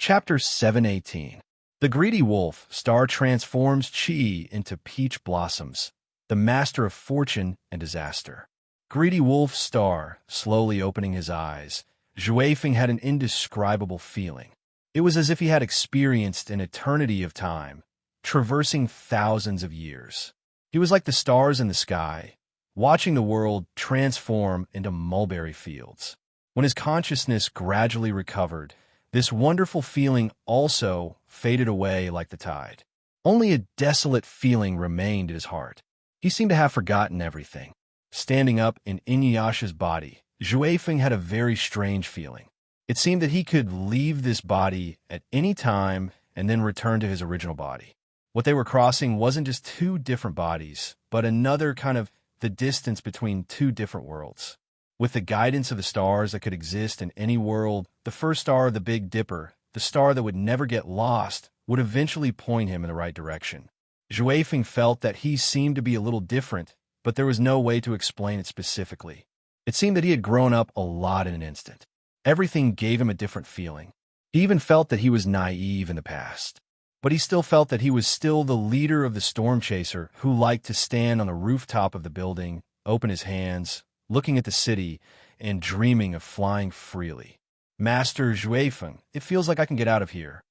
Chapter 718. The greedy wolf star transforms Chi into peach blossoms, the master of fortune and disaster. Greedy wolf star, slowly opening his eyes, Zhuefeng had an indescribable feeling. It was as if he had experienced an eternity of time, traversing thousands of years. He was like the stars in the sky, watching the world transform into mulberry fields. When his consciousness gradually recovered, this wonderful feeling also faded away like the tide. Only a desolate feeling remained in his heart. He seemed to have forgotten everything. Standing up in Inuyasha's body, Zhuefeng had a very strange feeling. It seemed that he could leave this body at any time and then return to his original body. What they were crossing wasn't just two different bodies, but another kind of the distance between two different worlds. With the guidance of the stars that could exist in any world, the first star of the Big Dipper, the star that would never get lost, would eventually point him in the right direction. Zhuefeng felt that he seemed to be a little different, but there was no way to explain it specifically. It seemed that he had grown up a lot in an instant. Everything gave him a different feeling. He even felt that he was naive in the past. But he still felt that he was still the leader of the storm chaser who liked to stand on the rooftop of the building, open his hands, looking at the city, and dreaming of flying freely. Master Zhuefeng, it feels like I can get out of here.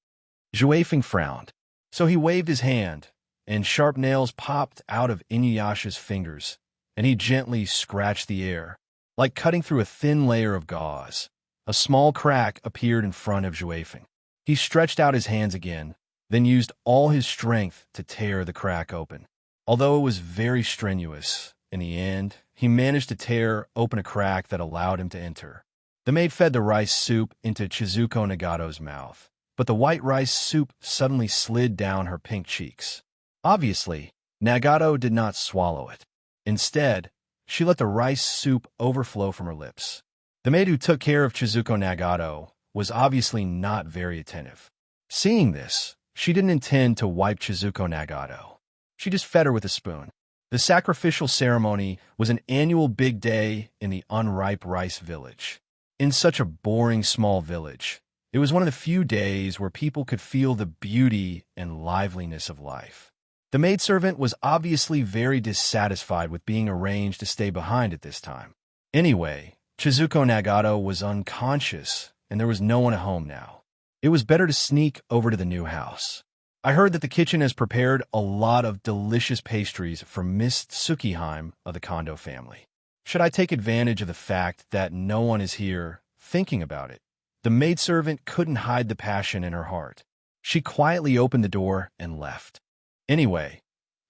Zhuefeng frowned. So he waved his hand, and sharp nails popped out of Inuyasha's fingers, and he gently scratched the air, like cutting through a thin layer of gauze. A small crack appeared in front of Zhuefeng. He stretched out his hands again, then used all his strength to tear the crack open. Although it was very strenuous, in the end, he managed to tear open a crack that allowed him to enter. The maid fed the rice soup into Chizuko Nagato's mouth, but the white rice soup suddenly slid down her pink cheeks. Obviously, Nagato did not swallow it. Instead, she let the rice soup overflow from her lips. The maid who took care of Chizuko Nagato was obviously not very attentive. Seeing this, she didn't intend to wipe Chizuko Nagato. She just fed her with a spoon. The sacrificial ceremony was an annual big day in the unripe rice village. In such a boring small village, it was one of the few days where people could feel the beauty and liveliness of life. The maidservant was obviously very dissatisfied with being arranged to stay behind at this time. Anyway, Chizuko Nagato was unconscious, and there was no one at home now. It was better to sneak over to the new house. I heard that the kitchen has prepared a lot of delicious pastries for Miss Tsukihime of the Kondo family. Should I take advantage of the fact that no one is here thinking about it? The maidservant couldn't hide the passion in her heart. She quietly opened the door and left. Anyway,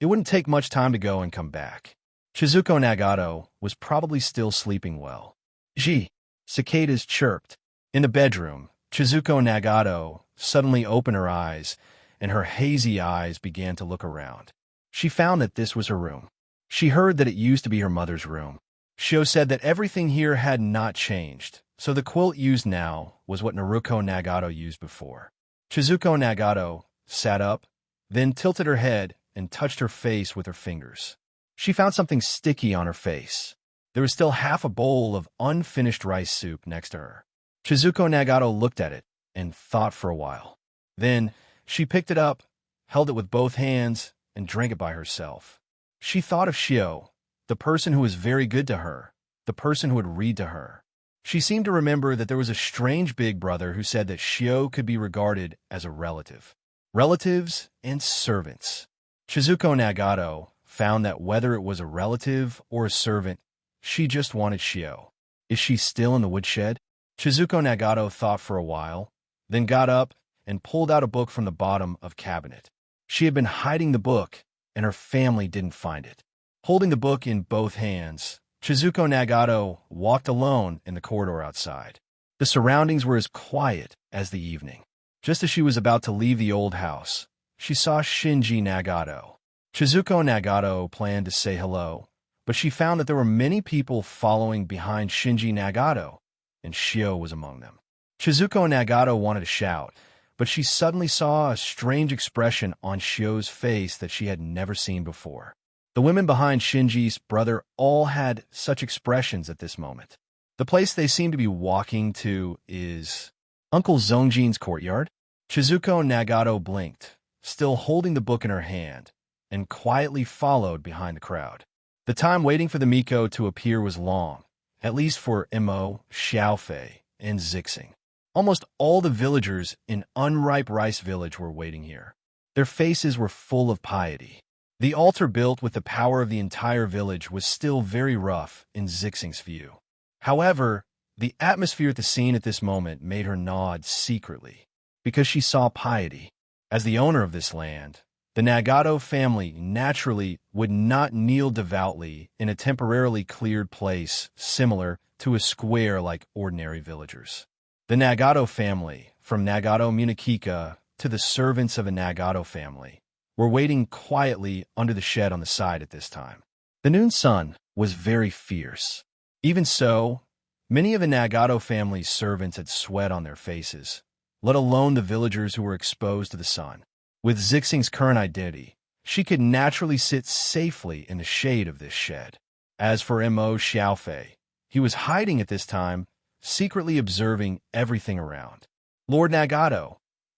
it wouldn't take much time to go and come back. Chizuko Nagato was probably still sleeping well. Gee, cicadas chirped. In the bedroom, Chizuko Nagato suddenly opened her eyes, and her hazy eyes began to look around. She found that this was her room. She heard that it used to be her mother's room. Shio said that everything here had not changed, so the quilt used now was what Naruko Nagato used before. Chizuko Nagato sat up, then tilted her head and touched her face with her fingers. She found something sticky on her face. There was still half a bowl of unfinished rice soup next to her. Chizuko Nagato looked at it and thought for a while. Then, she picked it up, held it with both hands, and drank it by herself. She thought of Shio, the person who was very good to her, the person who would read to her. She seemed to remember that there was a strange big brother who said that Shio could be regarded as a relative. Relatives and servants. Chizuko Nagato found that whether it was a relative or a servant, she just wanted Shio. Is she still in the woodshed? Chizuko Nagato thought for a while, then got up and pulled out a book from the bottom of cabinet. She had been hiding the book, and her family didn't find it. Holding the book in both hands, Chizuko Nagato walked alone in the corridor outside. The surroundings were as quiet as the evening. Just as she was about to leave the old house, she saw Shinji Nagato. Chizuko Nagato planned to say hello, but she found that there were many people following behind Shinji Nagato, and Shio was among them. Chizuko Nagato wanted to shout, but she suddenly saw a strange expression on Shio's face that she had never seen before. The women behind Shinji's brother all had such expressions at this moment. The place they seem to be walking to is Uncle Zongjin's courtyard. Chizuko Nagato blinked, still holding the book in her hand, and quietly followed behind the crowd. The time waiting for the Miko to appear was long, at least for Imo, Xiaofei, and Zixing. Almost all the villagers in Unripe Rice Village were waiting here. Their faces were full of piety. The altar built with the power of the entire village was still very rough in Zixing's view. However, the atmosphere at the scene at this moment made her nod secretly, because she saw piety. As the owner of this land, the Nagato family naturally would not kneel devoutly in a temporarily cleared place similar to a square like ordinary villagers. The Nagato family, from Nagato Munakika to the servants of a Nagato family, were waiting quietly under the shed on the side at this time. The noon sun was very fierce. Even so, many of the Nagato family's servants had sweat on their faces, let alone the villagers who were exposed to the sun. With Zixing's current identity, she could naturally sit safely in the shade of this shed. As for Mo Xiaofei, he was hiding at this time, secretly observing everything around. Lord Nagato,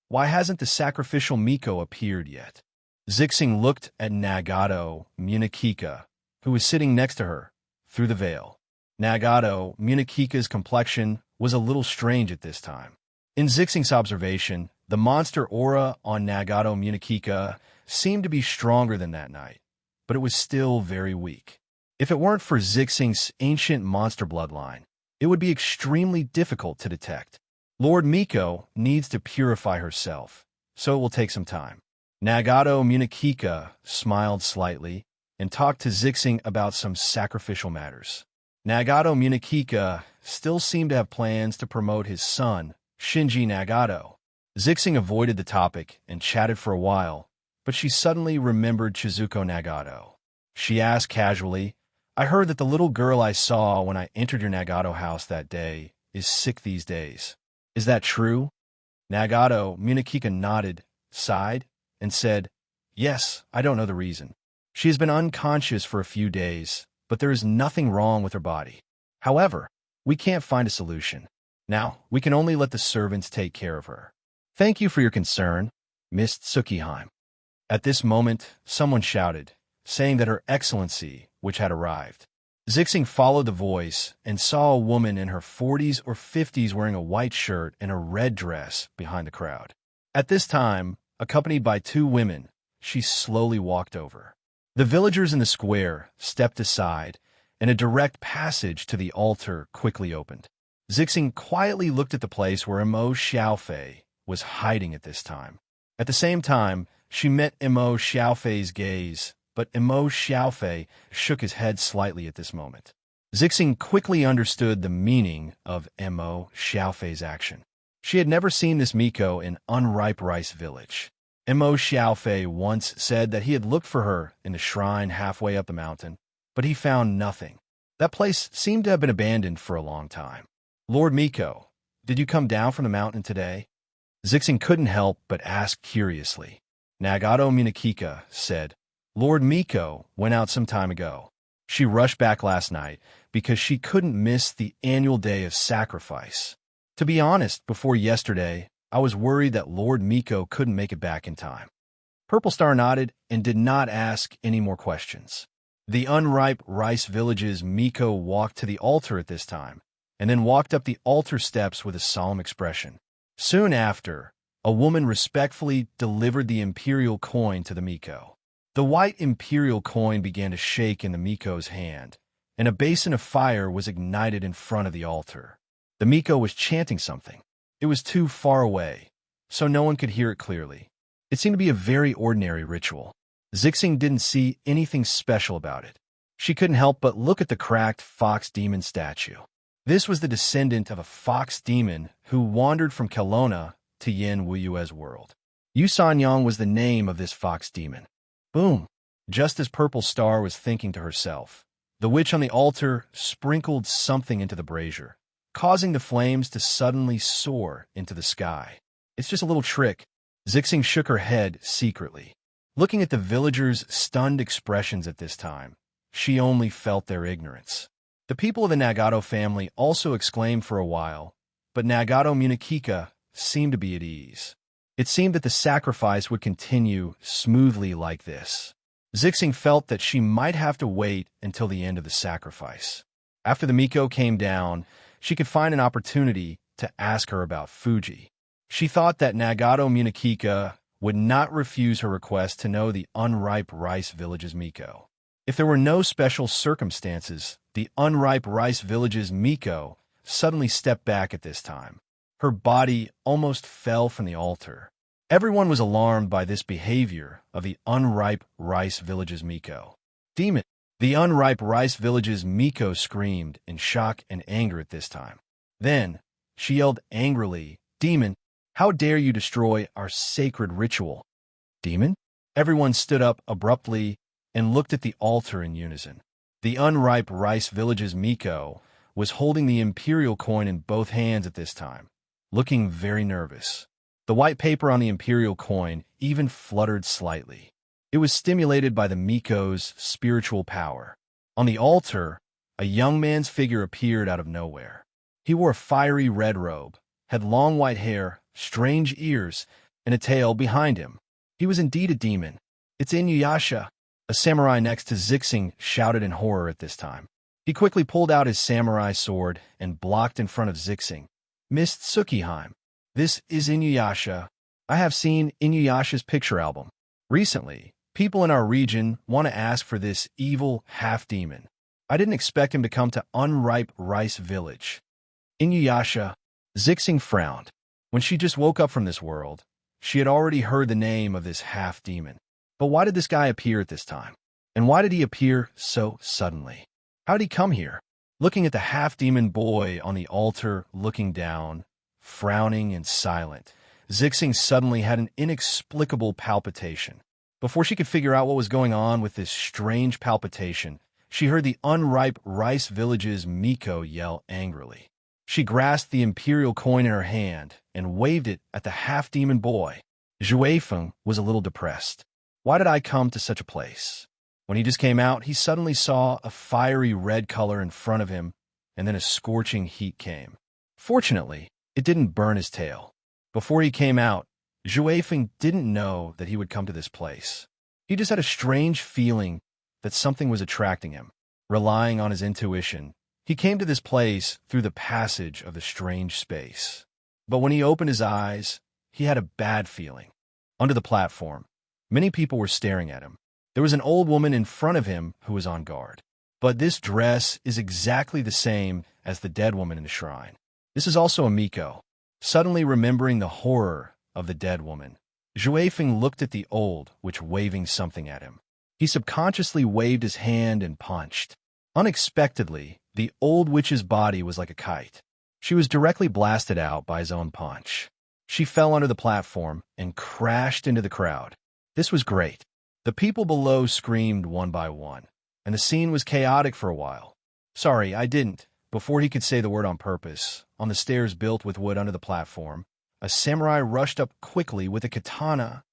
why hasn't the sacrificial Miko appeared yet? Zixing looked at Nagato Munakika, who was sitting next to her, through the veil. Nagato Munakika's complexion was a little strange at this time. In Zixing's observation, the monster aura on Nagato Munakika seemed to be stronger than that night, but it was still very weak. If it weren't for Zixing's ancient monster bloodline, it would be extremely difficult to detect. Lord Miko needs to purify herself, so it will take some time. Nagato Munakika smiled slightly and talked to Zixing about some sacrificial matters. Nagato Munakika still seemed to have plans to promote his son, Shinji Nagato. Zixing avoided the topic and chatted for a while, but she suddenly remembered Chizuko Nagato. She asked casually, "I heard that the little girl I saw when I entered your Nagato house that day is sick these days. Is that true?" Nagato Munakika nodded, sighed, and said, "Yes, I don't know the reason. She has been unconscious for a few days, but there is nothing wrong with her body. However, we can't find a solution. Now, we can only let the servants take care of her. Thank you for your concern, Miss Tsukiheim." At this moment, someone shouted, saying that Her Excellency, which had arrived. Zixing followed the voice and saw a woman in her 40s or 50s wearing a white shirt and a red dress behind the crowd. At this time, accompanied by two women, she slowly walked over. The villagers in the square stepped aside, and a direct passage to the altar quickly opened. Zixing quietly looked at the place where Mo Xiaofei was hiding at this time. At the same time, she met Mo Xiaofei's gaze, but Mo Xiaofei shook his head slightly at this moment. Zixing quickly understood the meaning of Mo Xiaofei's action. She had never seen this Miko in Unripe Rice Village. Mo Xiaofei once said that he had looked for her in the shrine halfway up the mountain, but he found nothing. That place seemed to have been abandoned for a long time. "Lord Miko, did you come down from the mountain today?" Zixing couldn't help but ask curiously. Nagato Munakika said, "Lord Miko went out some time ago. She rushed back last night because she couldn't miss the annual day of sacrifice. To be honest, before yesterday, I was worried that Lord Miko couldn't make it back in time." Purple Star nodded and did not ask any more questions. The Unripe Rice Village's Miko walked to the altar at this time, and then walked up the altar steps with a solemn expression. Soon after, a woman respectfully delivered the imperial coin to the Miko. The white imperial coin began to shake in the Miko's hand, and a basin of fire was ignited in front of the altar. The Miko was chanting something. It was too far away, so no one could hear it clearly. It seemed to be a very ordinary ritual. Zixing didn't see anything special about it. She couldn't help but look at the cracked fox demon statue. This was the descendant of a fox demon who wandered from Kelowna to Yin Wuyue's world. Yu Sanyang was the name of this fox demon. Boom! Just as Purple Star was thinking to herself, the witch on the altar sprinkled something into the brazier, causing the flames to suddenly soar into the sky. "It's just a little trick." Zixing shook her head secretly. Looking at the villagers' stunned expressions at this time, she only felt their ignorance. The people of the Nagato family also exclaimed for a while, but Nagato Munakika seemed to be at ease. It seemed that the sacrifice would continue smoothly like this. Zixing felt that she might have to wait until the end of the sacrifice. After the Miko came down, she could find an opportunity to ask her about Fuji. She thought that Nagato Munakika would not refuse her request to know the unripe rice village's Miko. If there were no special circumstances, the unripe rice village's Miko suddenly stepped back at this time. Her body almost fell from the altar. Everyone was alarmed by this behavior of the unripe rice village's Miko. Demon! The unripe rice village's Miko screamed in shock and anger at this time. Then, she yelled angrily, "Demon, how dare you destroy our sacred ritual?" Demon? Everyone stood up abruptly and looked at the altar in unison. The unripe rice village's Miko was holding the imperial coin in both hands at this time, looking very nervous. The white paper on the imperial coin even fluttered slightly. It was stimulated by the Miko's spiritual power. On the altar, a young man's figure appeared out of nowhere. He wore a fiery red robe, had long white hair, strange ears, and a tail behind him. He was indeed a demon. "It's Inuyasha!" A samurai next to Zixing shouted in horror at this time. He quickly pulled out his samurai sword and blocked in front of Zixing. "Miss Tsukiheim, this is Inuyasha. I have seen Inuyasha's picture album. Recently, people in our region want to ask for this evil half-demon. I didn't expect him to come to Unripe Rice Village." Inuyasha. Zixing frowned. When she just woke up from this world, she had already heard the name of this half-demon. But why did this guy appear at this time? And why did he appear so suddenly? How did he come here? Looking at the half-demon boy on the altar, looking down, frowning and silent, Zixing suddenly had an inexplicable palpitation. Before she could figure out what was going on with this strange palpitation, she heard the unripe rice village's Miko yell angrily. She grasped the imperial coin in her hand and waved it at the half-demon boy. Zhuefeng was a little depressed. Why did I come to such a place? When he just came out, he suddenly saw a fiery red color in front of him, and then a scorching heat came. Fortunately, it didn't burn his tail. Before he came out, Zhuefeng didn't know that he would come to this place. He just had a strange feeling that something was attracting him. Relying on his intuition, he came to this place through the passage of the strange space. But when he opened his eyes, he had a bad feeling. Under the platform, many people were staring at him. There was an old woman in front of him who was on guard. But this dress is exactly the same as the dead woman in the shrine. This is also a Miko. Suddenly remembering the horror of the dead woman, Zhuefeng looked at the old witch waving something at him. He subconsciously waved his hand and punched. Unexpectedly, the old witch's body was like a kite. She was directly blasted out by his own punch. She fell under the platform and crashed into the crowd. This was great. The people below screamed one by one, and the scene was chaotic for a while. "Sorry, I didn't." Before he could say the word on purpose, on the stairs built with wood under the platform, a samurai rushed up quickly with a katana.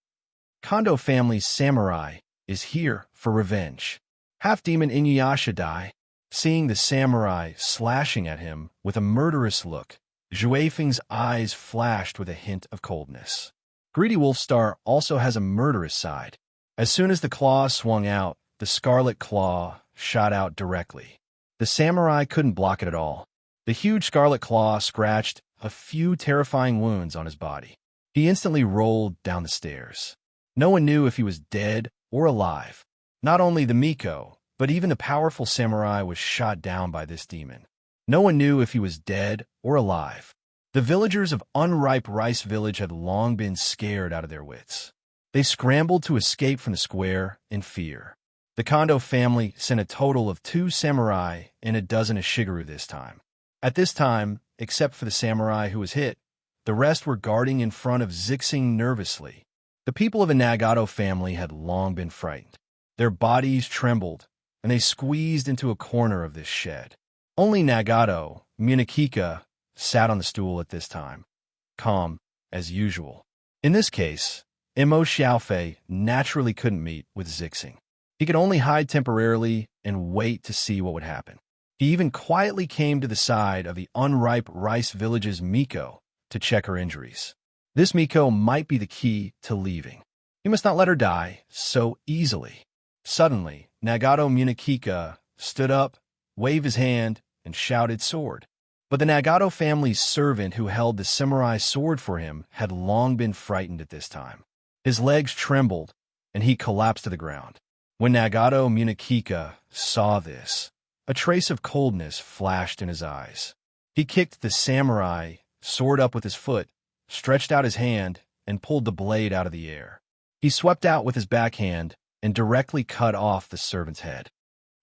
Kondo family's samurai is here for revenge. Half-demon Inuyasha die. Seeing the samurai slashing at him with a murderous look, Zhuefeng's eyes flashed with a hint of coldness. Greedy Wolf Star also has a murderous side. As soon as the claw swung out, the scarlet claw shot out directly. The samurai couldn't block it at all. The huge scarlet claw scratched a few terrifying wounds on his body. He instantly rolled down the stairs. No one knew if he was dead or alive. Not only the Miko, but even the powerful samurai was shot down by this demon. No one knew if he was dead or alive. The villagers of Unripe Rice Village had long been scared out of their wits. They scrambled to escape from the square in fear. The Kondo family sent a total of 2 samurai and a dozen of Shigeru this time. At this time, except for the samurai who was hit, the rest were guarding in front of Zixing nervously. The people of the Nagato family had long been frightened. Their bodies trembled, and they squeezed into a corner of this shed. Only Nagato, Munakika, sat on the stool at this time, calm as usual. In this case, Imo Xiaofei naturally couldn't meet with Zixing. He could only hide temporarily and wait to see what would happen. He even quietly came to the side of the Unripe Rice Village's Miko to check her injuries. This Miko might be the key to leaving. He must not let her die so easily. Suddenly, Nagato Munakika stood up, waved his hand, and shouted sword. But the Nagato family's servant who held the samurai sword for him had long been frightened at this time. His legs trembled, and he collapsed to the ground. When Nagato Munakika saw this, a trace of coldness flashed in his eyes. He kicked the samurai sword up with his foot, stretched out his hand, and pulled the blade out of the air. He swept out with his backhand and directly cut off the servant's head.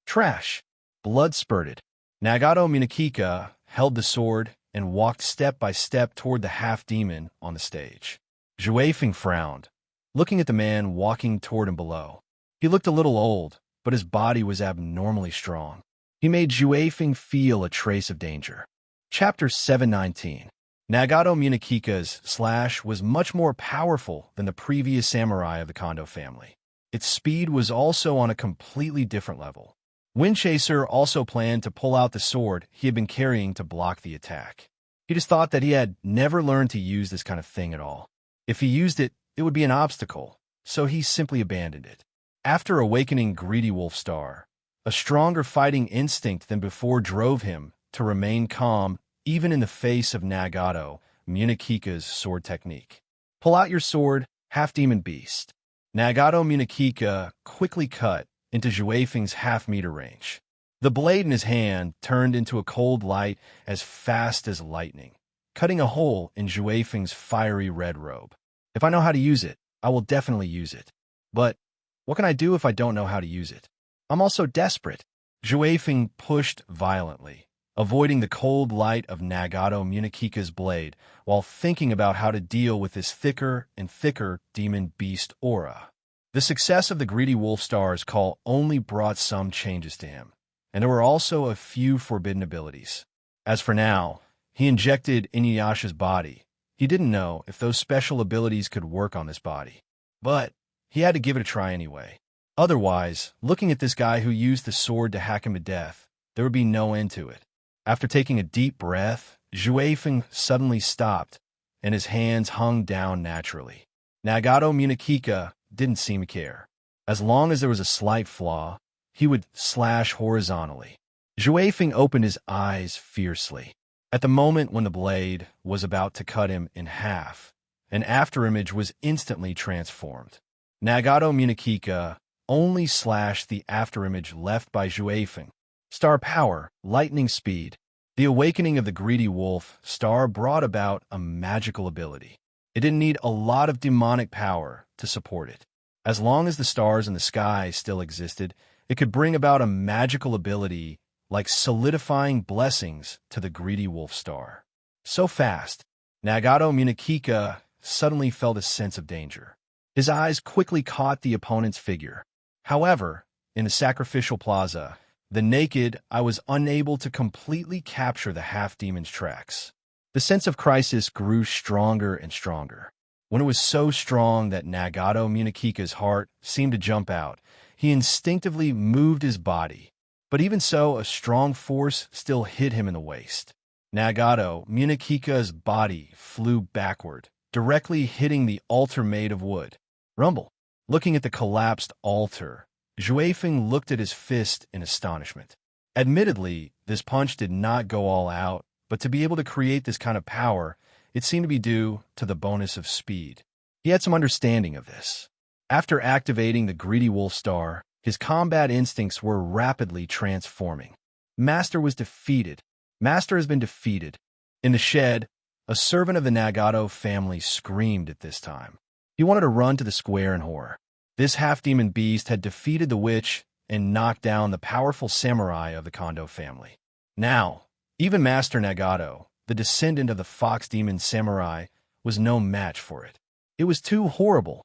Trash! Blood spurted. Nagato Munakika held the sword and walked step by step toward the half-demon on the stage. Zhuefeng frowned, looking at the man walking toward him below. He looked a little old, but his body was abnormally strong. He made Zhuefeng feel a trace of danger. Chapter 719. Nagato Munakika's slash was much more powerful than the previous samurai of the Kondo family. Its speed was also on a completely different level. Windchaser also planned to pull out the sword he had been carrying to block the attack. He just thought that he had never learned to use this kind of thing at all. If he used it, it would be an obstacle, so he simply abandoned it. After awakening Greedy Wolf Star, a stronger fighting instinct than before drove him to remain calm even in the face of Nagato Munakika's sword technique. Pull out your sword, half-demon beast. Nagato Munakika quickly cut into Zhuefeng's half-meter range. The blade in his hand turned into a cold light as fast as lightning, cutting a hole in Zhuefeng's fiery red robe. If I know how to use it, I will definitely use it. But what can I do if I don't know how to use it? I'm also desperate. Zhuefeng pushed violently, avoiding the cold light of Nagato Munakika's blade while thinking about how to deal with this thicker and thicker demon beast aura. The success of the Greedy Wolf Star's call only brought some changes to him, and there were also a few forbidden abilities. As for now, he injected Inuyasha's body. He didn't know if those special abilities could work on this body, but he had to give it a try anyway. Otherwise, looking at this guy who used the sword to hack him to death, there would be no end to it. After taking a deep breath, Zhuefeng suddenly stopped, and his hands hung down naturally. Nagato Munakika didn't seem to care. As long as there was a slight flaw, he would slash horizontally. Zhuefeng opened his eyes fiercely. At the moment when the blade was about to cut him in half, an afterimage was instantly transformed. Nagato Munakika only slashed the afterimage left by Zhuefeng. Star power, lightning speed. The awakening of the Greedy Wolf Star brought about a magical ability. It didn't need a lot of demonic power to support it. As long as the stars in the sky still existed, it could bring about a magical ability like solidifying blessings to the Greedy Wolf Star. So fast, Nagato Munakika suddenly felt a sense of danger. His eyes quickly caught the opponent's figure. However, in the sacrificial plaza, the naked I was unable to completely capture the half-demon's tracks. The sense of crisis grew stronger and stronger. When it was so strong that Nagato Munakika's heart seemed to jump out, he instinctively moved his body. But even so, a strong force still hit him in the waist. Nagato Munakika's body flew backward, directly hitting the altar made of wood. Rumble. Looking at the collapsed altar, Zhuefeng looked at his fist in astonishment. Admittedly, this punch did not go all out, but to be able to create this kind of power, it seemed to be due to the bonus of speed. He had some understanding of this. After activating the Greedy Wolf Star, his combat instincts were rapidly transforming. Master was defeated. Master has been defeated. In the shed, a servant of the Nagato family screamed at this time. He wanted to run to the square in horror. This half-demon beast had defeated the witch and knocked down the powerful samurai of the Kondo family. Now, even Master Nagato, the descendant of the fox demon samurai, was no match for it. It was too horrible.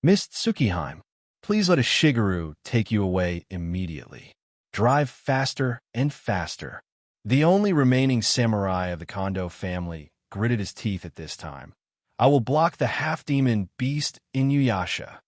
Miss Tsukihime, please let a Shigeru take you away immediately. Drive faster and faster. The only remaining samurai of the Kondo family gritted his teeth at this time. I will block the half-demon beast Inuyasha.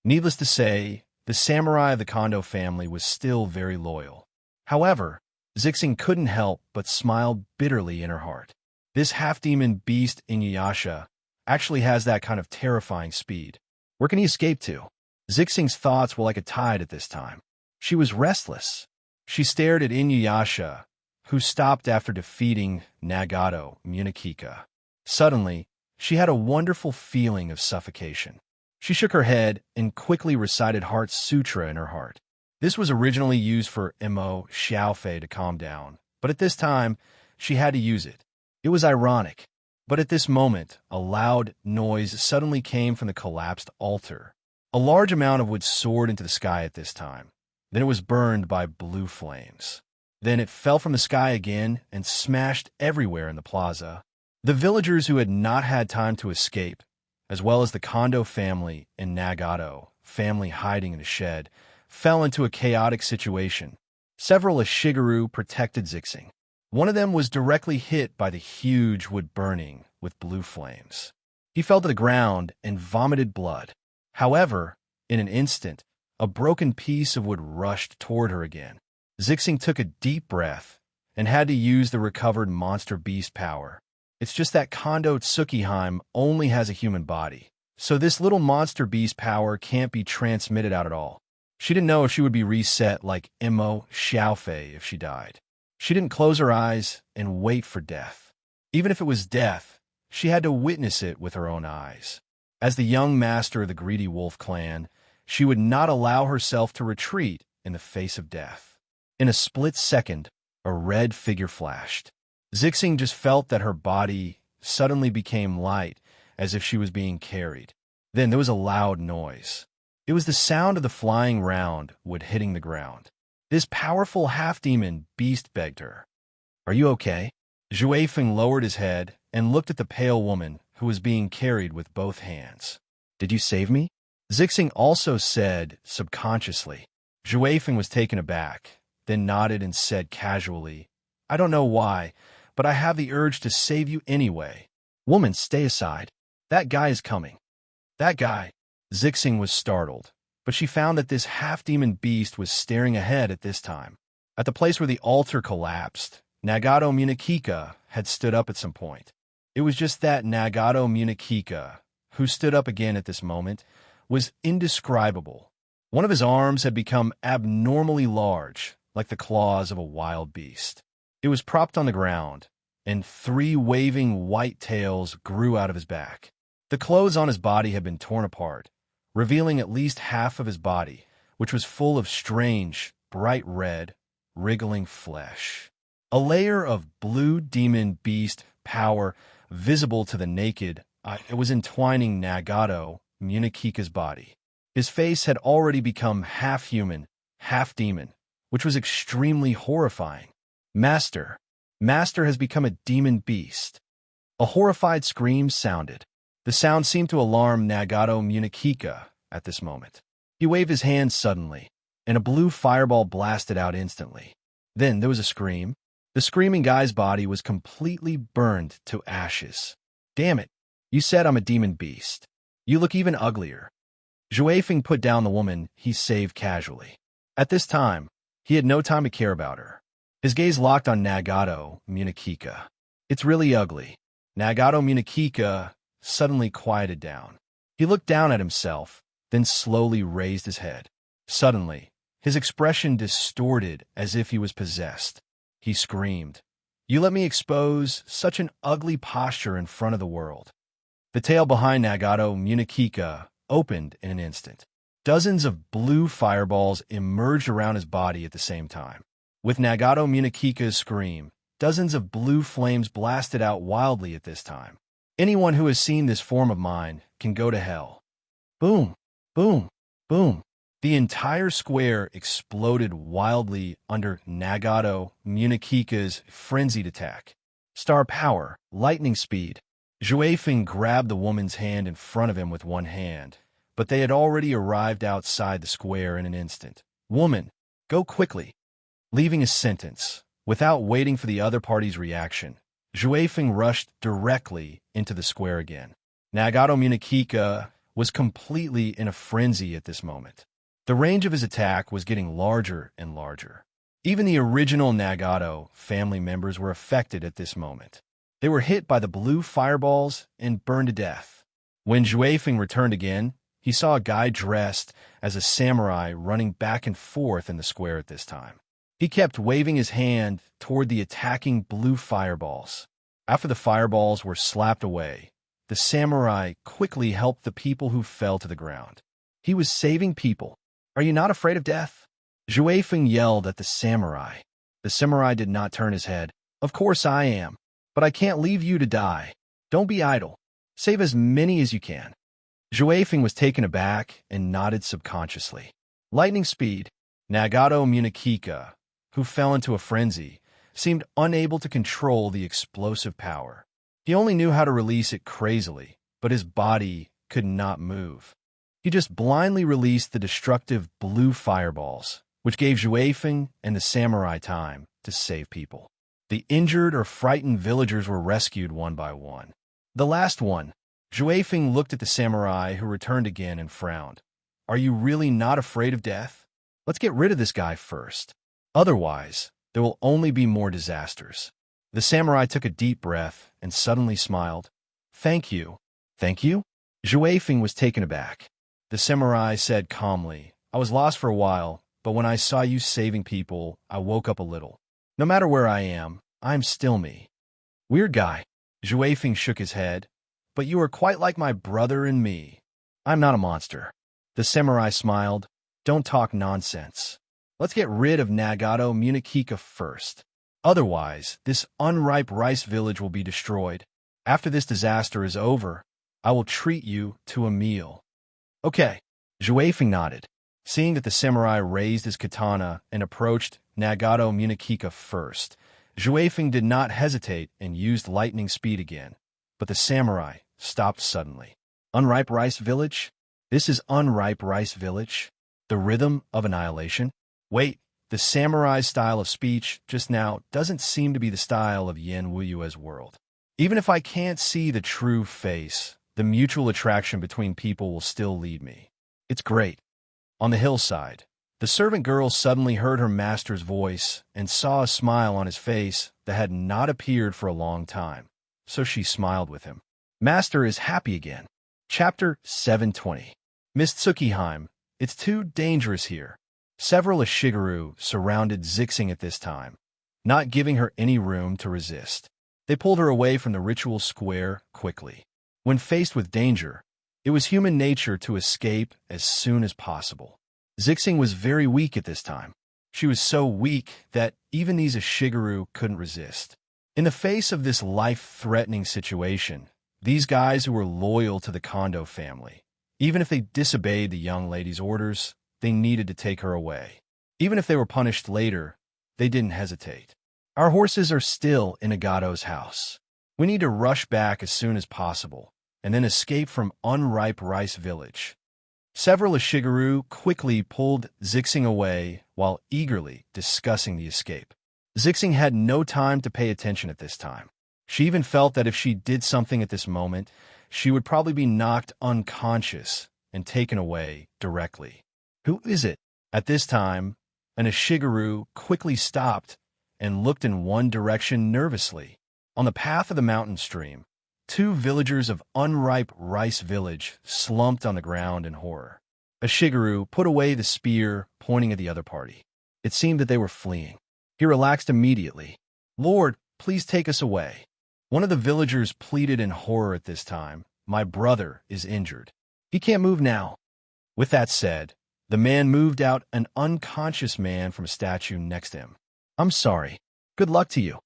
Needless to say, the samurai of the Kondo family was still very loyal. However, Zixing couldn't help but smile bitterly in her heart. This half-demon beast Inuyasha actually has that kind of terrifying speed. Where can he escape to? Zixing's thoughts were like a tide at this time. She was restless. She stared at Inuyasha, who stopped after defeating Nagato Munakika. Suddenly, she had a wonderful feeling of suffocation. She shook her head and quickly recited Heart Sutra in her heart. This was originally used for Imo Xiaofei to calm down, but at this time, she had to use it. It was ironic, but at this moment, a loud noise suddenly came from the collapsed altar. A large amount of wood soared into the sky at this time. Then it was burned by blue flames. Then it fell from the sky again and smashed everywhere in the plaza. The villagers who had not had time to escape, as well as the Kondo family and Nagato family hiding in a shed, fell into a chaotic situation. Several Ashigaru protected Zixing. One of them was directly hit by the huge wood burning with blue flames. He fell to the ground and vomited blood. However, in an instant, a broken piece of wood rushed toward her again. Zixing took a deep breath and had to use the recovered monster beast power. It's just that Kondo Tsukiheim only has a human body, so this little monster beast power can't be transmitted out at all. She didn't know if she would be reset like Imo Xiaofei if she died. She didn't close her eyes and wait for death. Even if it was death, she had to witness it with her own eyes. As the young master of the Greedy Wolf clan, she would not allow herself to retreat in the face of death. In a split second, a red figure flashed. Zixing just felt that her body suddenly became light, as if she was being carried. Then there was a loud noise. It was the sound of the flying round wood hitting the ground. This powerful half-demon beast begged her. "Are you okay?" Zhuefeng lowered his head and looked at the pale woman who was being carried with both hands. "Did you save me?" Zixing also said subconsciously. Zhuefeng was taken aback, then nodded and said casually, "I don't know why, but I have the urge to save you anyway." "Woman, stay aside. That guy is coming." "That guy?" Zixing was startled, but she found that this half-demon beast was staring ahead at this time. At the place where the altar collapsed, Nagato Munakika had stood up at some point. It was just that Nagato Munakika, who stood up again at this moment, was indescribable. One of his arms had become abnormally large, like the claws of a wild beast. It was propped on the ground, and 3 waving white tails grew out of his back. The clothes on his body had been torn apart, revealing at least half of his body, which was full of strange, bright red, wriggling flesh. A layer of blue demon beast power visible to the naked eye was entwining Nagato Munakika's body. His face had already become half human, half demon, which was extremely horrifying. Master has become a demon beast." A horrified scream sounded. The sound seemed to alarm Nagato Munakika at this moment. He waved his hand suddenly, and a blue fireball blasted out instantly. Then there was a scream. The screaming guy's body was completely burned to ashes. "Damn it, you said I'm a demon beast. You look even uglier." Zhuefeng put down the woman he saved casually. At this time, he had no time to care about her. His gaze locked on Nagato Munakika. "It's really ugly." Nagato Munakika suddenly quieted down. He looked down at himself, then slowly raised his head. Suddenly, his expression distorted as if he was possessed. He screamed, "You let me expose such an ugly posture in front of the world." The tail behind Nagato Munakika opened in an instant. Dozens of blue fireballs emerged around his body at the same time. With Nagato Munakika's scream, dozens of blue flames blasted out wildly at this time. Anyone who has seen this form of mine can go to hell. Boom, boom, boom. The entire square exploded wildly under Nagato Munakika's frenzied attack. Star power, lightning speed. Zhuefeng grabbed the woman's hand in front of him with one hand, but they had already arrived outside the square in an instant. "Woman, go quickly." Leaving a sentence, without waiting for the other party's reaction, Zhuefeng rushed directly into the square again. Nagato Munakika was completely in a frenzy at this moment. The range of his attack was getting larger and larger. Even the original Nagato family members were affected at this moment. They were hit by the blue fireballs and burned to death. When Juefeng returned again, he saw a guy dressed as a samurai running back and forth in the square at this time. He kept waving his hand toward the attacking blue fireballs. After the fireballs were slapped away, the samurai quickly helped the people who fell to the ground. He was saving people. Are you not afraid of death? Juefeng yelled at the samurai. The samurai did not turn his head. Of course I am, but I can't leave you to die. Don't be idle. Save as many as you can. Juefeng was taken aback and nodded subconsciously. Lightning speed. Nagato Munakika, who fell into a frenzy, seemed unable to control the explosive power. He only knew how to release it crazily, but his body could not move. He just blindly released the destructive blue fireballs, which gave Juefeng and the samurai time to save people. The injured or frightened villagers were rescued one by one. The last one, Juefeng looked at the samurai who returned again and frowned. Are you really not afraid of death? Let's get rid of this guy first. Otherwise, there will only be more disasters. The samurai took a deep breath and suddenly smiled. Thank you. Thank you? Juefeng was taken aback. The samurai said calmly, I was lost for a while, but when I saw you saving people, I woke up a little. No matter where I am still me. Weird guy. Juefeng shook his head. But you are quite like my brother and me. I'm not a monster. The samurai smiled. Don't talk nonsense. Let's get rid of Nagato Munakika first. Otherwise, this unripe rice village will be destroyed. After this disaster is over, I will treat you to a meal. Okay. Juefeng nodded. Seeing that the samurai raised his katana and approached Nagato Munakika first, Juefeng did not hesitate and used lightning speed again. But the samurai stopped suddenly. Unripe rice village? This is unripe rice village? The rhythm of annihilation? Wait, the samurai's style of speech just now doesn't seem to be the style of Yen Wuyue's world. Even if I can't see the true face, the mutual attraction between people will still lead me. It's great. On the hillside, the servant girl suddenly heard her master's voice and saw a smile on his face that had not appeared for a long time, so she smiled with him. Master is happy again. Chapter 720. Miss Tsukiheim, it's too dangerous here. Several Ashigaru surrounded Zixing at this time, not giving her any room to resist. They pulled her away from the ritual square quickly. When faced with danger, it was human nature to escape as soon as possible. Zixing was very weak at this time. She was so weak that even these Ashigaru couldn't resist. In the face of this life-threatening situation, these guys who were loyal to the Kondo family, even if they disobeyed the young lady's orders, they needed to take her away. Even if they were punished later, they didn't hesitate. Our horses are still in Agato's house. We need to rush back as soon as possible, and then escape from unripe rice village. Several Ashigaru quickly pulled Zixing away while eagerly discussing the escape. Zixing had no time to pay attention at this time. She even felt that if she did something at this moment, she would probably be knocked unconscious and taken away directly. Who is it? At this time, an Ashigaru quickly stopped and looked in one direction nervously. On the path of the mountain stream, two villagers of unripe rice village slumped on the ground in horror. Ashigaru put away the spear, pointing at the other party. It seemed that they were fleeing. He relaxed immediately. Lord, please take us away. One of the villagers pleaded in horror at this time. My brother is injured. He can't move now. With that said, the man moved out an unconscious man from a statue next to him. I'm sorry. Good luck to you.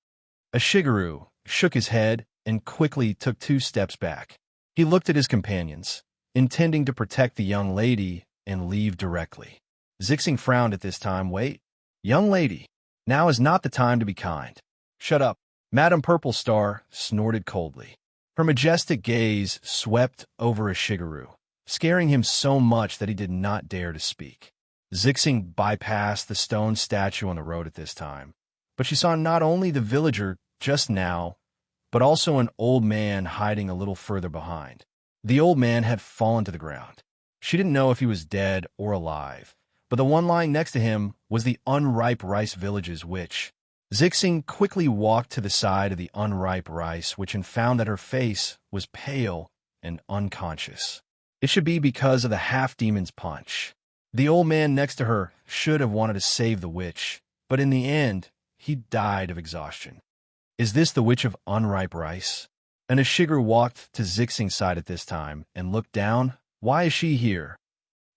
Ashigaru shook his head and quickly took 2 steps back. He looked at his companions, intending to protect the young lady and leave directly. Zixing frowned at this time. Wait. Young lady, now is not the time to be kind. Shut up. Madame Purple Star snorted coldly. Her majestic gaze swept over Ashigaru, scaring him so much that he did not dare to speak. Zixing bypassed the stone statue on the road at this time, but she saw not only the villager just now, but also an old man hiding a little further behind. The old man had fallen to the ground. She didn't know if he was dead or alive, but the one lying next to him was the unripe rice village's witch. Zixing quickly walked to the side of the unripe rice witch and found that her face was pale and unconscious. It should be because of the half-demon's punch. The old man next to her should have wanted to save the witch, but in the end, he died of exhaustion. Is this the witch of unripe rice? An Ashigaru walked to Zixing's side at this time and looked down. Why is she here?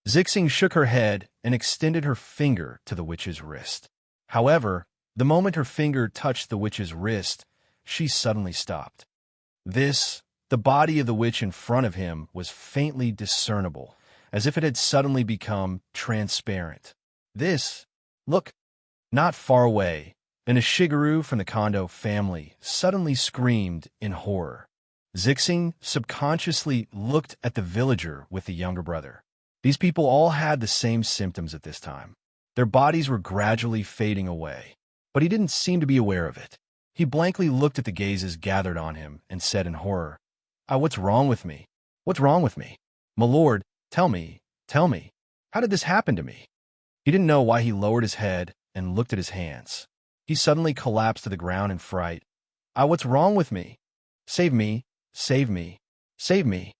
Zixing shook her head and extended her finger to the witch's wrist. However, the moment her finger touched the witch's wrist, she suddenly stopped. The body of the witch in front of him was faintly discernible, as if it had suddenly become transparent. Look, not far away, an Ashigaru from the Kondo family suddenly screamed in horror. Zixing subconsciously looked at the villager with the younger brother. These people all had the same symptoms at this time. Their bodies were gradually fading away, but he didn't seem to be aware of it. He blankly looked at the gazes gathered on him and said in horror, what's wrong with me? What's wrong with me? My lord, tell me, how did this happen to me? He didn't know why he lowered his head and looked at his hands. He suddenly collapsed to the ground in fright. What's wrong with me? Save me, save me, save me.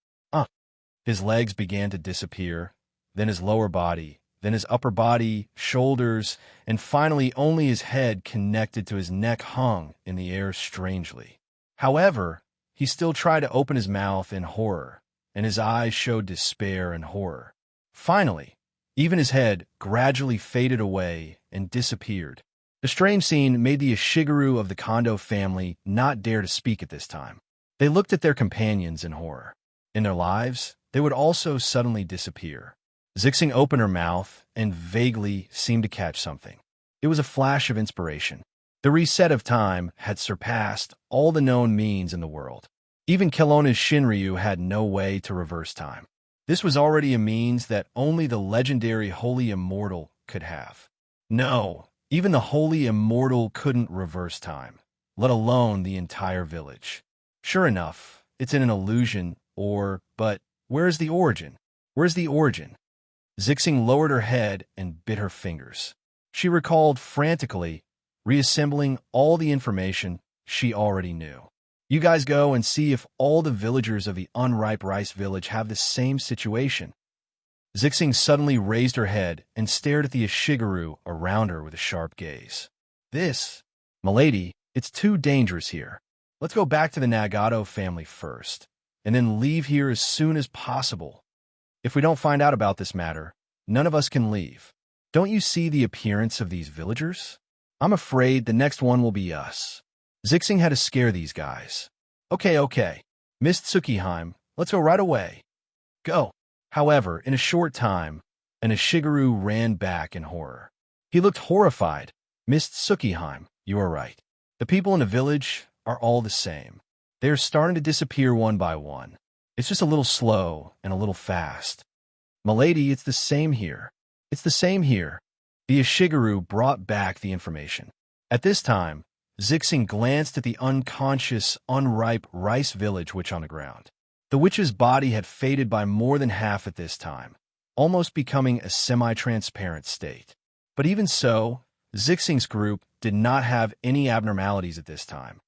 His legs began to disappear, then his lower body, then his upper body, shoulders, and finally only his head connected to his neck hung in the air strangely. However, he still tried to open his mouth in horror, and his eyes showed despair and horror. Finally, even his head gradually faded away and disappeared. The strange scene made the Ashigaru of the Kondo family not dare to speak at this time. They looked at their companions in horror. In their lives, they would also suddenly disappear. Zixing opened her mouth and vaguely seemed to catch something. It was a flash of inspiration. The reset of time had surpassed all the known means in the world. Even Kelowna's Shinryu had no way to reverse time. This was already a means that only the legendary Holy Immortal could have. No, even the Holy Immortal couldn't reverse time, let alone the entire village. Sure enough, it's in an illusion, but where's the origin? Where's the origin? Zixing lowered her head and bit her fingers. She recalled frantically, reassembling all the information she already knew. You guys go and see if all the villagers of the unripe rice village have the same situation. Zixing suddenly raised her head and stared at the Ashigaru around her with a sharp gaze. Milady, it's too dangerous here. Let's go back to the Nagato family first, and then leave here as soon as possible. If we don't find out about this matter, none of us can leave. Don't you see the appearance of these villagers? I'm afraid the next one will be us. Zixing had to scare these guys. Okay. Miss Tsukihime, let's go right away. Go. However, in a short time, an Ashigaru ran back in horror. He looked horrified. Miss Tsukihime, you are right. The people in the village are all the same. They are starting to disappear one by one. It's just a little slow and a little fast. Milady, it's the same here. It's the same here. The Ashigaru brought back the information. At this time, Zixing glanced at the unconscious, unripe rice village witch on the ground. The witch's body had faded by more than half at this time, almost becoming a semi-transparent state. But even so, Zixing's group did not have any abnormalities at this time.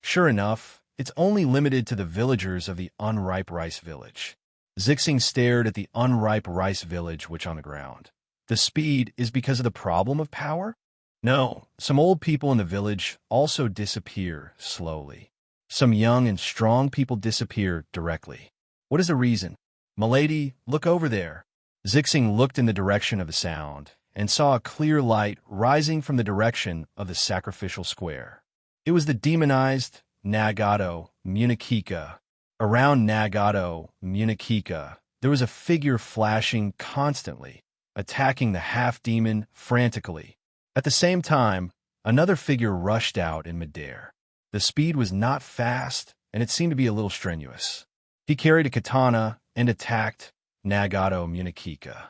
Sure enough, it's only limited to the villagers of the unripe rice village. Zixing stared at the unripe rice village witch on the ground. The speed is because of the problem of power? No, some old people in the village also disappear slowly. Some young and strong people disappear directly. What is the reason? Milady, look over there. Zixing looked in the direction of the sound and saw a clear light rising from the direction of the sacrificial square. It was the demonized Nagato Munikika. Around Nagato Munikika, there was a figure flashing constantly, attacking the half-demon frantically. At the same time, another figure rushed out in midair. The speed was not fast, and it seemed to be a little strenuous. He carried a katana and attacked Nagato Munikika.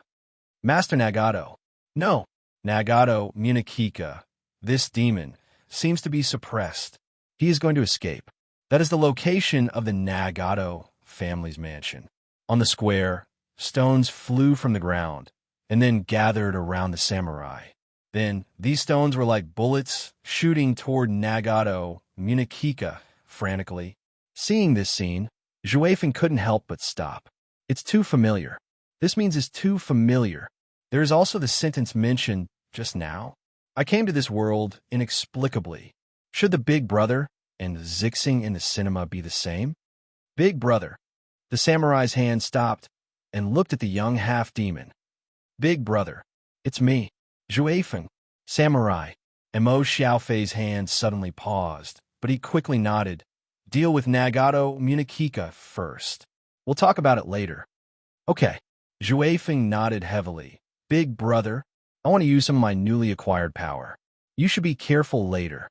Master Nagato. No, Nagato Munikika. This demon seems to be suppressed. He is going to escape. That is the location of the Nagato family's mansion. On the square, stones flew from the ground and then gathered around the samurai. Then, these stones were like bullets shooting toward Nagato Munikika frantically. Seeing this scene, Zhuefeng couldn't help but stop. It's too familiar. This means it's too familiar. There is also the sentence mentioned just now. I came to this world inexplicably. Should the Big Brother and Zixing in the cinema be the same? Big Brother. The samurai's hand stopped and looked at the young half-demon. Big Brother. It's me. Zhuefeng. Samurai. Mo Xiaofei's hand suddenly paused, but he quickly nodded. Deal with Nagato Munakika first. We'll talk about it later. Okay. Zhuefeng nodded heavily. Big Brother, I want to use some of my newly acquired power. You should be careful later.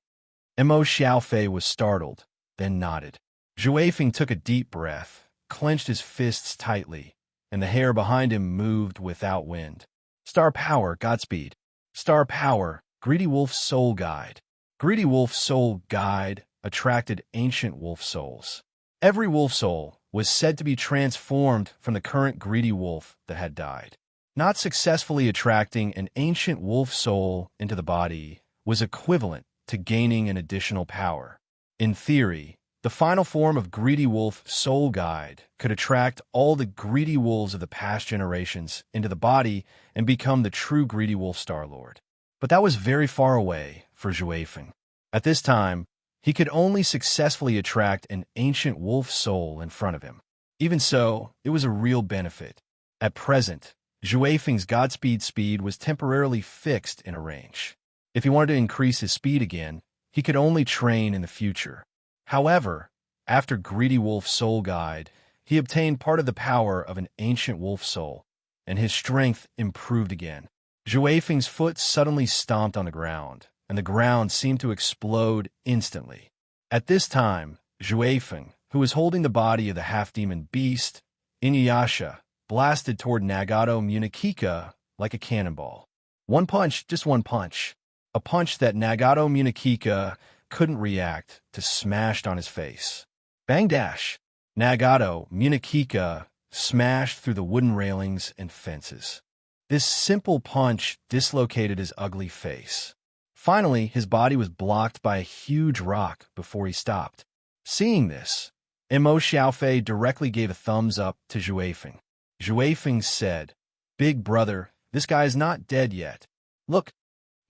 Mo Xiaofei was startled, then nodded. Zhuefeng took a deep breath, clenched his fists tightly, and the hair behind him moved without wind. Star Power, Godspeed. Star Power, Greedy Wolf's Soul Guide. Greedy Wolf's Soul Guide attracted ancient wolf souls. Every wolf soul was said to be transformed from the current greedy wolf that had died. Not successfully attracting an ancient wolf soul into the body was equivalent to gaining an additional power. In theory, the final form of Greedy Wolf Soul Guide could attract all the greedy wolves of the past generations into the body and become the true Greedy Wolf Star-Lord. But that was very far away for Zhuefeng. At this time, he could only successfully attract an ancient wolf soul in front of him. Even so, it was a real benefit. At present, Zhuefeng's Godspeed speed was temporarily fixed in a range. If he wanted to increase his speed again, he could only train in the future. However, after Greedy Wolf Soul Guide, he obtained part of the power of an ancient wolf soul, and his strength improved again. Zhuefeng's foot suddenly stomped on the ground, and the ground seemed to explode instantly. At this time, Zhuefeng, who was holding the body of the half-demon beast, Inuyasha, blasted toward Nagato Munakika like a cannonball. One punch, just one punch. A punch that Nagato Munakika couldn't react to smashed on his face. Bang dash! Nagato Munakika smashed through the wooden railings and fences. This simple punch dislocated his ugly face. Finally, his body was blocked by a huge rock before he stopped. Seeing this, Mo Xiaofei directly gave a thumbs up to Zhuefeng. Zhuefeng said, Big Brother, this guy is not dead yet. Look,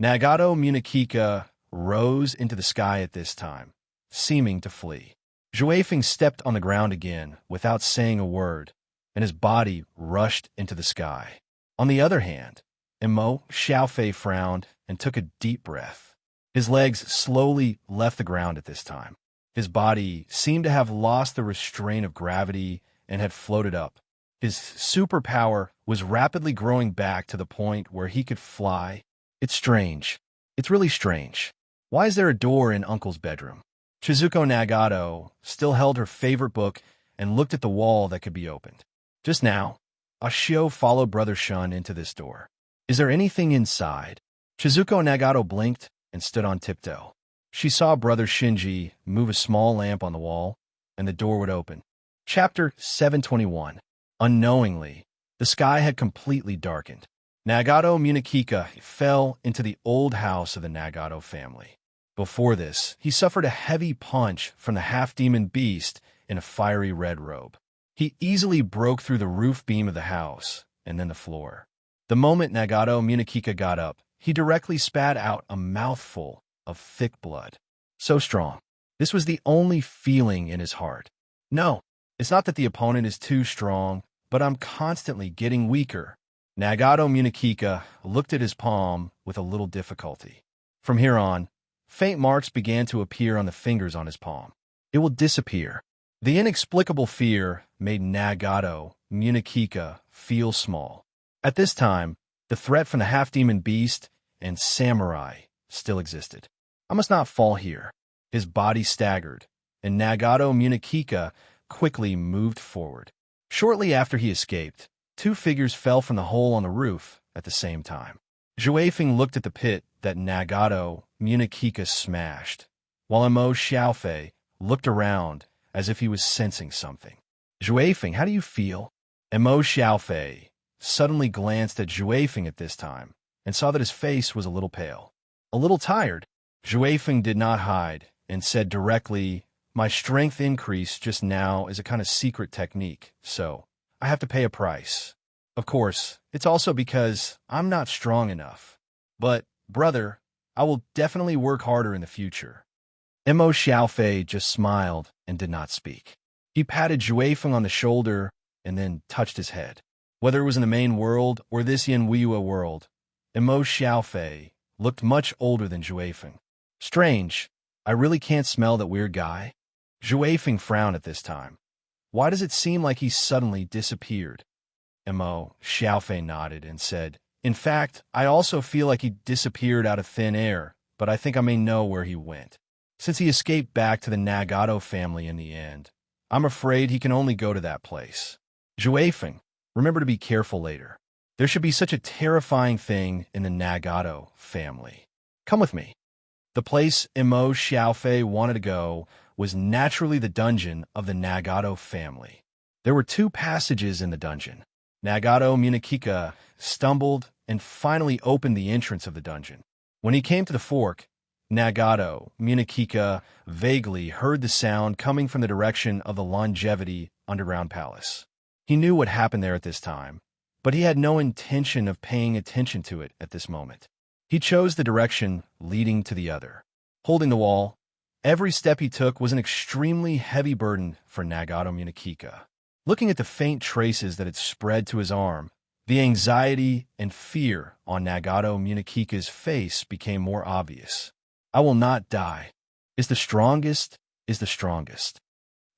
Nagato Munakika rose into the sky at this time, seeming to flee. Zhuefeng stepped on the ground again without saying a word, and his body rushed into the sky. On the other hand, Mo Xiaofei frowned and took a deep breath. His legs slowly left the ground at this time. His body seemed to have lost the restraint of gravity and had floated up. His superpower was rapidly growing back to the point where he could fly. It's strange. It's really strange. Why is there a door in Uncle's bedroom? Chizuko Nagato still held her favorite book and looked at the wall that could be opened. Just now, Ashio followed Brother Shun into this door. Is there anything inside? Chizuko Nagato blinked and stood on tiptoe. She saw Brother Shinji move a small lamp on the wall, and the door would open. Chapter 721. Unknowingly, the sky had completely darkened. Nagato Munakika fell into the old house of the Nagato family. Before this, he suffered a heavy punch from the half-demon beast in a fiery red robe. He easily broke through the roof beam of the house and then the floor. The moment Nagato Munakika got up, he directly spat out a mouthful of thick blood. So strong. This was the only feeling in his heart. No, it's not that the opponent is too strong, but I'm constantly getting weaker. Nagato Munakika looked at his palm with a little difficulty. From here on, faint marks began to appear on the fingers on his palm. It will disappear. The inexplicable fear made Nagato Munakika feel small. At this time, the threat from the half-demon beast and samurai still existed. I must not fall here. His body staggered, and Nagato Munakika quickly moved forward. Shortly after he escaped, two figures fell from the hole on the roof at the same time. Zhuefeng looked at the pit that Nagato Munakika smashed, while Mo Xiaofei looked around as if he was sensing something. Zhuefeng, how do you feel? Mo Xiaofei suddenly glanced at Zhuefeng at this time and saw that his face was a little pale. A little tired. Zhuefeng did not hide and said directly, My strength increase just now is a kind of secret technique, so I have to pay a price. Of course, it's also because I'm not strong enough. But, brother, I will definitely work harder in the future. Mo Xiaofei just smiled and did not speak. He patted Juefeng on the shoulder and then touched his head. Whether it was in the main world or this Yanwiwa world, Mo Xiaofei looked much older than Juefeng. Strange, I really can't smell that weird guy. Juefeng frowned at this time. Why does it seem like he suddenly disappeared? Mo Xiaofei nodded and said, in fact, I also feel like he disappeared out of thin air, but I think I may know where he went. Since he escaped back to the Nagato family in the end, I'm afraid he can only go to that place. Juefeng, remember to be careful later. There should be such a terrifying thing in the Nagato family. Come with me. The place Mo Xiaofei wanted to go was naturally the dungeon of the Nagato family. There were 2 passages in the dungeon. Nagato Munakika stumbled and finally opened the entrance of the dungeon. When he came to the fork, Nagato Munakika vaguely heard the sound coming from the direction of the Longevity Underground Palace. He knew what happened there at this time, but he had no intention of paying attention to it at this moment. He chose the direction leading to the other. Holding the wall, every step he took was an extremely heavy burden for Nagato Munakika. Looking at the faint traces that had spread to his arm, the anxiety and fear on Nagato Munakika's face became more obvious. I will not die. Is the strongest.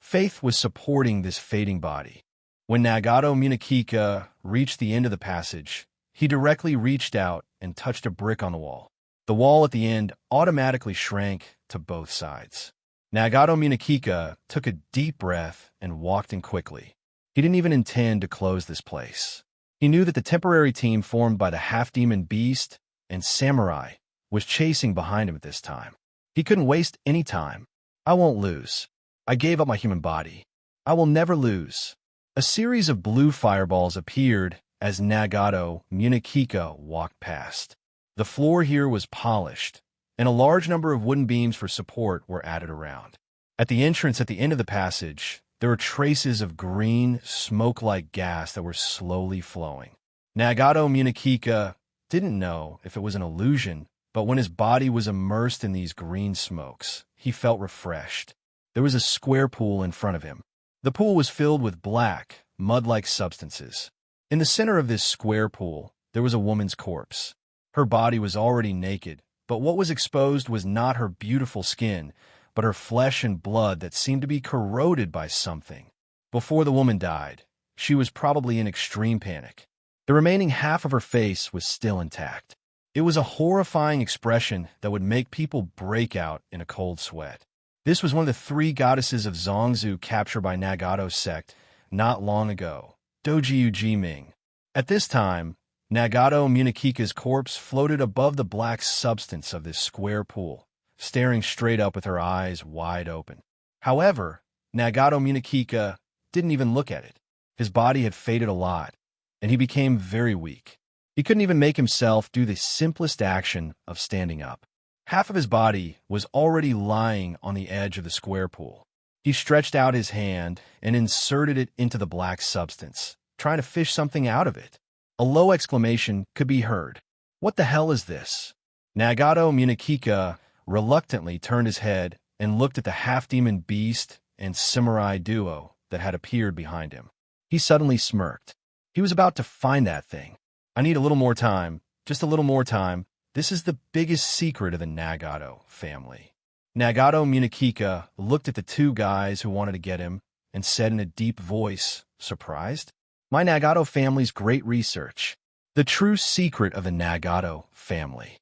Faith was supporting this fading body. When Nagato Munakika reached the end of the passage, he directly reached out and touched a brick on the wall. The wall at the end automatically shrank to both sides. Nagato Munakika took a deep breath and walked in quickly. He didn't even intend to close this place. He knew that the temporary team formed by the half-demon beast and samurai was chasing behind him at this time. He couldn't waste any time. I won't lose. I gave up my human body. I will never lose. A series of blue fireballs appeared as Nagato Munakika walked past. The floor here was polished, and a large number of wooden beams for support were added around. At the entrance at the end of the passage, there were traces of green, smoke-like gas that were slowly flowing. Nagato Munakika didn't know if it was an illusion, but when his body was immersed in these green smokes, he felt refreshed. There was a square pool in front of him. The pool was filled with black, mud-like substances. In the center of this square pool, there was a woman's corpse. Her body was already naked, but what was exposed was not her beautiful skin, but her flesh and blood that seemed to be corroded by something. Before the woman died, she was probably in extreme panic. The remaining half of her face was still intact. It was a horrifying expression that would make people break out in a cold sweat. This was one of the 3 goddesses of Zongzu captured by Nagato sect not long ago, Dojiu Jiming. At this time, Nagato Munakika's corpse floated above the black substance of this square pool, staring straight up with her eyes wide open. However, Nagato Munakika didn't even look at it. His body had faded a lot, and he became very weak. He couldn't even make himself do the simplest action of standing up. Half of his body was already lying on the edge of the square pool. He stretched out his hand and inserted it into the black substance, trying to fish something out of it. A low exclamation could be heard. What the hell is this? Nagato Munakika reluctantly turned his head and looked at the half-demon beast and samurai duo that had appeared behind him. He suddenly smirked. He was about to find that thing. I need a little more time, just a little more time. This is the biggest secret of the Nagato family. Nagato Munakika looked at the 2 guys who wanted to get him and said in a deep voice, surprised, "My Nagato family's great research. The true secret of the Nagato family."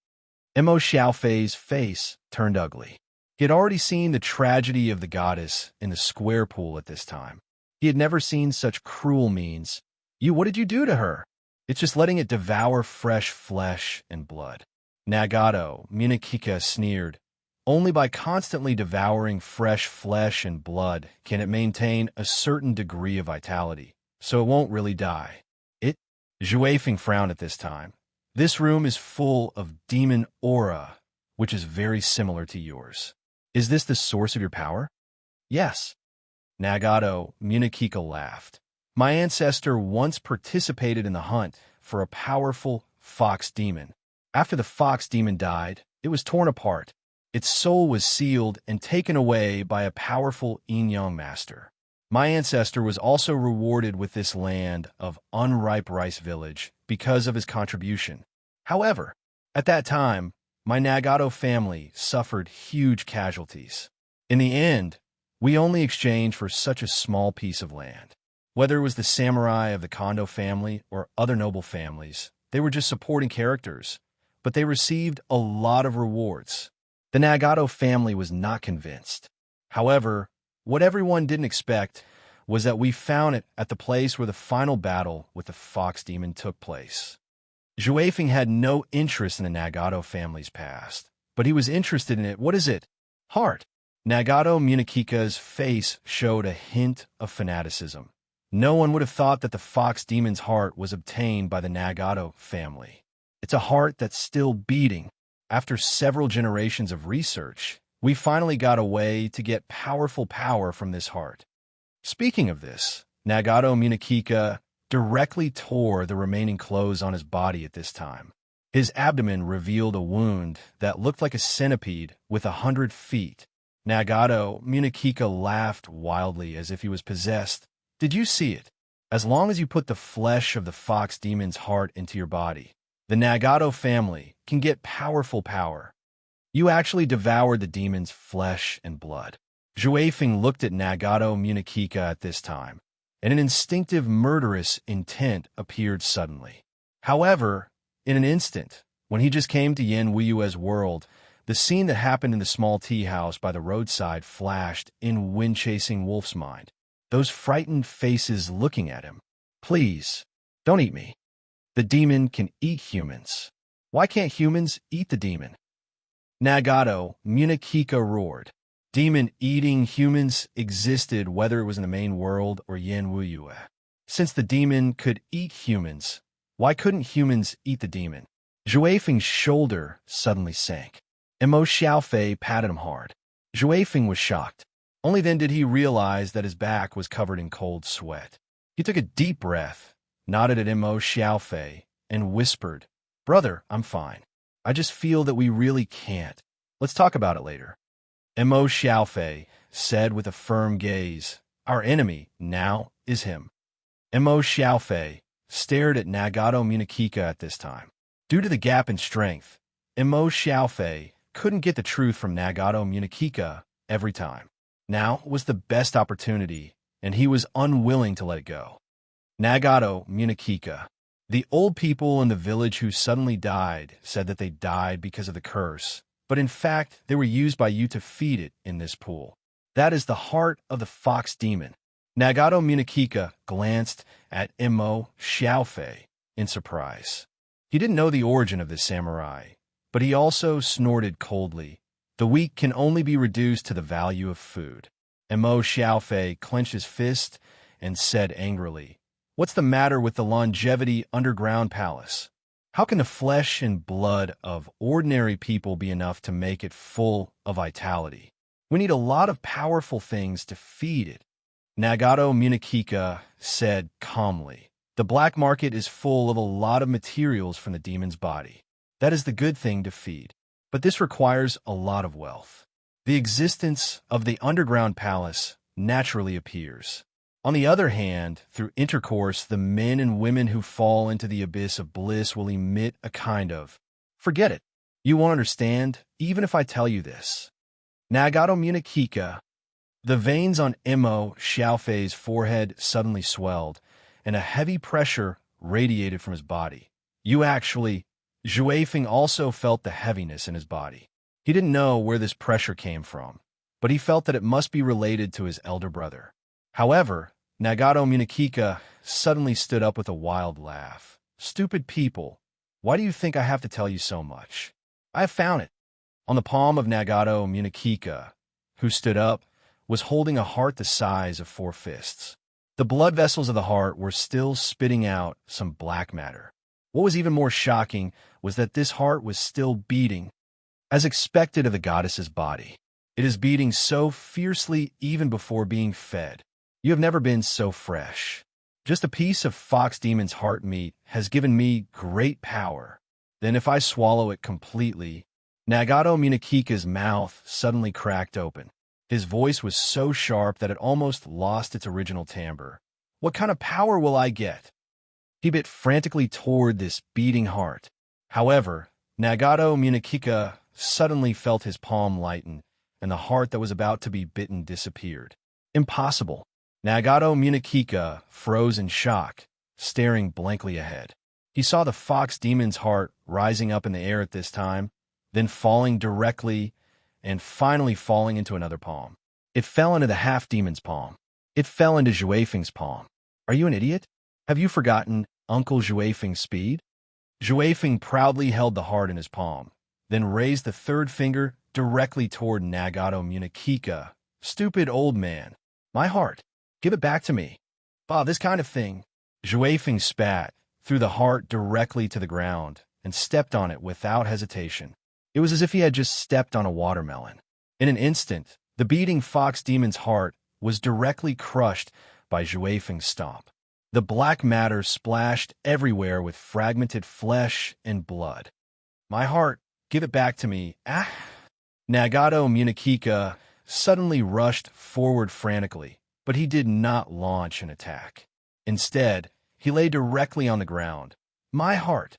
Mo Xiaofei's face turned ugly. He had already seen the tragedy of the goddess in the square pool at this time. He had never seen such cruel means. What did you do to her? It's just letting it devour fresh flesh and blood. Nagato Munakika sneered. Only by constantly devouring fresh flesh and blood can it maintain a certain degree of vitality, so it won't really die. Juefeng frowned at this time. This room is full of demon aura, which is very similar to yours. Is this the source of your power? Yes. Nagato Munakika laughed. My ancestor once participated in the hunt for a powerful fox demon. After the fox demon died, it was torn apart. Its soul was sealed and taken away by a powerful yin-yang master. My ancestor was also rewarded with this land of unripe rice village because of his contribution. However, at that time, my Nagato family suffered huge casualties. In the end, we only exchanged for such a small piece of land. Whether it was the samurai of the Kondo family or other noble families, they were just supporting characters, but they received a lot of rewards. The Nagato family was not convinced. However, what everyone didn't expect was that we found it at the place where the final battle with the fox demon took place. Zhuefeng had no interest in the Nagato family's past, but he was interested in it. What is it? Heart. Nagato Munakika's face showed a hint of fanaticism. No one would have thought that the fox demon's heart was obtained by the Nagato family. It's a heart that's still beating. After several generations of research, we finally got a way to get powerful power from this heart. Speaking of this, Nagato Munakika directly tore the remaining clothes on his body at this time. His abdomen revealed a wound that looked like a centipede with 100 feet. Nagato Munakika laughed wildly as if he was possessed. Did you see it? As long as you put the flesh of the fox demon's heart into your body, the Nagato family can get powerful power. You actually devoured the demon's flesh and blood. Zhuefeng looked at Nagato Munakika at this time, and an instinctive murderous intent appeared suddenly. However, in an instant, when he just came to Yen Wuyue's world, the scene that happened in the small tea house by the roadside flashed in wind-chasing Wolf's mind. Those frightened faces looking at him. Please, don't eat me. The demon can eat humans. Why can't humans eat the demon? Nagato Munakika roared. Demon-eating humans existed whether it was in the main world or Yen Wuyue. Since the demon could eat humans, why couldn't humans eat the demon? Zhuefeng's shoulder suddenly sank. Mo Xiaofei patted him hard. Zhuefeng was shocked. Only then did he realize that his back was covered in cold sweat. He took a deep breath, nodded at Mo Xiaofei, and whispered, "Brother, I'm fine. I just feel that we really can't. Let's talk about it later." Mo Xiaofei said with a firm gaze, "Our enemy now is him." Mo Xiaofei stared at Nagato Munakika at this time. Due to the gap in strength, Mo Xiaofei couldn't get the truth from Nagato Munakika every time. Now was the best opportunity, and he was unwilling to let it go. Nagato Munakika. The old people in the village who suddenly died said that they died because of the curse, but in fact, they were used by you to feed it in this pool. That is the heart of the fox demon. Nagato Munakika glanced at Mo Xiaofei in surprise. He didn't know the origin of this samurai, but he also snorted coldly. The weak can only be reduced to the value of food. Mo Xiaofei clenched his fist and said angrily, "What's the matter with the longevity underground palace? How can the flesh and blood of ordinary people be enough to make it full of vitality? We need a lot of powerful things to feed it." Nagato Munakika said calmly, "The black market is full of a lot of materials from the demon's body. That is the good thing to feed. But this requires a lot of wealth. The existence of the underground palace naturally appears. On the other hand, through intercourse, the men and women who fall into the abyss of bliss will emit a kind of... Forget it. You won't understand, even if I tell you this." Nagato Munakika. The veins on Mo Xiaofei's forehead suddenly swelled, and a heavy pressure radiated from his body. Zhuefeng also felt the heaviness in his body. He didn't know where this pressure came from, but he felt that it must be related to his elder brother. However, Nagato Munakika suddenly stood up with a wild laugh. "Stupid people, why do you think I have to tell you so much? I have found it." On the palm of Nagato Munakika, who stood up, was holding a heart the size of 4 fists. The blood vessels of the heart were still spitting out some black matter. What was even more shocking was that this heart was still beating, as expected of the goddess's body. It is beating so fiercely even before being fed. You have never been so fresh. Just a piece of fox demon's heart meat has given me great power. Then if I swallow it completely, Nagato Munakika's mouth suddenly cracked open. His voice was so sharp that it almost lost its original timbre. What kind of power will I get? He bit frantically toward this beating heart. However, Nagato Munakika suddenly felt his palm lighten, and the heart that was about to be bitten disappeared. Impossible. Nagato Munakika froze in shock, staring blankly ahead. He saw the fox demon's heart rising up in the air at this time, then falling directly, and finally falling into another palm. It fell into the half-demon's palm. It fell into Zhuefeng's palm. Are you an idiot? Have you forgotten Uncle Zhuefeng's speed? Zhuefeng proudly held the heart in his palm, then raised the third finger directly toward Nagato Munakika. Stupid old man. My heart. Give it back to me. Bah, this kind of thing. Zhuefeng spat, threw the heart directly to the ground, and stepped on it without hesitation. It was as if he had just stepped on a watermelon. In an instant, the beating fox demon's heart was directly crushed by Zhuefeng's stomp. The black matter splashed everywhere with fragmented flesh and blood. My heart, give it back to me. Ah! Nagato Munakika suddenly rushed forward frantically, but he did not launch an attack. Instead, he lay directly on the ground. My heart.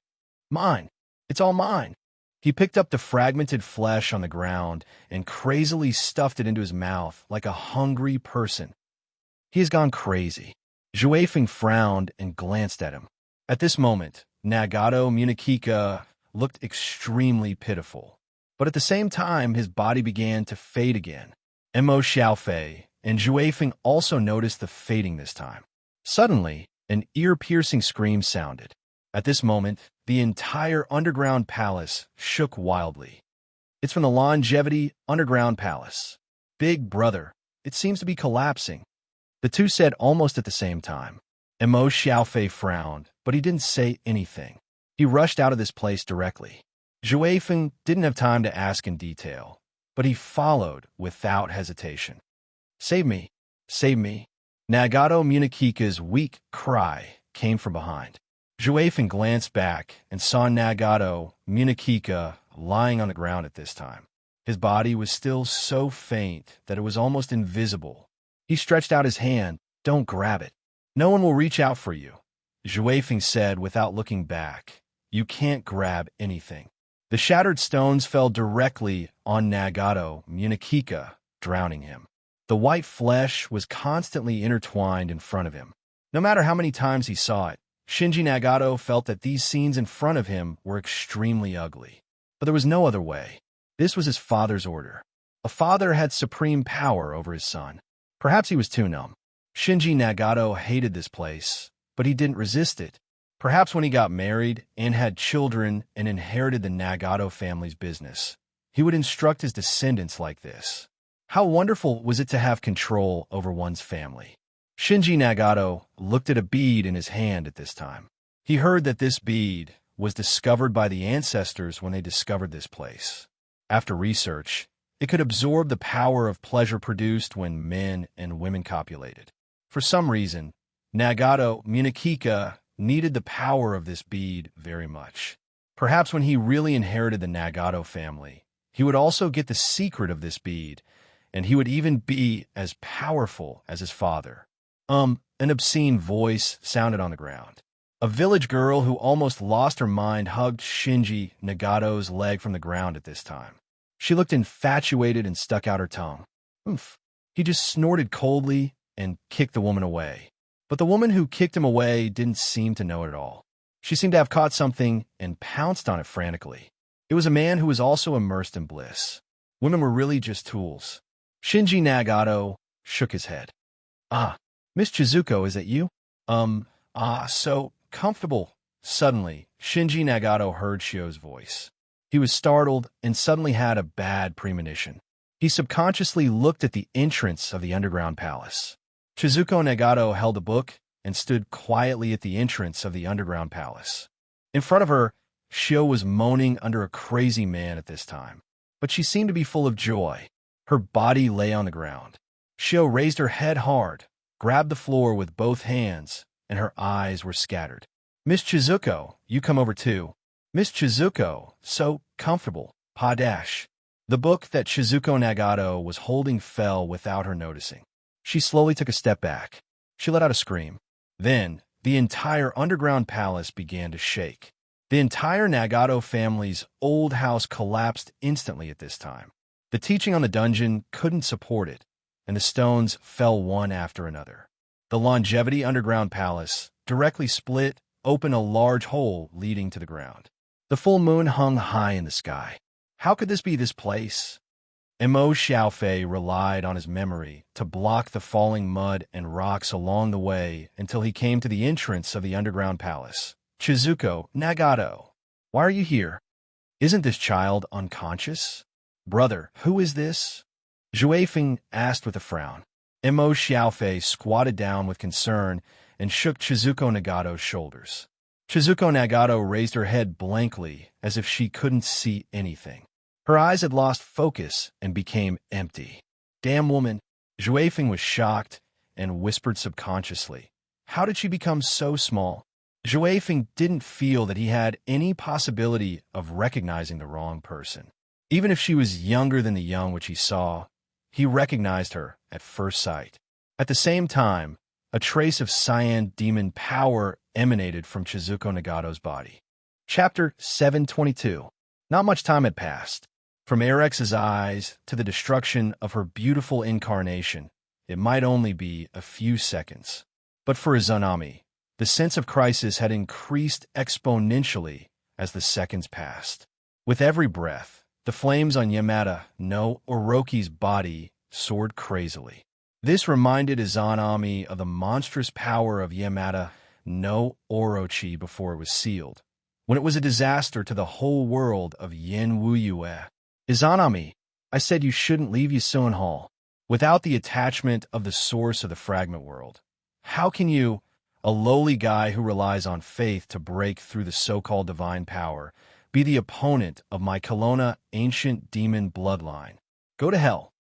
Mine. It's all mine. He picked up the fragmented flesh on the ground and crazily stuffed it into his mouth like a hungry person. He has gone crazy. Zhuefeng frowned and glanced at him. At this moment, Nagato Munakika looked extremely pitiful. But at the same time, his body began to fade again. Mo Xiaofei and Zhuefeng also noticed the fading this time. Suddenly, an ear-piercing scream sounded. At this moment, the entire underground palace shook wildly. It's from the Longevity Underground Palace. Big brother, it seems to be collapsing. The two said almost at the same time. Mo Xiaofei frowned, but he didn't say anything. He rushed out of this place directly. Zhuefeng didn't have time to ask in detail, but he followed without hesitation. Save me, save me. Nagato Munakika's weak cry came from behind. Zhuefeng glanced back and saw Nagato Munakika lying on the ground at this time. His body was still so faint that it was almost invisible. He stretched out his hand. Don't grab it. No one will reach out for you. Zhuefeng said without looking back. You can't grab anything. The shattered stones fell directly on Nagato Munakika, drowning him. The white flesh was constantly intertwined in front of him. No matter how many times he saw it, Shinji Nagato felt that these scenes in front of him were extremely ugly. But there was no other way. This was his father's order. A father had supreme power over his son. Perhaps he was too numb. Shinji Nagato hated this place, but he didn't resist it. Perhaps when he got married and had children and inherited the Nagato family's business, he would instruct his descendants like this. How wonderful was it to have control over one's family? Shinji Nagato looked at a bead in his hand at this time. He heard that this bead was discovered by the ancestors when they discovered this place. After research, it could absorb the power of pleasure produced when men and women copulated. For some reason, Nagato Munakika needed the power of this bead very much. Perhaps when he really inherited the Nagato family, he would also get the secret of this bead, and he would even be as powerful as his father. An obscene voice sounded on the ground. A village girl who almost lost her mind hugged Shinji Nagato's leg from the ground at this time. She looked infatuated and stuck out her tongue. Oomph. He just snorted coldly and kicked the woman away. But the woman who kicked him away didn't seem to know it at all. She seemed to have caught something and pounced on it frantically. It was a man who was also immersed in bliss. Women were really just tools. Shinji Nagato shook his head. Ah, Miss Chizuko, is that you? So comfortable. Suddenly, Shinji Nagato heard Shio's voice. He was startled and suddenly had a bad premonition. He subconsciously looked at the entrance of the underground palace. Chizuko Nagato held a book and stood quietly at the entrance of the underground palace. In front of her, Shio was moaning under a crazy man at this time, but she seemed to be full of joy. Her body lay on the ground. Shio raised her head hard, grabbed the floor with both hands, and her eyes were scattered. Miss Chizuko, you come over too. Miss Chizuko, so comfortable. Pa dash. The book that Chizuko Nagato was holding fell without her noticing. She slowly took a step back. She let out a scream. Then, the entire underground palace began to shake. The entire Nagato family's old house collapsed instantly at this time. The teaching on the dungeon couldn't support it, and the stones fell one after another. The Longevity Underground Palace directly split open a large hole leading to the ground. The full moon hung high in the sky. How could this be this place? Mo Xiaofei relied on his memory to block the falling mud and rocks along the way until he came to the entrance of the underground palace. Chizuko, Nagato, why are you here? Isn't this child unconscious? Brother, who is this? Zhuefeng asked with a frown. Mo Xiaofei squatted down with concern and shook Chizuko Nagato's shoulders. Chizuko Nagato raised her head blankly as if she couldn't see anything. Her eyes had lost focus and became empty. Damn woman, Zhuefeng was shocked and whispered subconsciously. How did she become so small? Zhuefeng didn't feel that he had any possibility of recognizing the wrong person. Even if she was younger than the young which he saw, he recognized her at first sight. At the same time, a trace of cyan demon power emanated from Chizuko Nagato's body. Chapter 722. Not much time had passed. From Erex's eyes to the destruction of her beautiful incarnation, it might only be a few seconds. But for Izanami, the sense of crisis had increased exponentially as the seconds passed. With every breath, the flames on Yamada no Orochi's body soared crazily. This reminded Izanami of the monstrous power of Yamada no Orochi before it was sealed, when it was a disaster to the whole world of Yin Wuyue. Izanami, I said you shouldn't leave Yasuin Hall without the attachment of the source of the fragment world. How can you, a lowly guy who relies on faith to break through the so-called divine power, be the opponent of my Kelowna ancient demon bloodline? Go to hell.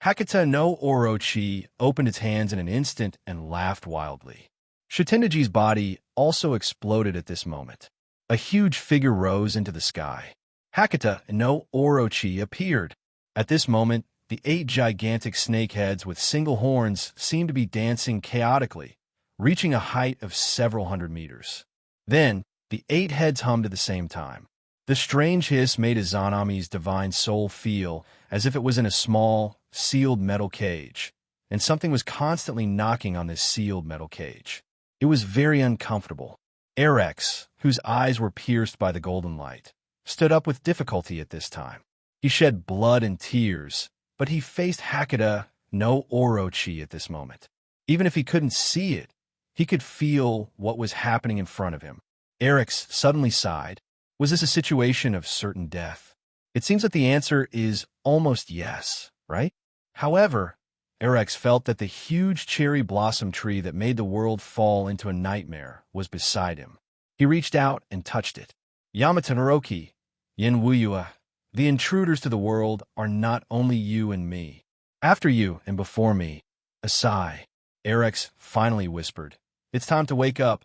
Hakata no Orochi opened its hands in an instant and laughed wildly. Shitendaji's body also exploded at this moment. A huge figure rose into the sky. Hakata no Orochi appeared. At this moment, the 8 gigantic snake heads with single horns seemed to be dancing chaotically, reaching a height of several hundred meters. Then, the 8 heads hummed at the same time. The strange hiss made Izanami's divine soul feel as if it was in a small, sealed metal cage, and something was constantly knocking on this sealed metal cage. It was very uncomfortable. Erex, whose eyes were pierced by the golden light, stood up with difficulty at this time. He shed blood and tears, but he faced Hakata no Orochi at this moment. Even if he couldn't see it, he could feel what was happening in front of him. Erex suddenly sighed. Was this a situation of certain death? It seems that the answer is almost yes, right? However, Erex felt that the huge cherry blossom tree that made the world fall into a nightmare was beside him. He reached out and touched it. Yamata Naroki, Yin Wuyue, the intruders to the world are not only you and me. After you and before me, a sigh. Erex finally whispered, It's time to wake up,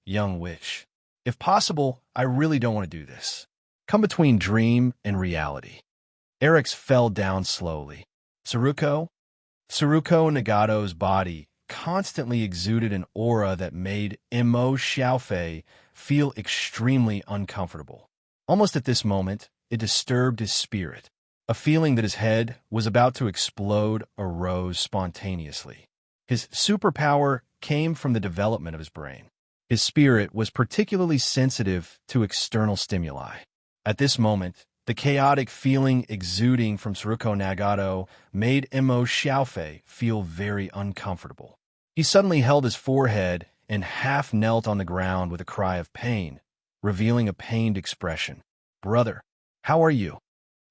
young witch. If possible, I really don't want to do this. Come between dream and reality. Erex fell down slowly. Tsuruko Nagato's body constantly exuded an aura that made Mo Xiaofei feel extremely uncomfortable. Almost at this moment, it disturbed his spirit. A feeling that his head was about to explode arose spontaneously. His superpower came from the development of his brain. His spirit was particularly sensitive to external stimuli. At this moment, the chaotic feeling exuding from Tsuruko Nagato made Mo Xiaofei feel very uncomfortable. He suddenly held his forehead and half knelt on the ground with a cry of pain, revealing a pained expression. Brother, how are you?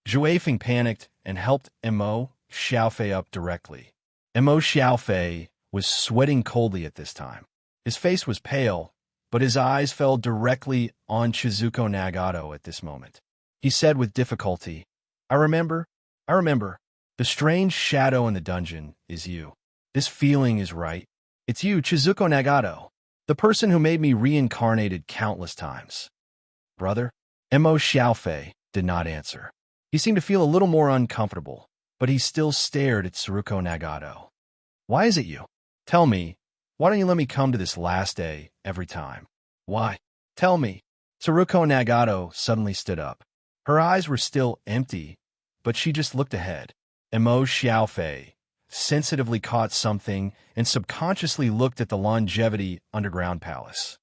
Zhuefeng panicked and helped Mo Xiaofei up directly. Mo Xiaofei was sweating coldly at this time. His face was pale, but his eyes fell directly on Chizuko Nagato at this moment. He said with difficulty, I remember. The strange shadow in the dungeon is you. This feeling is right. It's you, Chizuko Nagato, the person who made me reincarnated countless times. Brother? Mo Xiaofei did not answer. He seemed to feel a little more uncomfortable, but he still stared at Tsuruko Nagato. Why is it you? Tell me, why don't you let me come to this last day every time? Why? Tell me. Tsuruko Nagato suddenly stood up. Her eyes were still empty, but she just looked ahead. Mo Xiaofei sensitively caught something and subconsciously looked at the longevity underground palace.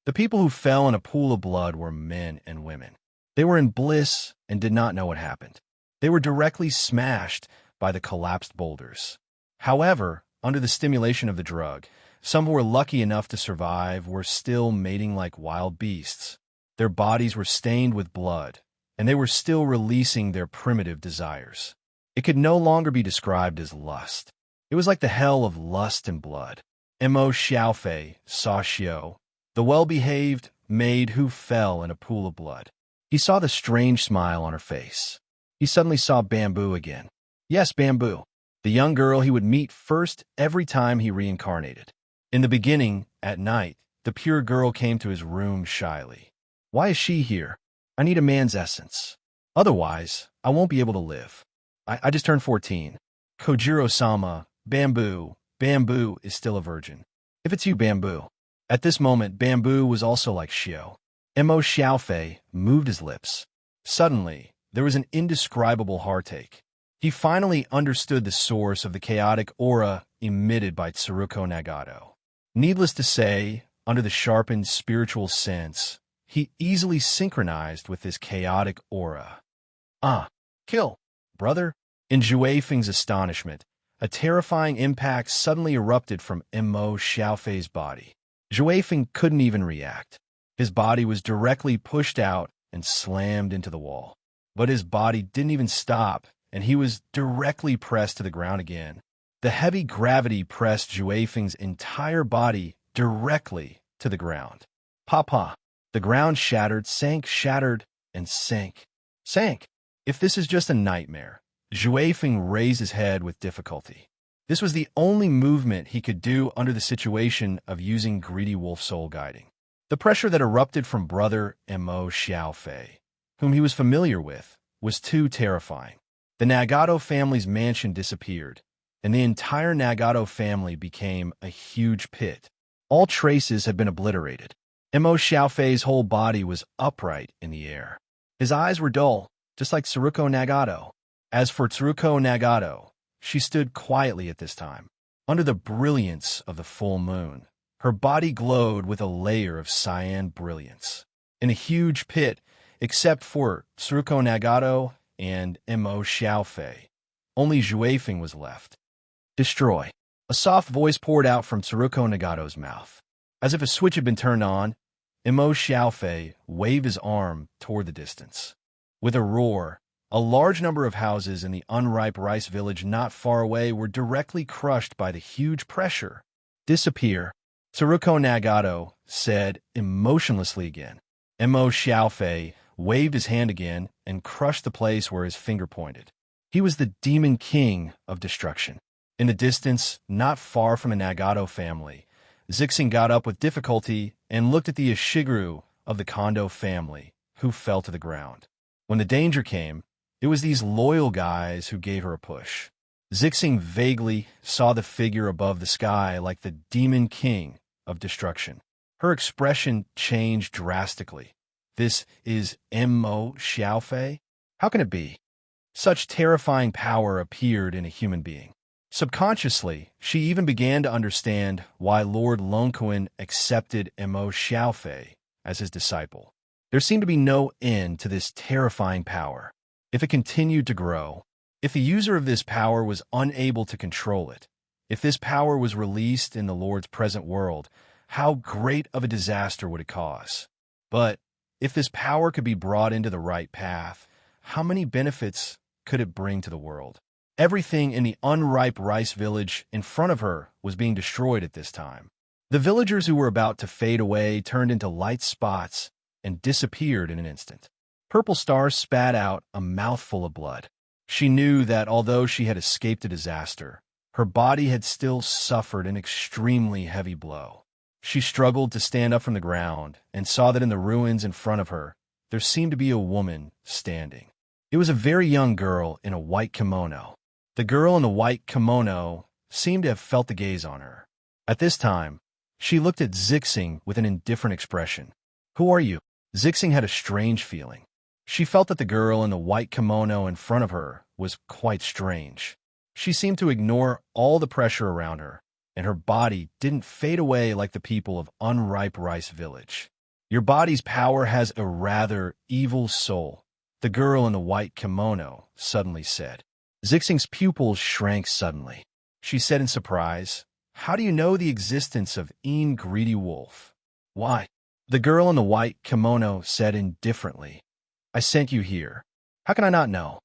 The people who fell in a pool of blood were men and women. They were in bliss and did not know what happened. They were directly smashed by the collapsed boulders. However, under the stimulation of the drug, some who were lucky enough to survive were still mating like wild beasts. Their bodies were stained with blood, and they were still releasing their primitive desires. It could no longer be described as lust. It was like the hell of lust and blood. Mo Xiaofei saw Xiao, the well-behaved maid who fell in a pool of blood. He saw the strange smile on her face. He suddenly saw Bamboo again. Yes, Bamboo, the young girl he would meet first every time he reincarnated. In the beginning, at night, the pure girl came to his room shyly. Why is she here? I need a man's essence. Otherwise, I won't be able to live. I just turned 14. Kojiro-sama, Bamboo is still a virgin. If it's you, Bamboo. At this moment, Bamboo was also like Xiao. Mo Xiaofei moved his lips. Suddenly, there was an indescribable heartache. He finally understood the source of the chaotic aura emitted by Tsuruko Nagato. Needless to say, under the sharpened spiritual sense, he easily synchronized with this chaotic aura. Kill, brother. In Juefeng's astonishment, a terrifying impact suddenly erupted from Mo Xiaofei's body. Juefeng couldn't even react. His body was directly pushed out and slammed into the wall. But his body didn't even stop, and he was directly pressed to the ground again. The heavy gravity pressed Juefeng's entire body directly to the ground. Papa! The ground shattered, shattered, and sank. Sank! If this is just a nightmare, Juefeng raised his head with difficulty. This was the only movement he could do under the situation of using Greedy Wolf Soul Guiding. The pressure that erupted from brother Mo Xiaofei, whom he was familiar with, was too terrifying. The Nagato family's mansion disappeared, and the entire Nagato family became a huge pit. All traces had been obliterated. Mo Xiaofei's whole body was upright in the air. His eyes were dull, just like Tsuruko Nagato. As for Tsuruko Nagato, she stood quietly at this time. Under the brilliance of the full moon, her body glowed with a layer of cyan brilliance. In a huge pit, except for Tsuruko Nagato and Mo Xiaofei, only Juefeng was left. Destroy. A soft voice poured out from Tsuruko Nagato's mouth. As if a switch had been turned on, Mo Xiaofei waved his arm toward the distance. With a roar, a large number of houses in the unripe rice village not far away were directly crushed by the huge pressure. Disappear, Tsuruko Nagato said emotionlessly again. Mo Xiaofei waved his hand again and crushed the place where his finger pointed. He was the demon king of destruction. In the distance, not far from the Nagato family, Zixing got up with difficulty and looked at the Ishiguro of the Kondo family, who fell to the ground. When the danger came, it was these loyal guys who gave her a push. Zixing vaguely saw the figure above the sky like the demon king of destruction. Her expression changed drastically. This is Mo Xiaofei? How can it be? Such terrifying power appeared in a human being. Subconsciously, she even began to understand why Lord Lonquin accepted Mo Xiaofei as his disciple. There seemed to be no end to this terrifying power. If it continued to grow, if the user of this power was unable to control it, if this power was released in the Lord's present world, how great of a disaster would it cause? But if this power could be brought into the right path, how many benefits could it bring to the world? Everything in the unripe rice village in front of her was being destroyed at this time. The villagers who were about to fade away turned into light spots and disappeared in an instant. Purple Star spat out a mouthful of blood. She knew that although she had escaped a disaster, her body had still suffered an extremely heavy blow. She struggled to stand up from the ground and saw that in the ruins in front of her, there seemed to be a woman standing. It was a very young girl in a white kimono. The girl in the white kimono seemed to have felt the gaze on her. At this time, she looked at Zixing with an indifferent expression. "Who are you?" Zixing had a strange feeling. She felt that the girl in the white kimono in front of her was quite strange. She seemed to ignore all the pressure around her, and her body didn't fade away like the people of Unripe Rice Village. "Your body's power has a rather evil soul," the girl in the white kimono suddenly said. Zixing's pupils shrank suddenly. She said in surprise, "How do you know the existence of Een Greedy Wolf?" "Why?" the girl in the white kimono said indifferently. "I sent you here. How can I not know?"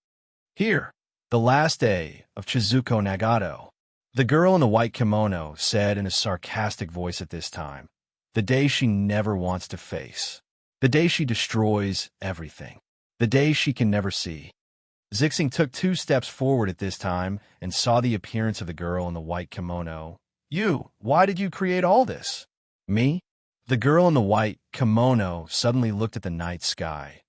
"Here, the last day of Chizuko Nagato," the girl in the white kimono said in a sarcastic voice at this time. "The day she never wants to face. The day she destroys everything. The day she can never see." Zixing took 2 steps forward at this time and saw the appearance of the girl in the white kimono. Why did you create all this?" "Me?" The girl in the white kimono suddenly looked at the night sky.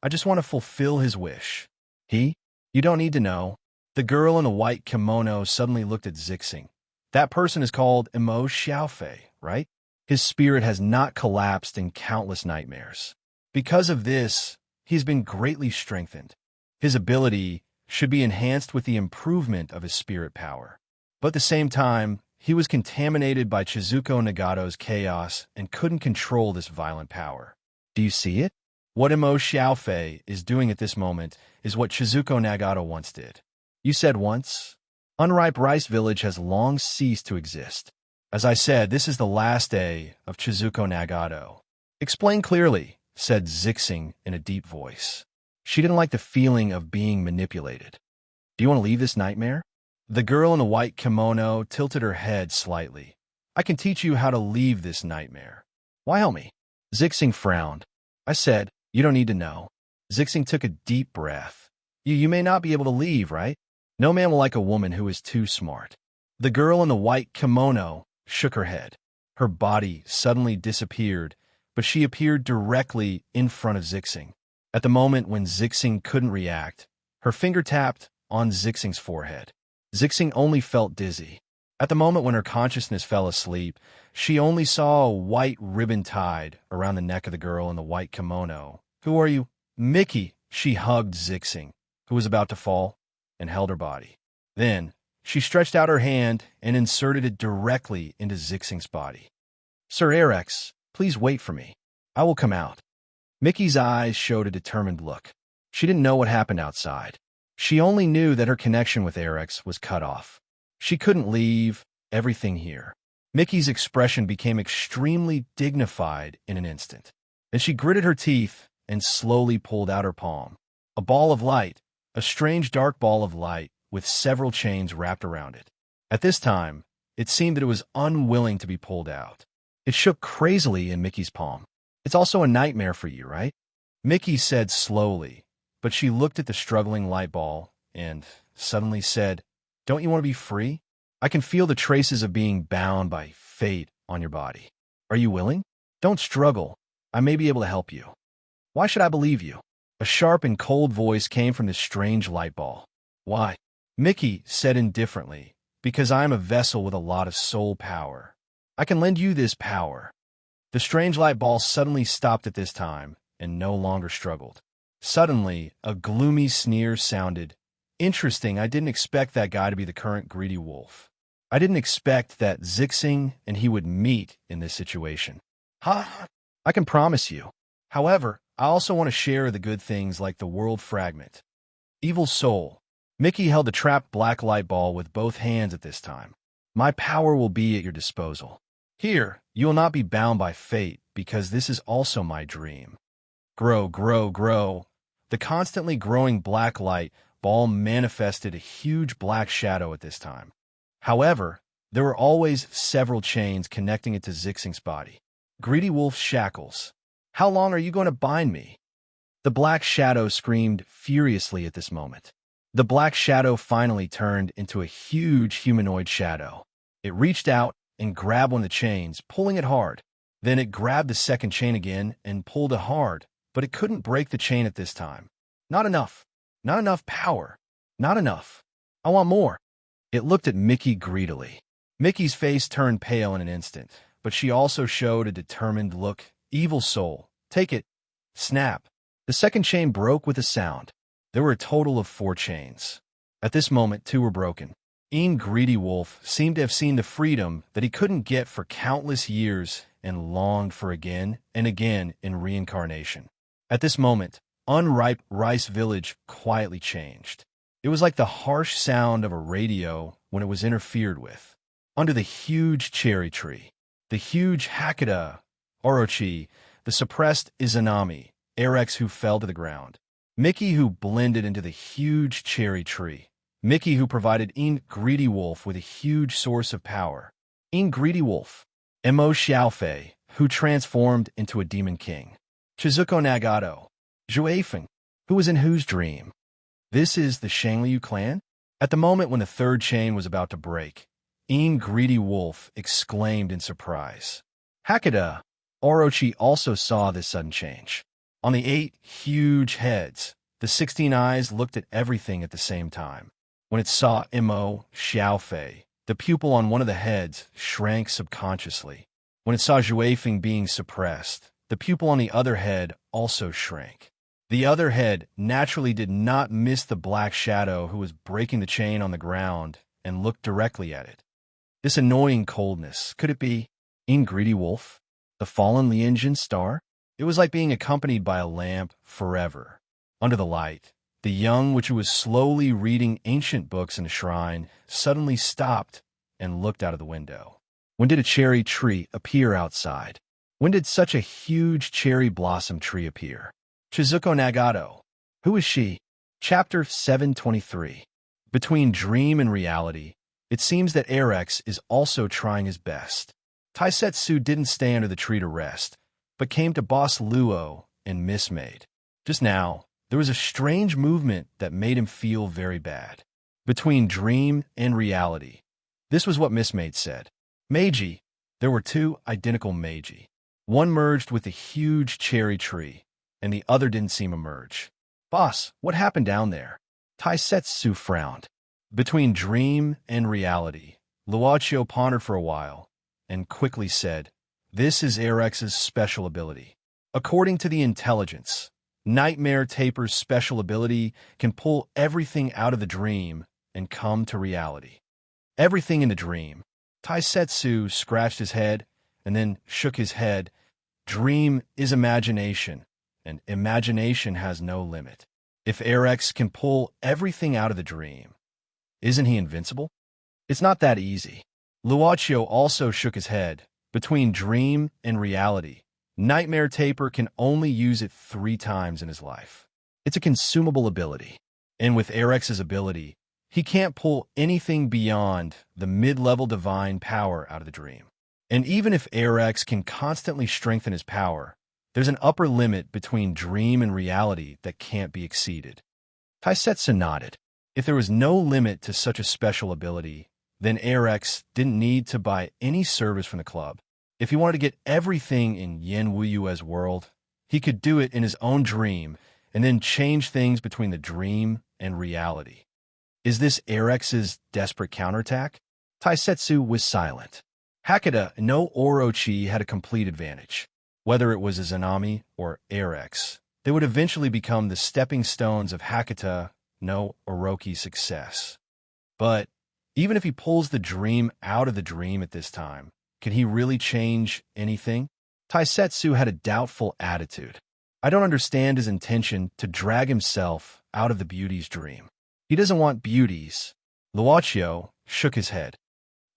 "I just want to fulfill his wish." "He? You don't need to know." The girl in the white kimono suddenly looked at Zixing. "That person is called Emo Xiaofei, right? His spirit has not collapsed in countless nightmares. Because of this, he's been greatly strengthened. His ability should be enhanced with the improvement of his spirit power. But at the same time, he was contaminated by Chizuko Nagato's chaos and couldn't control this violent power. Do you see it? What Emo Xiaofei is doing at this moment is what Chizuko Nagato once did. You said once? Unripe Rice Village has long ceased to exist. As I said, this is the last day of Chizuko Nagato." "Explain clearly," said Zixing in a deep voice. She didn't like the feeling of being manipulated. "Do you want to leave this nightmare?" The girl in the white kimono tilted her head slightly. "I can teach you how to leave this nightmare." "Why help me?" Zixing frowned. "I said, you don't need to know." Zixing took a deep breath. You may not be able to leave, right? No man will like a woman who is too smart." The girl in the white kimono shook her head. Her body suddenly disappeared, but she appeared directly in front of Zixing. At the moment when Zixing couldn't react, her finger tapped on Zixing's forehead. Zixing only felt dizzy. At the moment when her consciousness fell asleep, she only saw a white ribbon tied around the neck of the girl in the white kimono. "Who are you?" "Mickey." She hugged Zixing, who was about to fall, and held her body. Then, she stretched out her hand and inserted it directly into Zixing's body. "Sir Erex, please wait for me. I will come out." Mickey's eyes showed a determined look. She didn't know what happened outside. She only knew that her connection with Erex was cut off. She couldn't leave everything here. Mickey's expression became extremely dignified in an instant. Then she gritted her teeth and slowly pulled out her palm. A ball of light, a strange dark ball of light with several chains wrapped around it. At this time, it seemed that it was unwilling to be pulled out. It shook crazily in Mickey's palm. "It's also a nightmare for you, right?" Mickey said slowly, but she looked at the struggling light ball and suddenly said, "Don't you want to be free? I can feel the traces of being bound by fate on your body. Are you willing? Don't struggle. I may be able to help you." "Why should I believe you?" A sharp and cold voice came from this strange light ball. "Why?" Mickey said indifferently, "Because I am a vessel with a lot of soul power. I can lend you this power." The strange light ball suddenly stopped at this time and no longer struggled. Suddenly, a gloomy sneer sounded. "Interesting, I didn't expect that guy to be the current greedy wolf. I didn't expect that Zixing and he would meet in this situation. Ha! I can promise you. However, I also want to share the good things like the world fragment." "Evil soul." Mickey held the trapped black light ball with both hands at this time. "My power will be at your disposal. Here, you will not be bound by fate, because this is also my dream." Grow, grow, grow. The constantly growing black light ball manifested a huge black shadow at this time. However, there were always several chains connecting it to Zixing's body. Greedy wolf shackles. "How long are you going to bind me?" The black shadow screamed furiously at this moment. The black shadow finally turned into a huge humanoid shadow. It reached out and grabbed one of the chains, pulling it hard. Then it grabbed the second chain again and pulled it hard, but it couldn't break the chain at this time. Not enough. Not enough power. Not enough. I want more. It looked at Mickey greedily. Mickey's face turned pale in an instant, but she also showed a determined look. Evil soul. Take it. Snap. The second chain broke with a sound. There were a total of 4 chains. At this moment, 2 were broken. Greedy Wolf seemed to have seen the freedom that he couldn't get for countless years and longed for again and again in reincarnation. At this moment, Unripe Rice Village quietly changed. It was like the harsh sound of a radio when it was interfered with. Under the huge cherry tree, the huge Hakata, Orochi, the suppressed Izanami, Arex who fell to the ground, Mickey who blended into the huge cherry tree, Mickey who provided Greedy Wolf with a huge source of power, Greedy Wolf, Mo Xiaofei, who transformed into a demon king, Chizuko Nagato, Zhuefeng, who was in whose dream? This is the Shangliu clan? At the moment when the third chain was about to break, Greedy Wolf exclaimed in surprise. Hakata, Orochi also saw this sudden change. On the 8 huge heads, the 16 eyes looked at everything at the same time. When it saw Mo Xiaofei, the pupil on one of the heads shrank subconsciously. When it saw Zhuefeng being suppressed, the pupil on the other head also shrank. The other head naturally did not miss the black shadow who was breaking the chain on the ground and looked directly at it. This annoying coldness, could it be Greedy Wolf, the fallen Lianjin star? It was like being accompanied by a lamp forever. Under the light, the young which was slowly reading ancient books in a shrine suddenly stopped and looked out of the window. When did a cherry tree appear outside? When did such a huge cherry blossom tree appear? Chizuko Nagato. Who is she? Chapter 723. Between dream and reality, it seems that Arex is also trying his best. Taisetsu didn't stay under the tree to rest, but came to boss Luo and Miss Maid. Just now, there was a strange movement that made him feel very bad. Between dream and reality. This was what Miss Maid said. Meiji. There were 2 identical Meiji. One merged with the huge cherry tree, and the other didn't seem to merge. Boss, what happened down there? Taisetsu frowned. Between dream and reality, Luochio pondered for a while, and quickly said, this is Arex's special ability. According to the intelligence, Nightmare Taper's special ability can pull everything out of the dream and come to reality. Everything in the dream. Taisetsu scratched his head and then shook his head. Dream is imagination, and imagination has no limit. If Arex can pull everything out of the dream, isn't he invincible? It's not that easy. Luochio also shook his head. Between dream and reality, Nightmare Taper can only use it 3 times in his life. It's a consumable ability. And with Arex's ability, he can't pull anything beyond the mid-level divine power out of the dream. And even if Arex can constantly strengthen his power, there's an upper limit between dream and reality that can't be exceeded. Taisetsu nodded. If there was no limit to such a special ability, then Arex didn't need to buy any service from the club. If he wanted to get everything in Yen Wuyue's world, he could do it in his own dream and then change things between the dream and reality. Is this Arex's desperate counterattack? Taisetsu was silent. Hakata no Orochi had a complete advantage. Whether it was Izanami or Arex, they would eventually become the stepping stones of Hakata no Orochi's success. But even if he pulls the dream out of the dream at this time, can he really change anything? Taisetsu had a doubtful attitude. I don't understand his intention to drag himself out of the beauty's dream. He doesn't want beauties. Luochio shook his head.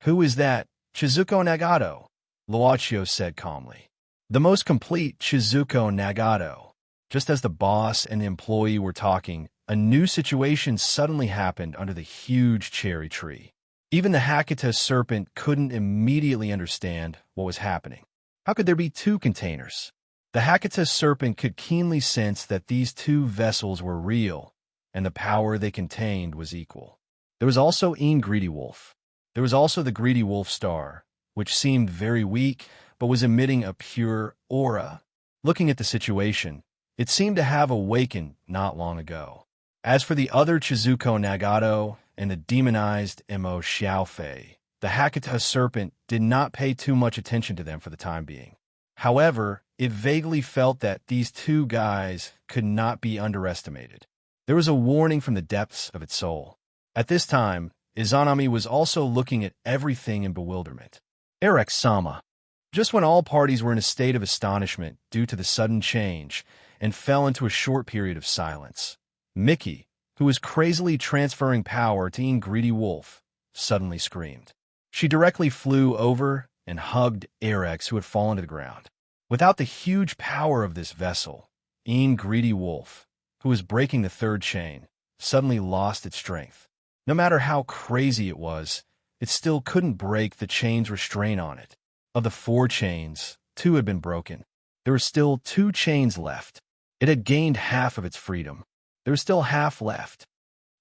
Who is that? Chizuko Nagato, Luochio said calmly. The most complete Chizuko Nagato. Just as the boss and the employee were talking, a new situation suddenly happened under the huge cherry tree. Even the Hakata serpent couldn't immediately understand what was happening. How could there be 2 containers? The Hakata serpent could keenly sense that these 2 vessels were real, and the power they contained was equal. There was also Greedy Wolf. There was also the Greedy Wolf star, which seemed very weak, but was emitting a pure aura. Looking at the situation, it seemed to have awakened not long ago. As for the other Chizuko Nagato and the demonized Emo Xiaofei, the Hakata serpent did not pay too much attention to them for the time being. However, it vaguely felt that these two guys could not be underestimated. There was a warning from the depths of its soul. At this time, Izanami was also looking at everything in bewilderment. Erex-sama. Just when all parties were in a state of astonishment due to the sudden change and fell into a short period of silence, Mickey, who was crazily transferring power to Greedy Wolf, suddenly screamed. She directly flew over and hugged Erex, who had fallen to the ground. Without the huge power of this vessel, Greedy Wolf, who was breaking the third chain, suddenly lost its strength. No matter how crazy it was, it still couldn't break the chain's restraint on it. Of the 4 chains, 2 had been broken. There were still 2 chains left. It had gained half of its freedom. There was still half left.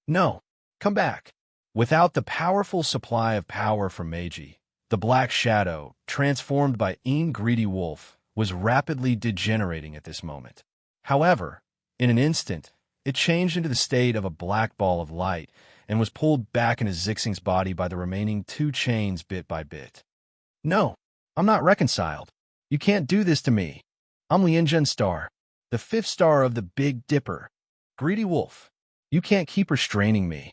No, come back. Without the powerful supply of power from Meiji, the Black Shadow, transformed by Greedy Wolf, was rapidly degenerating at this moment. However, in an instant, it changed into the state of a black ball of light and was pulled back into Zixing's body by the remaining 2 chains bit by bit. No, I'm not reconciled. You can't do this to me. I'm Lianjun Star, the 5th star of the Big Dipper. Greedy Wolf, you can't keep restraining me.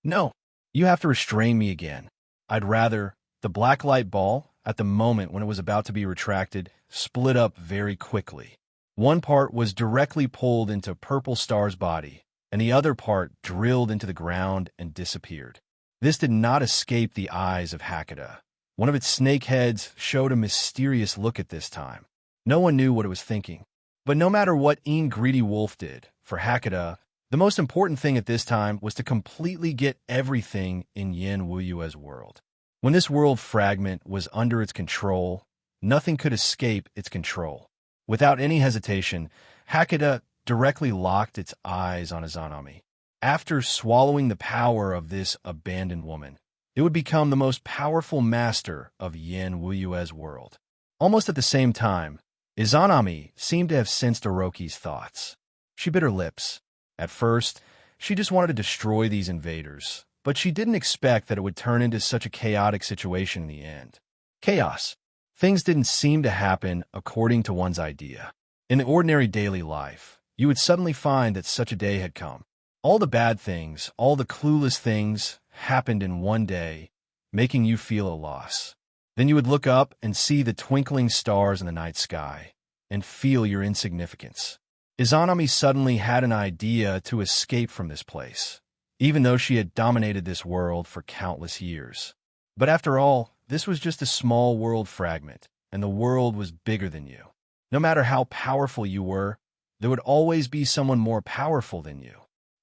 No, you have to restrain me again. I'd rather. The black light ball, at the moment when it was about to be retracted, split up very quickly. One part was directly pulled into Purple Star's body, and the other part drilled into the ground and disappeared. This did not escape the eyes of Hakata. One of its snake heads showed a mysterious look at this time. No one knew what it was thinking. But no matter what Greedy Wolf did, for Hakata, the most important thing at this time was to completely get everything in Yin Wuyue's world. When this world fragment was under its control, nothing could escape its control. Without any hesitation, Hakata directly locked its eyes on Izanami. After swallowing the power of this abandoned woman, it would become the most powerful master of Yin Wuyue's world. Almost at the same time, Izanami seemed to have sensed Orochi's thoughts. She bit her lips. At first, she just wanted to destroy these invaders, but she didn't expect that it would turn into such a chaotic situation in the end. Chaos. Things didn't seem to happen according to one's idea. In the ordinary daily life, you would suddenly find that such a day had come. All the bad things, all the clueless things happened in one day, making you feel a loss. Then you would look up and see the twinkling stars in the night sky and feel your insignificance. Izanami suddenly had an idea to escape from this place, even though she had dominated this world for countless years. But after all, this was just a small world fragment, and the world was bigger than you. No matter how powerful you were, there would always be someone more powerful than you.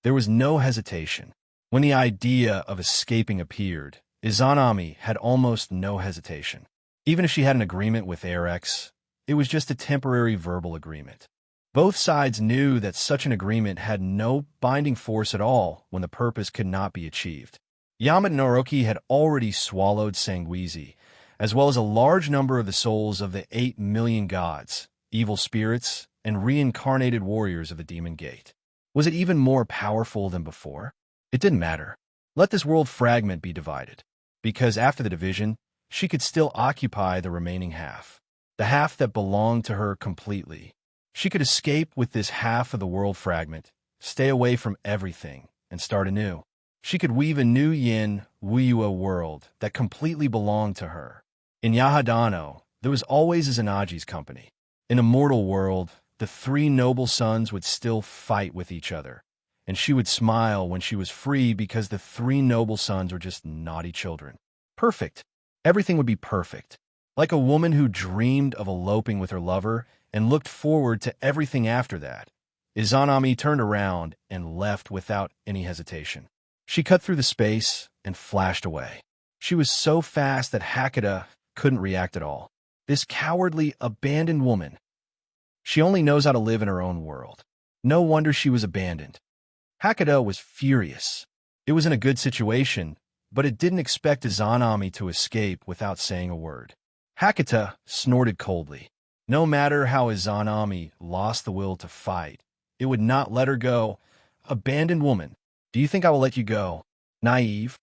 There was no hesitation. When the idea of escaping appeared, Izanami had almost no hesitation. Even if she had an agreement with Erex, it was just a temporary verbal agreement. Both sides knew that such an agreement had no binding force at all when the purpose could not be achieved. Yamato and Orochi had already swallowed Sanguizi, as well as a large number of the souls of the 8 million gods, evil spirits, and reincarnated warriors of the Demon Gate. Was it even more powerful than before? It didn't matter. Let this world fragment be divided, because after the division, she could still occupy the remaining half, the half that belonged to her completely. She could escape with this half of the world fragment, stay away from everything, and start anew. She could weave a new Yin Wuyue world that completely belonged to her. In Yahadano, there was always Izanagi's company. In a mortal world, the 3 noble sons would still fight with each other, and she would smile when she was free because the 3 noble sons were just naughty children. Perfect. Everything would be perfect. Like a woman who dreamed of eloping with her lover and looked forward to everything after that, Izanami turned around and left without any hesitation. She cut through the space and flashed away. She was so fast that Hakata couldn't react at all. This cowardly, abandoned woman. She only knows how to live in her own world. No wonder she was abandoned. Hakata was furious. It was in a good situation, but it didn't expect Izanami to escape without saying a word. Hakata snorted coldly. No matter how Izanami lost the will to fight, it would not let her go. Abandoned woman, do you think I will let you go? Naive.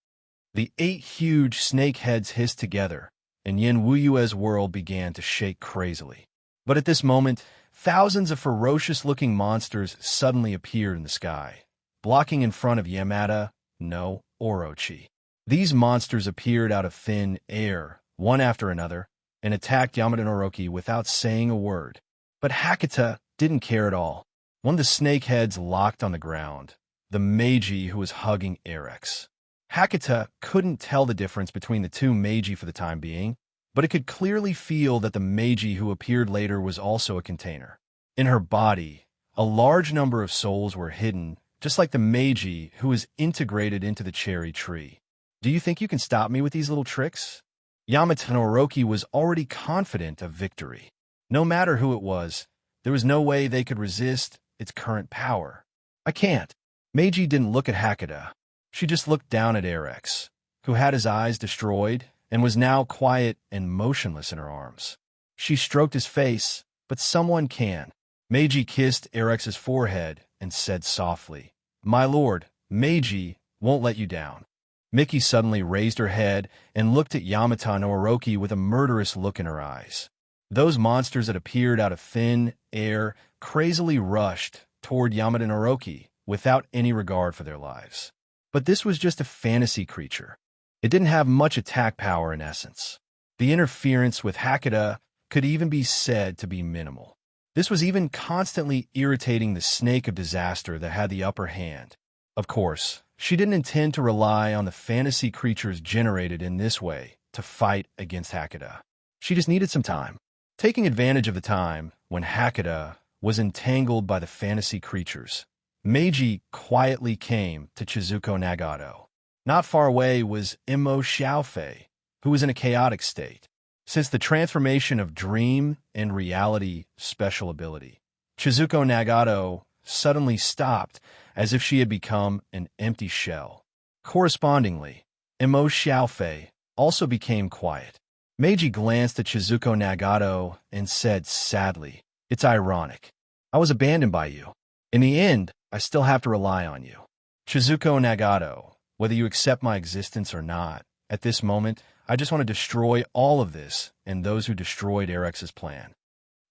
The 8 huge snake heads hissed together, and Yin Wuyue's world began to shake crazily. But at this moment, thousands of ferocious-looking monsters suddenly appeared in the sky, blocking in front of Yamada no Orochi. These monsters appeared out of thin air, one after another, and attacked Yamada Orochi without saying a word. But Hakata didn't care at all. One of the snake heads locked on the ground, the Meiji who was hugging Erex. Hakata couldn't tell the difference between the two Meiji for the time being, but it could clearly feel that the Meiji who appeared later was also a container. In her body, a large number of souls were hidden, just like the Meiji who was integrated into the cherry tree. Do you think you can stop me with these little tricks? Yamada Orochi was already confident of victory. No matter who it was, there was no way they could resist its current power. I can't. Meiji didn't look at Hakata. She just looked down at Erex, who had his eyes destroyed and was now quiet and motionless in her arms. She stroked his face, but someone can. Meiji kissed Erex's forehead and said softly, "My lord, Meiji won't let you down." Miki suddenly raised her head and looked at Yamada no Orochi with a murderous look in her eyes. Those monsters that appeared out of thin air crazily rushed toward Yamada no Orochi without any regard for their lives. But this was just a fantasy creature. It didn't have much attack power in essence. The interference with Hakata could even be said to be minimal. This was even constantly irritating the snake of disaster that had the upper hand. Of course, she didn't intend to rely on the fantasy creatures generated in this way to fight against Hakata. She just needed some time. Taking advantage of the time when Hakata was entangled by the fantasy creatures, Meiji quietly came to Chizuko Nagato. Not far away was Imo Xiaofei, who was in a chaotic state. Since the transformation of dream and reality special ability, Chizuko Nagato suddenly stopped as if she had become an empty shell. Correspondingly, Imo Xiaofei also became quiet. Meiji glanced at Chizuko Nagato and said sadly, "It's ironic. I was abandoned by you. In the end, I still have to rely on you. Chizuko Nagato, whether you accept my existence or not, at this moment, I just want to destroy all of this and those who destroyed Erex's plan."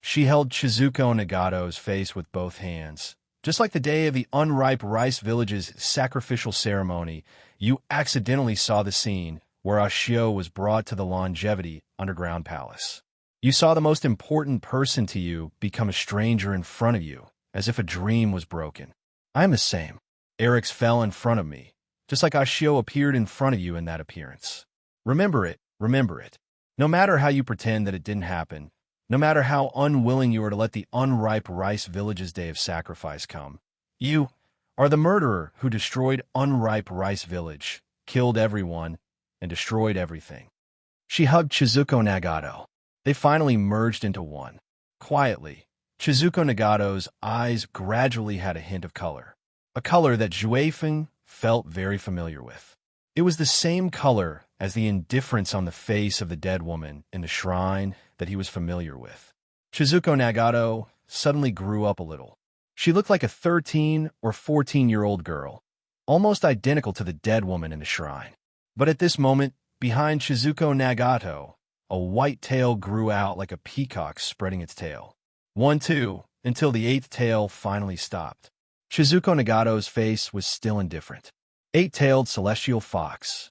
She held Chizuko Nagato's face with both hands. Just like the day of the unripe rice village's sacrificial ceremony, you accidentally saw the scene where Ashio was brought to the Longevity Underground Palace. You saw the most important person to you become a stranger in front of you, as if a dream was broken. I am the same. Erex fell in front of me, just like Ashio appeared in front of you in that appearance. Remember it, remember it. No matter how you pretend that it didn't happen, no matter how unwilling you are to let the unripe rice village's day of sacrifice come, you are the murderer who destroyed unripe rice village, killed everyone, and destroyed everything. She hugged Chizuko Nagato. They finally merged into one. Quietly, Chizuko Nagato's eyes gradually had a hint of color, a color that Juefeng felt very familiar with. It was the same color as the indifference on the face of the dead woman in the shrine that he was familiar with. Chizuko Nagato suddenly grew up a little. She looked like a 13 or 14-year-old girl, almost identical to the dead woman in the shrine. But at this moment, behind Chizuko Nagato, a white tail grew out like a peacock spreading its tail. 1, 2, until the 8th tail finally stopped. Chizuko Nagato's face was still indifferent. 8-tailed celestial fox.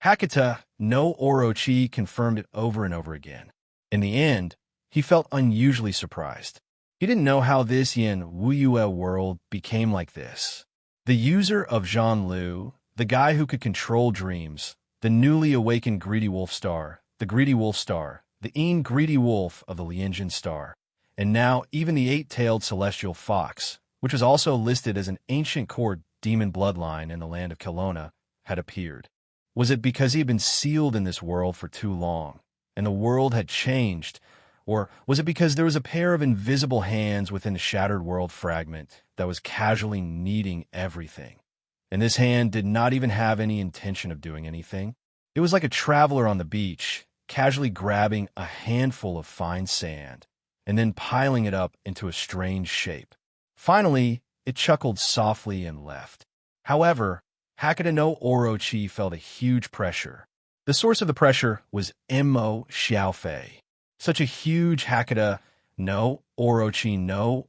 Hakata no Orochi confirmed it over and over again. In the end, he felt unusually surprised. He didn't know how this Yin Wuyue world became like this. The user of Zhang Lu, the guy who could control dreams, the newly awakened Greedy Wolf Star, the Greedy Wolf Star, the Een Greedy Wolf of the Lianjin Star, and now even the 8-tailed celestial fox, which was also listed as an ancient core demon bloodline in the land of Kelowna, had appeared. Was it because he had been sealed in this world for too long, and the world had changed, or was it because there was a pair of invisible hands within the shattered world fragment that was casually kneading everything. And this hand did not even have any intention of doing anything. It was like a traveler on the beach, casually grabbing a handful of fine sand and then piling it up into a strange shape. Finally, it chuckled softly and left. However, Hakata no Orochi felt a huge pressure. The source of the pressure was Mo Xiaofei. Such a huge Hakata no Orochi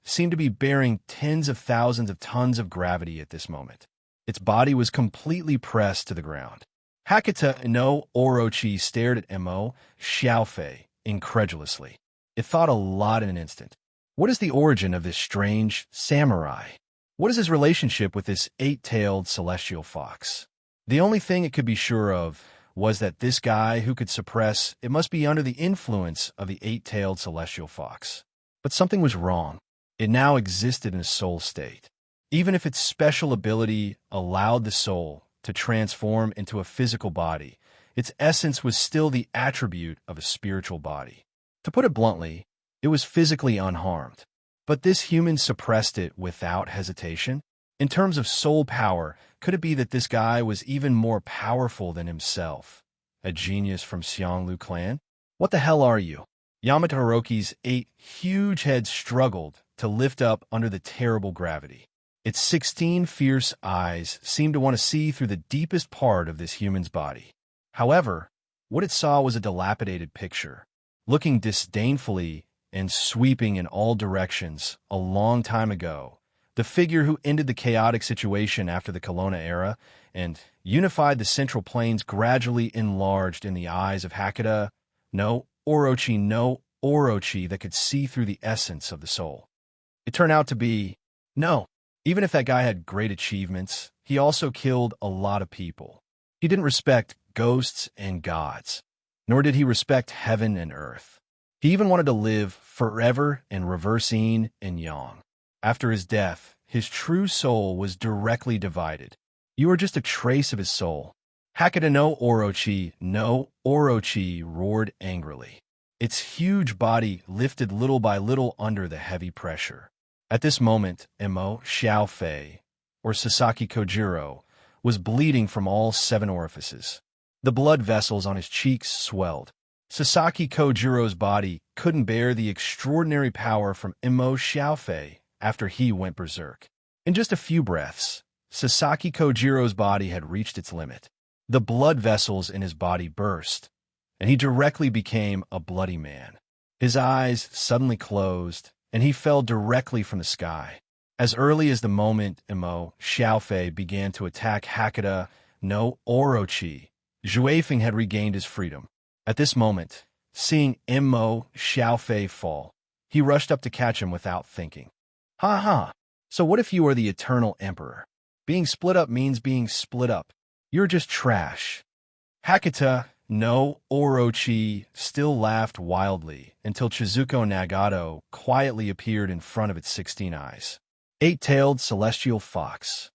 seemed to be bearing tens of thousands of tons of gravity at this moment. Its body was completely pressed to the ground. Hakata no Orochi stared at Mo Xiaofei incredulously. It thought a lot in an instant. What is the origin of this strange samurai? What is his relationship with this eight-tailed celestial fox? The only thing it could be sure of was that this guy who could suppress it must be under the influence of the eight-tailed celestial fox. But something was wrong. It now existed in a soul state. Even if its special ability allowed the soul to transform into a physical body, its essence was still the attribute of a spiritual body. To put it bluntly, it was physically unharmed. But this human suppressed it without hesitation. In terms of soul power, could it be that this guy was even more powerful than himself? A genius from Xianglu clan? What the hell are you? Yamato Haruki's 8 huge heads struggled to lift up under the terrible gravity. Its 16 fierce eyes seemed to want to see through the deepest part of this human's body. However, what it saw was a dilapidated picture, looking disdainfully and sweeping in all directions a long time ago. The figure who ended the chaotic situation after the Kelowna era and unified the Central Plains gradually enlarged in the eyes of Hakata no Orochi that could see through the essence of the soul. It turned out to be, no, even if that guy had great achievements, he also killed a lot of people. He didn't respect ghosts and gods, nor did he respect heaven and earth. He even wanted to live forever and reverse yin and yang. After his death, his true soul was directly divided. You are just a trace of his soul. Hakata no Orochi roared angrily. Its huge body lifted little by little under the heavy pressure. At this moment, Mo Xiaofei, or Sasaki Kojiro, was bleeding from all 7 orifices. The blood vessels on his cheeks swelled. Sasaki Kojiro's body couldn't bear the extraordinary power from Mo Xiaofei after he went berserk. In just a few breaths, Sasaki Kojiro's body had reached its limit. The blood vessels in his body burst, and he directly became a bloody man. His eyes suddenly closed, and he fell directly from the sky. As early as the moment Mo Xiaofei began to attack Hakata no Orochi, Zhuifeng had regained his freedom. At this moment, seeing Mo Xiaofei fall, he rushed up to catch him without thinking. Ha ha! So what if you are the eternal emperor? Being split up means being split up. You're just trash. Hakata no Orochi still laughed wildly until Chizuko Nagato quietly appeared in front of its 16 eyes. 8-tailed celestial fox.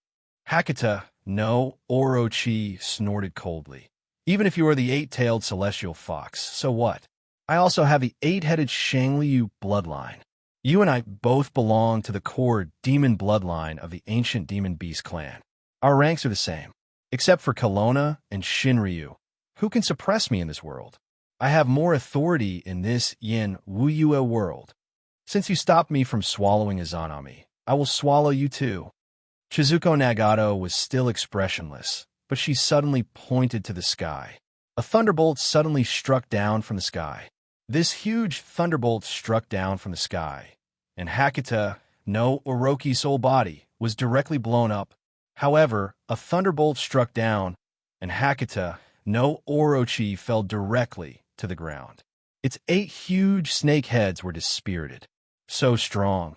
Hakata no Orochi snorted coldly. Even if you are the 8-tailed celestial fox, so what? I also have the 8-headed Shangliu bloodline. You and I both belong to the core demon bloodline of the ancient demon beast clan. Our ranks are the same, except for Kelowna and Shinryu. Who can suppress me in this world? I have more authority in this Yin Wuyue world. Since you stopped me from swallowing Izanami, I will swallow you too. Chizuko Nagato was still expressionless, but she suddenly pointed to the sky. A thunderbolt suddenly struck down from the sky. This huge thunderbolt struck down from the sky, and Hakata no Orochi's whole body was directly blown up. However, a thunderbolt struck down, and Hakata no Orochi fell directly to the ground. Its 8 huge snake heads were dispirited. So strong.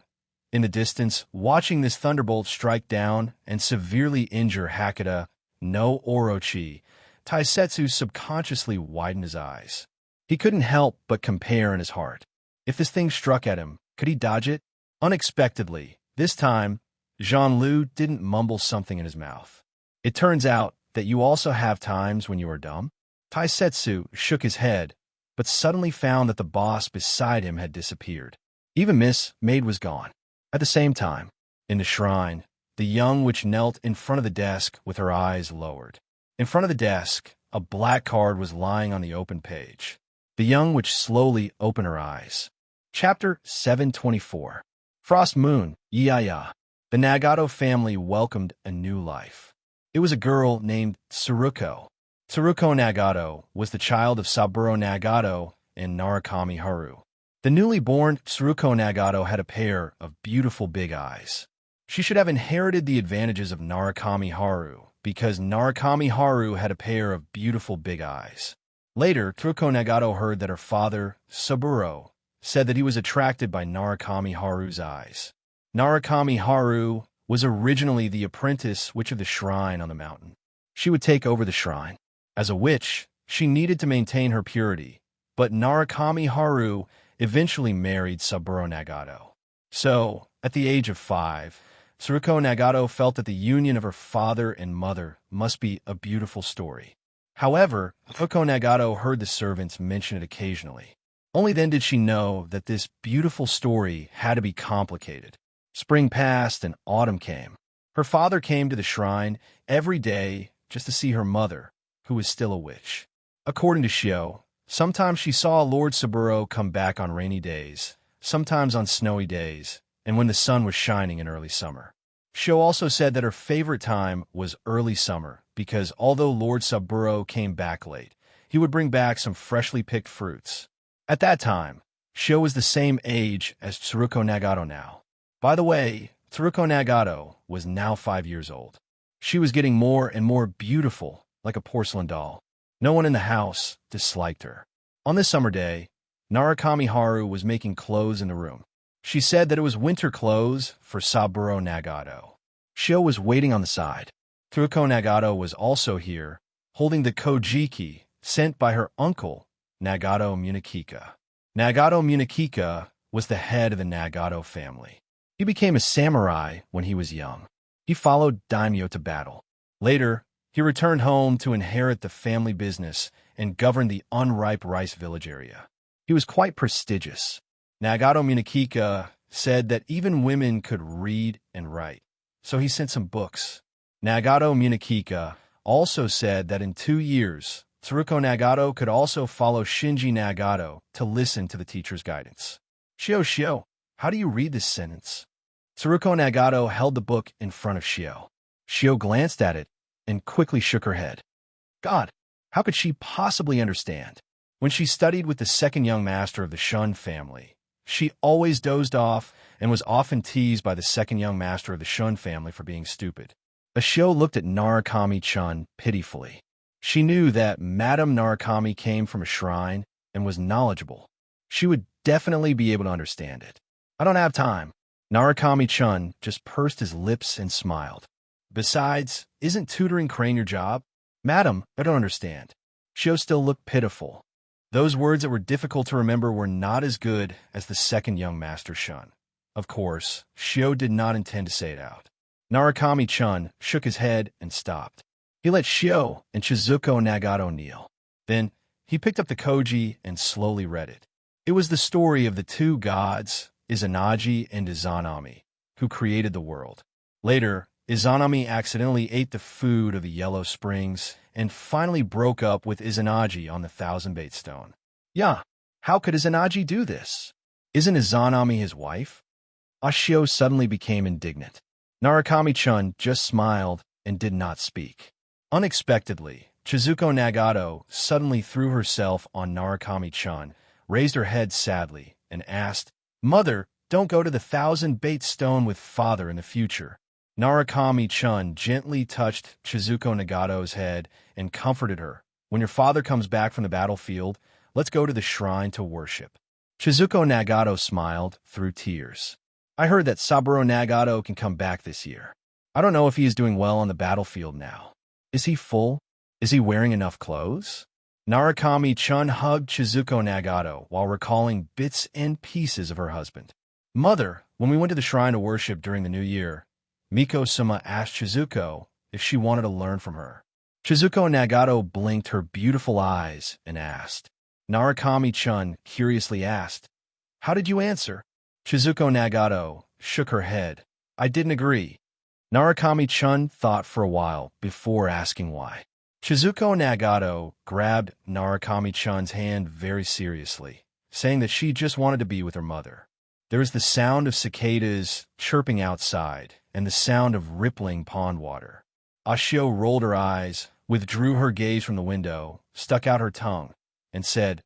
In the distance, watching this thunderbolt strike down and severely injure Hakata no Orochi, Taisetsu subconsciously widened his eyes. He couldn't help but compare in his heart. If this thing struck at him, could he dodge it? Unexpectedly, this time, Jean-Lu didn't mumble something in his mouth. It turns out that you also have times when you are dumb? Taisetsu shook his head, but suddenly found that the boss beside him had disappeared. Even Miss Maid was gone. At the same time, in the shrine, the young witch knelt in front of the desk with her eyes lowered. In front of the desk, a black card was lying on the open page. The young witch slowly opened her eyes. Chapter 724. Frost Moon, Ya. The Nagato family welcomed a new life. It was a girl named Tsuruko. Tsuruko Nagato was the child of Saburo Nagato and Narukami Haru. The newly born Tsuruko Nagato had a pair of beautiful big eyes. She should have inherited the advantages of Narukami Haru, because Narukami Haru had a pair of beautiful big eyes. Later, Tsuruko Nagato heard that her father, Saburo, said that he was attracted by Narukami Haru's eyes. Narukami Haru was originally the apprentice witch of the shrine on the mountain. She would take over the shrine. As a witch, she needed to maintain her purity, but Narukami Haru eventually married Saburo Nagato. So, at the age of 5, Tsuruko Nagato felt that the union of her father and mother must be a beautiful story. However, Tsuruko Nagato heard the servants mention it occasionally. Only then did she know that this beautiful story had to be complicated. Spring passed and autumn came. Her father came to the shrine every day just to see her mother, who was still a witch. According to Shio, sometimes she saw Lord Saburo come back on rainy days, sometimes on snowy days, and when the sun was shining in early summer. Shio also said that her favorite time was early summer because although Lord Saburo came back late, he would bring back some freshly picked fruits. At that time, Shio was the same age as Tsuruko Nagato now. By the way, Tsuruko Nagato was now 5 years old. She was getting more and more beautiful, like a porcelain doll. No one in the house disliked her. On this summer day, Narukami Haru was making clothes in the room. She said that it was winter clothes for Saburo Nagato. Shio was waiting on the side. Tsuruko Nagato was also here, holding the kojiki sent by her uncle, Nagato Munakika. Nagato Munakika was the head of the Nagato family. He became a samurai when he was young. He followed daimyo to battle. Later, he returned home to inherit the family business and govern the unripe rice village area. He was quite prestigious. Nagato Munakika said that even women could read and write, so he sent some books. Nagato Munakika also said that in 2 years, Tsuruko Nagato could also follow Shinji Nagato to listen to the teacher's guidance. Shio, how do you read this sentence? Tsuruko Nagato held the book in front of Shio. Shio glanced at it and quickly shook her head. God, how could she possibly understand? When she studied with the second young master of the Shun family, she always dozed off and was often teased by the second young master of the Shun family for being stupid. Shio looked at Narukami-chan pitifully. She knew that Madame Narukami came from a shrine and was knowledgeable. She would definitely be able to understand it. I don't have time. Narukami-chan just pursed his lips and smiled. Besides, isn't tutoring Crane your job? Madam, I don't understand. Shio still looked pitiful. Those words that were difficult to remember were not as good as the second young master Shun. Of course, Shio did not intend to say it out. Narukami-chan shook his head and stopped. He let Shio and Chizuko Nagato kneel. Then, he picked up the koji and slowly read it. It was the story of the two gods, Izanagi and Izanami, who created the world. Later, Izanami accidentally ate the food of the Yellow Springs and finally broke up with Izanagi on the Thousand-Bait Stone. Yeah, how could Izanagi do this? Isn't Izanami his wife? Ashio suddenly became indignant. Narukami-chan just smiled and did not speak. Unexpectedly, Chizuko Nagato suddenly threw herself on Narukami-chan, raised her head sadly, and asked, Mother, don't go to the Thousand-Bait Stone with father in the future. Narukami-chan gently touched Chizuko Nagato's head and comforted her. When your father comes back from the battlefield, let's go to the shrine to worship. Chizuko Nagato smiled through tears. I heard that Saburo Nagato can come back this year. I don't know if he is doing well on the battlefield now. Is he full? Is he wearing enough clothes? Narukami-chan hugged Chizuko Nagato while recalling bits and pieces of her husband. Mother, when we went to the shrine to worship during the new year, Miko-sama asked Chizuko if she wanted to learn from her. Chizuko Nagato blinked her beautiful eyes and asked. Narukami-chan curiously asked, How did you answer? Chizuko Nagato shook her head. I didn't agree. Narukami-chun thought for a while before asking why. Shizuko Nagato grabbed Narukami-chun's hand very seriously, saying that she just wanted to be with her mother. There was the sound of cicadas chirping outside and the sound of rippling pond water. Ashio rolled her eyes, withdrew her gaze from the window, stuck out her tongue, and said,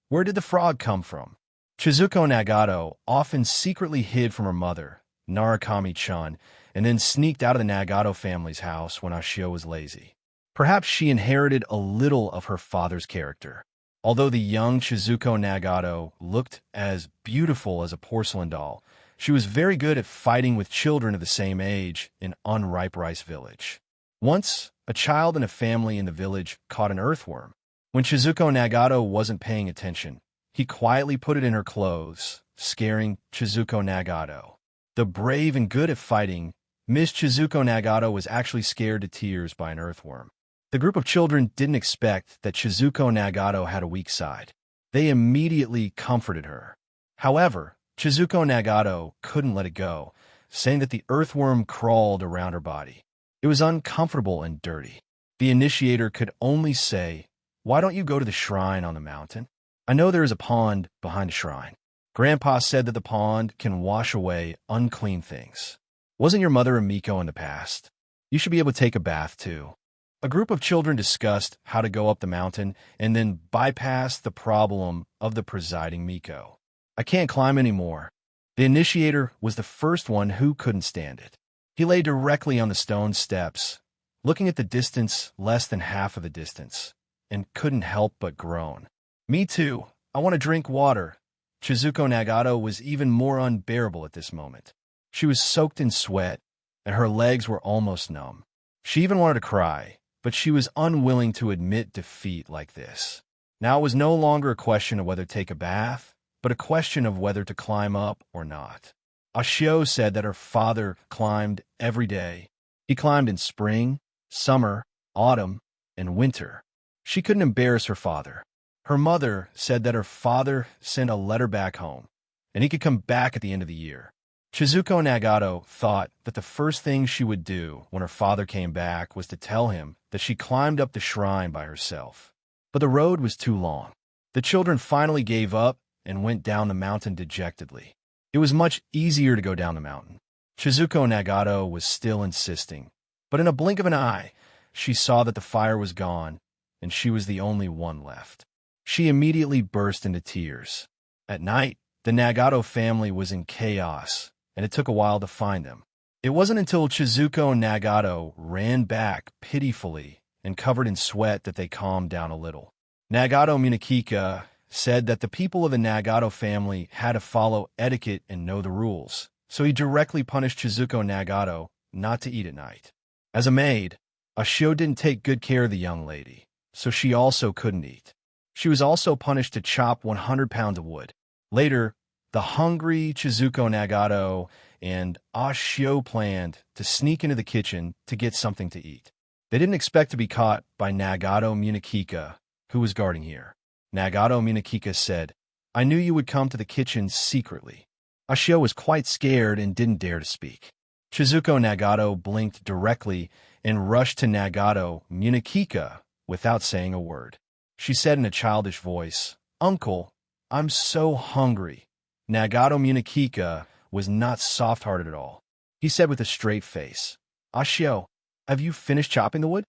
"Where did the frog come from?" Shizuko Nagato often secretly hid from her mother, Narukami-chun, and then sneaked out of the Nagato family's house when Ashio was lazy. Perhaps she inherited a little of her father's character. Although the young Shizuko Nagato looked as beautiful as a porcelain doll, she was very good at fighting with children of the same age in unripe rice village. Once, a child in a family in the village caught an earthworm. When Shizuko Nagato wasn't paying attention, he quietly put it in her clothes, scaring Shizuko Nagato. The brave and good at fighting, Miss Shizuko Nagato was actually scared to tears by an earthworm. The group of children didn't expect that Shizuko Nagato had a weak side. They immediately comforted her. However, Shizuko Nagato couldn't let it go, saying that the earthworm crawled around her body. It was uncomfortable and dirty. The initiator could only say, "Why don't you go to the shrine on the mountain? I know there is a pond behind the shrine." Grandpa said that the pond can wash away unclean things. Wasn't your mother a Miko in the past? You should be able to take a bath too. A group of children discussed how to go up the mountain and then bypass the problem of the presiding Miko. I can't climb anymore. The initiator was the first one who couldn't stand it. He lay directly on the stone steps, looking at the distance less than half of the distance, and couldn't help but groan. Me too. I want to drink water. Shizuko Nagato was even more unbearable at this moment. She was soaked in sweat, and her legs were almost numb. She even wanted to cry, but she was unwilling to admit defeat like this. Now it was no longer a question of whether to take a bath, but a question of whether to climb up or not. Ashio said that her father climbed every day. He climbed in spring, summer, autumn, and winter. She couldn't embarrass her father. Her mother said that her father sent a letter back home, and he could come back at the end of the year. Shizuko Nagato thought that the first thing she would do when her father came back was to tell him that she climbed up the shrine by herself. But the road was too long. The children finally gave up and went down the mountain dejectedly. It was much easier to go down the mountain. Shizuko Nagato was still insisting, but in a blink of an eye, she saw that the fire was gone, and she was the only one left. She immediately burst into tears. At night, the Nagato family was in chaos, and it took a while to find them. It wasn't until Shizuko Nagato ran back pitifully and covered in sweat that they calmed down a little. Nagato Munakika said that the people of the Nagato family had to follow etiquette and know the rules, so he directly punished Shizuko Nagato not to eat at night. As a maid, Ashio didn't take good care of the young lady, so she also couldn't eat. She was also punished to chop 100 pounds of wood. Later, the hungry Shizuko Nagato and Ashio planned to sneak into the kitchen to get something to eat. They didn't expect to be caught by Nagato Munakika, who was guarding here. Nagato Munakika said, "I knew you would come to the kitchen secretly." Ashio was quite scared and didn't dare to speak. Shizuko Nagato blinked directly and rushed to Nagato Munakika without saying a word. She said in a childish voice, "Uncle, I'm so hungry." Nagato Munakika was not soft-hearted at all. He said with a straight face, "Ashio, have you finished chopping the wood?"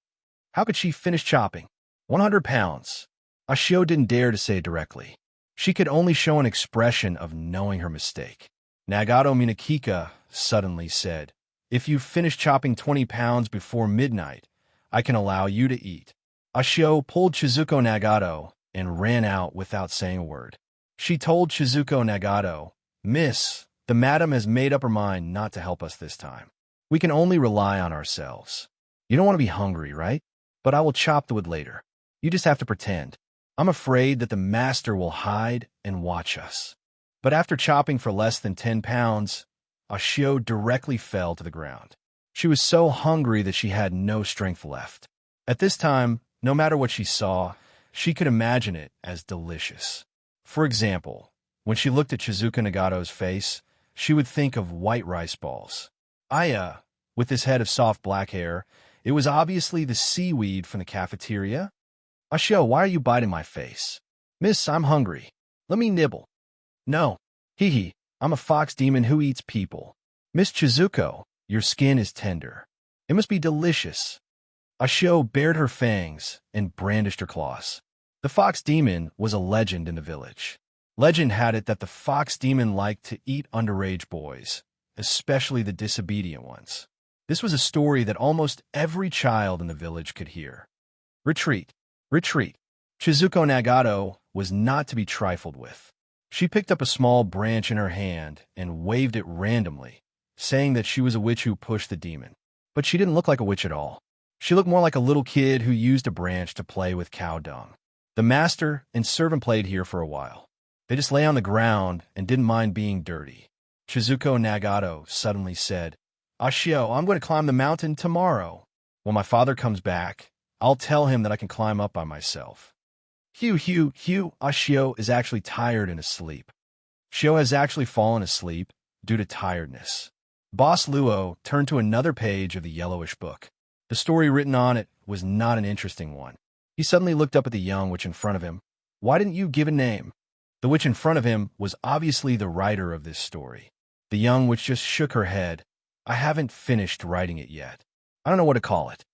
How could she finish chopping? 100 pounds. Ashio didn't dare to say it directly. She could only show an expression of knowing her mistake. Nagato Munakika suddenly said, "If you finish chopping 20 pounds before midnight, I can allow you to eat." Ashio pulled Shizuko Nagato and ran out without saying a word. She told Shizuko Nagato, "Miss, the madam has made up her mind not to help us this time. We can only rely on ourselves. You don't want to be hungry, right? But I will chop the wood later. You just have to pretend. I'm afraid that the master will hide and watch us." But after chopping for less than 10 pounds, Ashio directly fell to the ground. She was so hungry that she had no strength left. At this time, no matter what she saw, she could imagine it as delicious. For example, when she looked at Shizuko Nagato's face, she would think of white rice balls. With this head of soft black hair, it was obviously the seaweed from the cafeteria. Ashio, why are you biting my face? Miss, I'm hungry. Let me nibble. No. Hee hee, I'm a fox demon who eats people. Miss Chizuko, your skin is tender. It must be delicious. Ashio bared her fangs and brandished her claws. The fox demon was a legend in the village. Legend had it that the fox demon liked to eat underage boys, especially the disobedient ones. This was a story that almost every child in the village could hear. Retreat. Retreat. Chizuko Nagato was not to be trifled with. She picked up a small branch in her hand and waved it randomly, saying that she was a witch who pushed the demon. But she didn't look like a witch at all. She looked more like a little kid who used a branch to play with cow dung. The master and servant played here for a while. They just lay on the ground and didn't mind being dirty. Chizuko Nagato suddenly said, Ashio, I'm going to climb the mountain tomorrow. When my father comes back, I'll tell him that I can climb up by myself. Hugh, Ashio is actually tired and asleep. Shio has actually fallen asleep due to tiredness. Boss Luo turned to another page of the yellowish book. The story written on it was not an interesting one. He suddenly looked up at the young witch in front of him. Why didn't you give a name? The witch in front of him was obviously the writer of this story. The young witch just shook her head. I haven't finished writing it yet. I don't know what to call it.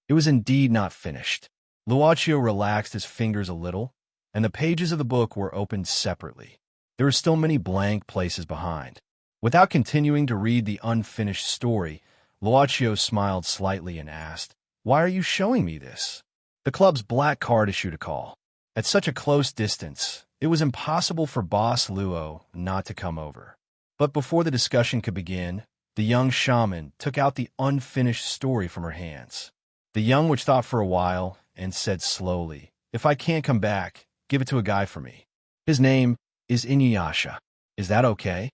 It was indeed not finished. Luochio relaxed his fingers a little, and the pages of the book were opened separately. There were still many blank places behind. Without continuing to read the unfinished story, Luochio smiled slightly and asked, Why are you showing me this? The club's black card issued a call. At such a close distance, it was impossible for Boss Luo not to come over. But before the discussion could begin, the young shaman took out the unfinished story from her hands. The young witch thought for a while and said slowly, If I can't come back, give it to a guy for me. His name is Inuyasha. Is that okay?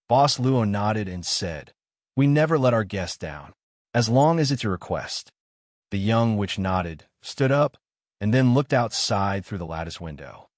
Boss Luo nodded and said, We never let our guests down, as long as it's a request. The young witch nodded, stood up, and then looked outside through the lattice window.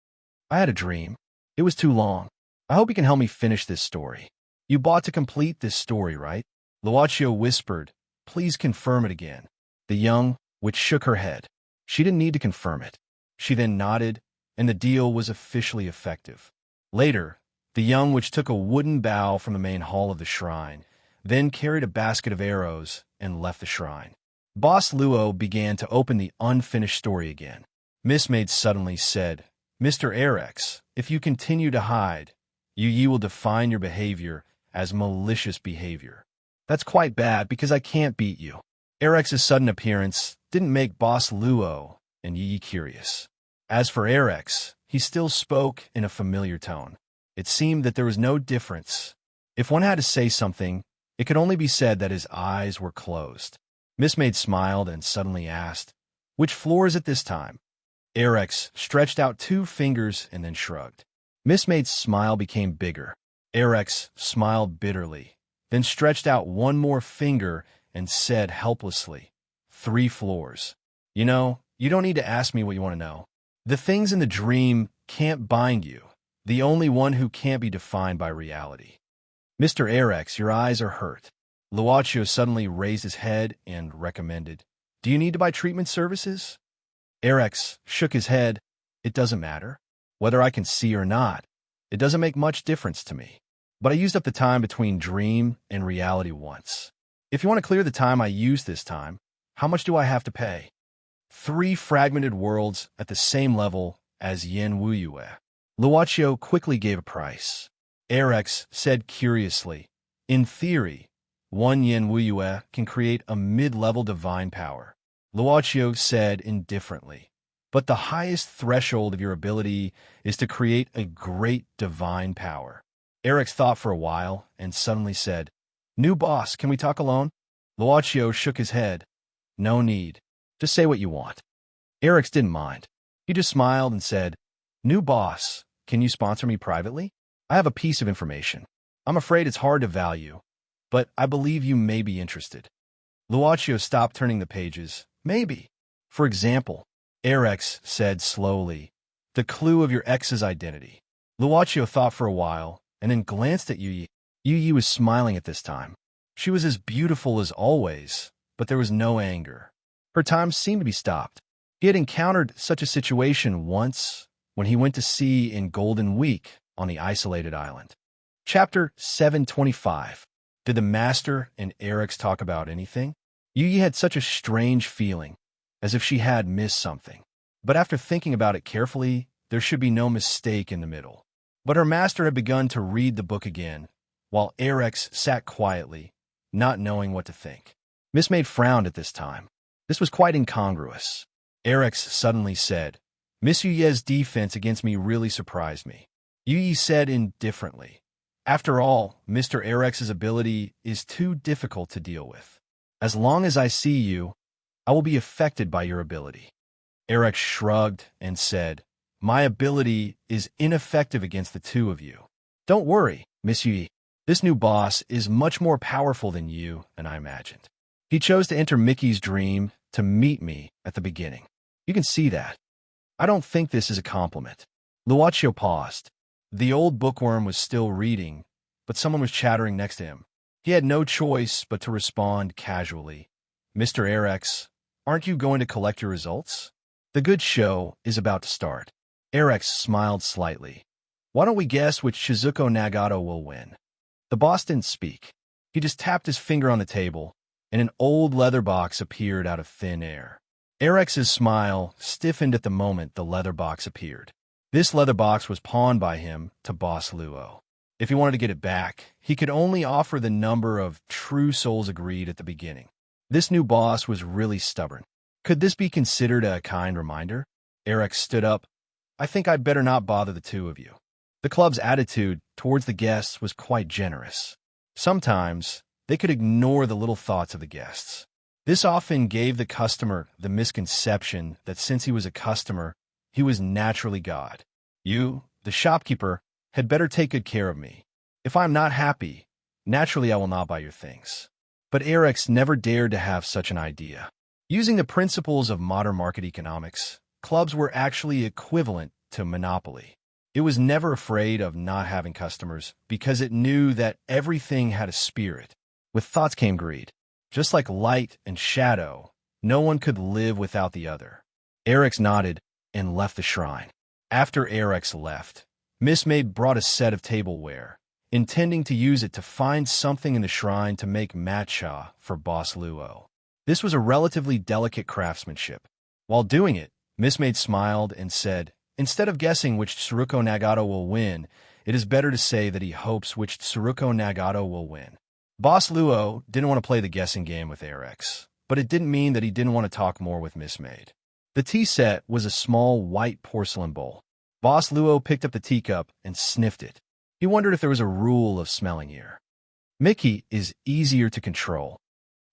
I had a dream. It was too long. I hope you can help me finish this story. You bought to complete this story, right? Luochio whispered, Please confirm it again. The young witch shook her head. She didn't need to confirm it. She then nodded, and the deal was officially effective. Later, the young witch took a wooden bow from the main hall of the shrine, then carried a basket of arrows and left the shrine. Boss Luo began to open the unfinished story again. Miss Maid suddenly said, Mr. Arex, if you continue to hide, you will define your behavior as malicious behavior. That's quite bad because I can't beat you. Arex's sudden appearance didn't make Boss Luo and Yi curious. As for Arex, he still spoke in a familiar tone. It seemed that there was no difference. If one had to say something, it could only be said that his eyes were closed. Miss Maid smiled and suddenly asked, Which floor is it this time? Arex stretched out 2 fingers and then shrugged. Miss Maid's smile became bigger. Arex smiled bitterly, then stretched out 1 more finger and said helplessly, 3 floors. You know, you don't need to ask me what you want to know. The things in the dream can't bind you. The only one who can't be defined by reality. Mr. Arex, your eyes are hurt. Luochio suddenly raised his head and recommended, Do you need to buy treatment services? Arex shook his head. It doesn't matter. Whether I can see or not, it doesn't make much difference to me. But I used up the time between dream and reality once. If you want to clear the time I used this time, how much do I have to pay? 3 fragmented worlds at the same level as Yen Wuyue. Luochio quickly gave a price. Arex said curiously, In theory, 1 Yen Wuyue can create a mid-level divine power. Luochio said indifferently, But the highest threshold of your ability is to create a great divine power. Arex thought for a while and suddenly said, New boss, can we talk alone? Luochio shook his head. No need. Just say what you want. Arex didn't mind. He just smiled and said, New boss, can you sponsor me privately? I have a piece of information. I'm afraid it's hard to value, but I believe you may be interested. Luochio stopped turning the pages. Maybe. For example, Arex said slowly, the clue of your ex's identity. Luochio thought for a while and then glanced at Yu. Yi was smiling at this time. She was as beautiful as always, but there was no anger. Her time seemed to be stopped. He had encountered such a situation once when he went to sea in Golden Week on the isolated island. Chapter 725. Did the Master and Eric's talk about anything? Yi had such a strange feeling, as if she had missed something. But after thinking about it carefully, there should be no mistake in the middle. But her master had begun to read the book again, while Erex sat quietly, not knowing what to think. Miss Maid frowned at this time. This was quite incongruous. Erex suddenly said, Miss Yuye's defense against me really surprised me. Yuyi said indifferently, After all, Mr. Erex's ability is too difficult to deal with. As long as I see you, I will be affected by your ability. Erex shrugged and said, My ability is ineffective against the two of you. Don't worry, Miss Yuyi. This new boss is much more powerful than you and I imagined. He chose to enter Mickey's dream to meet me at the beginning. You can see that. I don't think this is a compliment. Luaccio paused. The old bookworm was still reading, but someone was chattering next to him. He had no choice but to respond casually. Mr. Erex, aren't you going to collect your results? The good show is about to start. Erex smiled slightly. Why don't we guess which Shizuko Nagato will win? The boss didn't speak. He just tapped his finger on the table, and an old leather box appeared out of thin air. Erex's smile stiffened at the moment the leather box appeared. This leather box was pawned by him to Boss Luo. If he wanted to get it back, he could only offer the number of true souls agreed at the beginning. This new boss was really stubborn. Could this be considered a kind reminder? Erex stood up. I think I'd better not bother the two of you. The club's attitude towards the guests was quite generous. Sometimes, they could ignore the little thoughts of the guests. This often gave the customer the misconception that since he was a customer, he was naturally God. You, the shopkeeper, had better take good care of me. If I am not happy, naturally I will not buy your things. But Erex never dared to have such an idea. Using the principles of modern market economics, clubs were actually equivalent to monopoly. It was never afraid of not having customers because it knew that everything had a spirit. With thoughts came greed. Just like light and shadow, no one could live without the other. Erex nodded and left the shrine. After Erex left, Miss Maid brought a set of tableware, intending to use it to find something in the shrine to make matcha for Boss Luo. This was a relatively delicate craftsmanship. While doing it, Miss Maid smiled and said, Instead of guessing which Tsuruko Nagato will win, it is better to say that he hopes which Tsuruko Nagato will win. Boss Luo didn't want to play the guessing game with Erex, but it didn't mean that he didn't want to talk more with Miss Maid. The tea set was a small white porcelain bowl. Boss Luo picked up the teacup and sniffed it. He wondered if there was a rule of smelling here. Mickey is easier to control.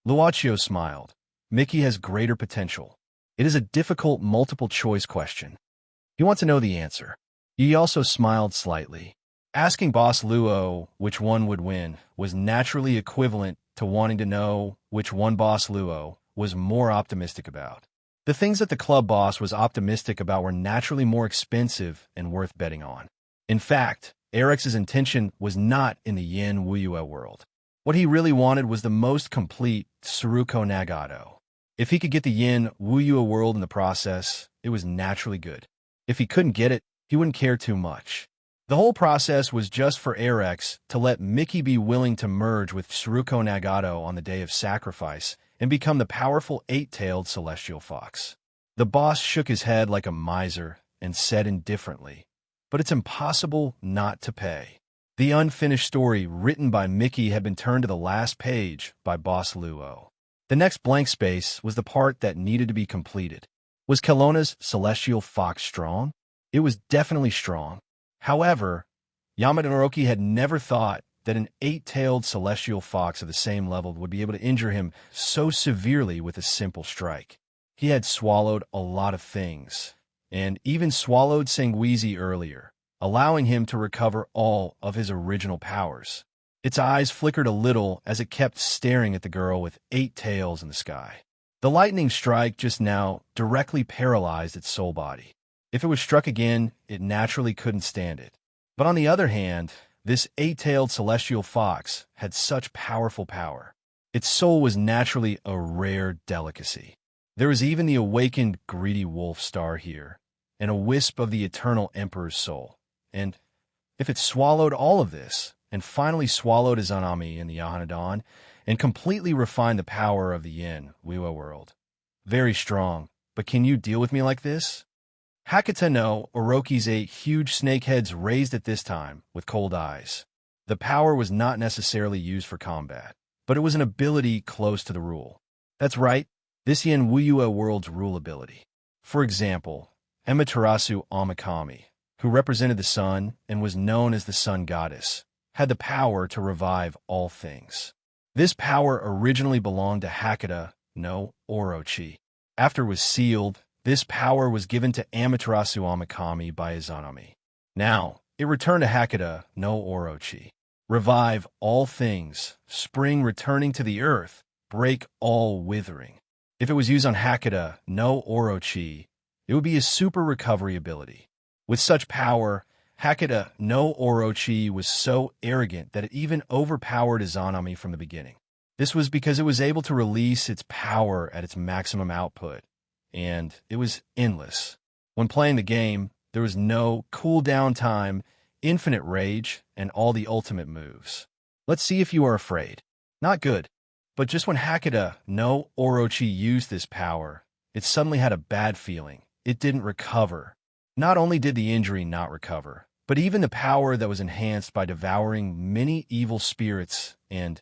Luaccio smiled. Mickey has greater potential. It is a difficult multiple-choice question. He wants to know the answer. He also smiled slightly. Asking Boss Luo which one would win was naturally equivalent to wanting to know which one Boss Luo was more optimistic about. The things that the club boss was optimistic about were naturally more expensive and worth betting on. In fact, Erex's intention was not in the Yin Wuyue world. What he really wanted was the most complete Tsuruko Nagato. If he could get the Yin Wuyue world in the process, it was naturally good. If he couldn't get it, he wouldn't care too much. The whole process was just for Erex to let Mickey be willing to merge with Tsuruko Nagato on the day of sacrifice and become the powerful eight-tailed celestial fox. The boss shook his head like a miser and said indifferently, But it's impossible not to pay. The unfinished story written by Mickey had been turned to the last page by Boss Luo. The next blank space was the part that needed to be completed. Was Kelowna's celestial fox strong? It was definitely strong. However, Yamada Naoki had never thought that an eight-tailed celestial fox of the same level would be able to injure him so severely with a simple strike. He had swallowed a lot of things, and even swallowed Sanguizi earlier, allowing him to recover all of his original powers. Its eyes flickered a little as it kept staring at the girl with 8 tails in the sky. The lightning strike just now directly paralyzed its soul body. If it was struck again, it naturally couldn't stand it. But on the other hand, This eight-tailed celestial fox had such powerful power. Its soul was naturally a rare delicacy. There was even the awakened greedy wolf star here, and a wisp of the eternal emperor's soul. And if it swallowed all of this, and finally swallowed Izanami and the Yahanadan, and completely refined the power of the Yin, Wiwa world. Very strong, but can you deal with me like this? Hakata no Oroki's 8 huge snake heads raised at this time, with cold eyes. The power was not necessarily used for combat, but it was an ability close to the rule. That's right, this Yin Wuyua world's rule ability. For example, Amaterasu Amakami, who represented the sun and was known as the sun goddess, had the power to revive all things. This power originally belonged to Hakata no Orochi. After it was sealed, this power was given to Amaterasu Amakami by Izanami. Now, it returned to Hakata no Orochi. Revive all things, spring returning to the earth, break all withering. If it was used on Hakata no Orochi, it would be a super recovery ability. With such power, Hakata no Orochi was so arrogant that it even overpowered Izanami from the beginning. This was because it was able to release its power at its maximum output, and it was endless. When playing the game, there was no cooldown time, infinite rage, and all the ultimate moves. Let's see if you are afraid. Not good. But just when Hakata no Orochi used this power, it suddenly had a bad feeling. It didn't recover. Not only did the injury not recover, but even the power that was enhanced by devouring many evil spirits and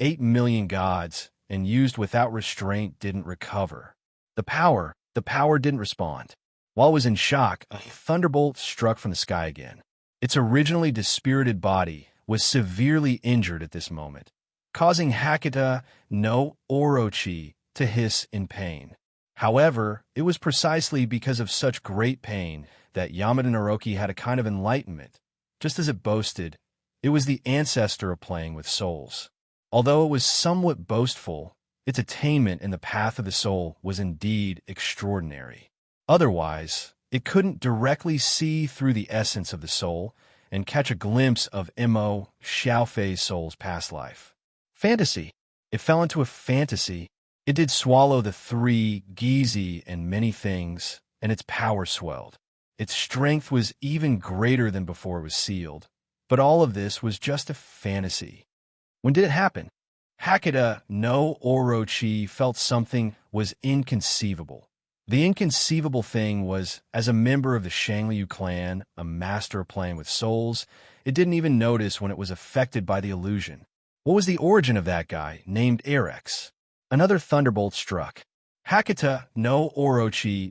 8 million gods and used without restraint didn't recover. The power didn't respond. While it was in shock, a thunderbolt struck from the sky again. Its originally dispirited body was severely injured at this moment, causing Hakata no Orochi to hiss in pain. However, it was precisely because of such great pain that Yamada Naoki had a kind of enlightenment. Just as it boasted, it was the ancestor of playing with souls. Although it was somewhat boastful, its attainment in the path of the soul was indeed extraordinary. Otherwise, it couldn't directly see through the essence of the soul and catch a glimpse of Mo Xiaofei's soul's past life. Fantasy. It fell into a fantasy. It did swallow the 3 Gizi and many things, and its power swelled. Its strength was even greater than before it was sealed. But all of this was just a fantasy. When did it happen? Hakata no Orochi felt something was inconceivable. The inconceivable thing was, as a member of the Shangliu clan, a master of playing with souls, it didn't even notice when it was affected by the illusion. What was the origin of that guy, named Erex? Another thunderbolt struck. Hakata no Orochi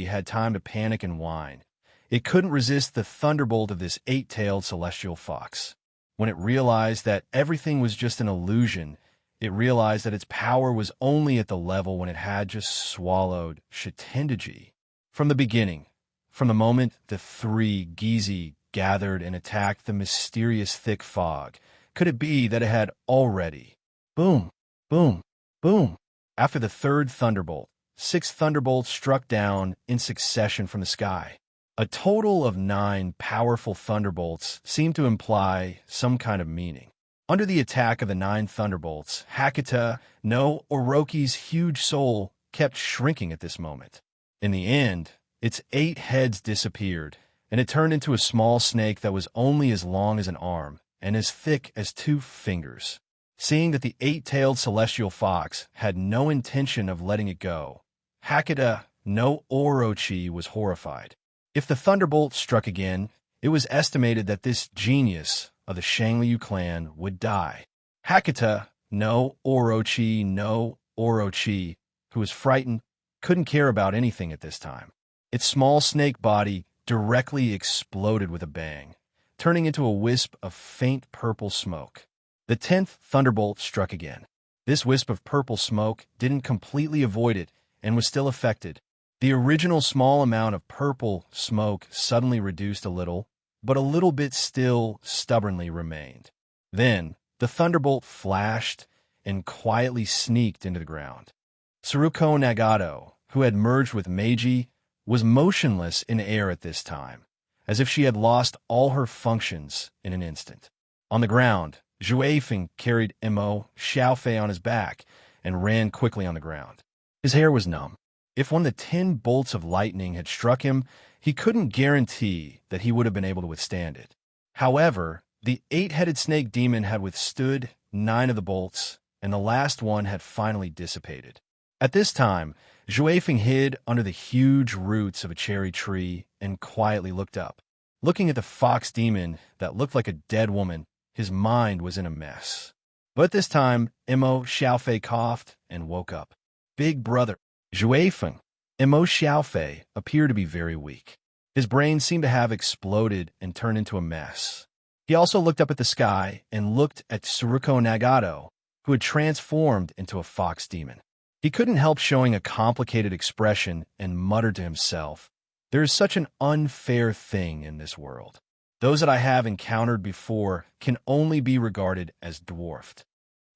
had time to panic and whine. It couldn't resist the thunderbolt of this 8-tailed celestial fox. When it realized that everything was just an illusion, it realized that its power was only at the level when it had just swallowed Shitendaji. From the beginning, from the moment the 3 Gizi gathered and attacked the mysterious thick fog, could it be that it had already? Boom, boom, boom. After the 3rd thunderbolt, 6 thunderbolts struck down in succession from the sky. A total of 9 powerful thunderbolts seemed to imply some kind of meaning. Under the attack of the 9 thunderbolts, Hakata no Orochi's huge soul kept shrinking at this moment. In the end, its 8 heads disappeared, and it turned into a small snake that was only as long as an arm and as thick as 2 fingers. Seeing that the 8-tailed celestial fox had no intention of letting it go, Hakata no Orochi was horrified. If the thunderbolt struck again, it was estimated that this genius of the Shangliu clan would die. Hakata no Orochi, who was frightened, couldn't care about anything at this time. Its small snake body directly exploded with a bang, turning into a wisp of faint purple smoke. The 10th thunderbolt struck again. This wisp of purple smoke didn't completely avoid it and was still affected. The original small amount of purple smoke suddenly reduced a little, but a little bit still stubbornly remained. Then, the thunderbolt flashed and quietly sneaked into the ground. Tsuruko Nagato, who had merged with Meiji, was motionless in air at this time, as if she had lost all her functions in an instant. On the ground, Zhuefeng carried Mo Xiaofei on his back and ran quickly on the ground. His hair was numb. If one of the 10 bolts of lightning had struck him, he couldn't guarantee that he would have been able to withstand it. However, the 8-headed snake demon had withstood 9 of the bolts, and the last one had finally dissipated. At this time, Zhuefeng hid under the huge roots of a cherry tree and quietly looked up. Looking at the fox demon that looked like a dead woman, his mind was in a mess. But at this time, Mo Xiaofei coughed and woke up. Big brother, Zhuefeng. Mo Xiaofei appeared to be very weak. His brain seemed to have exploded and turned into a mess. He also looked up at the sky and looked at Tsuruko Nagato, who had transformed into a fox demon. He couldn't help showing a complicated expression and muttered to himself, "There is such an unfair thing in this world. Those that I have encountered before can only be regarded as dwarfed."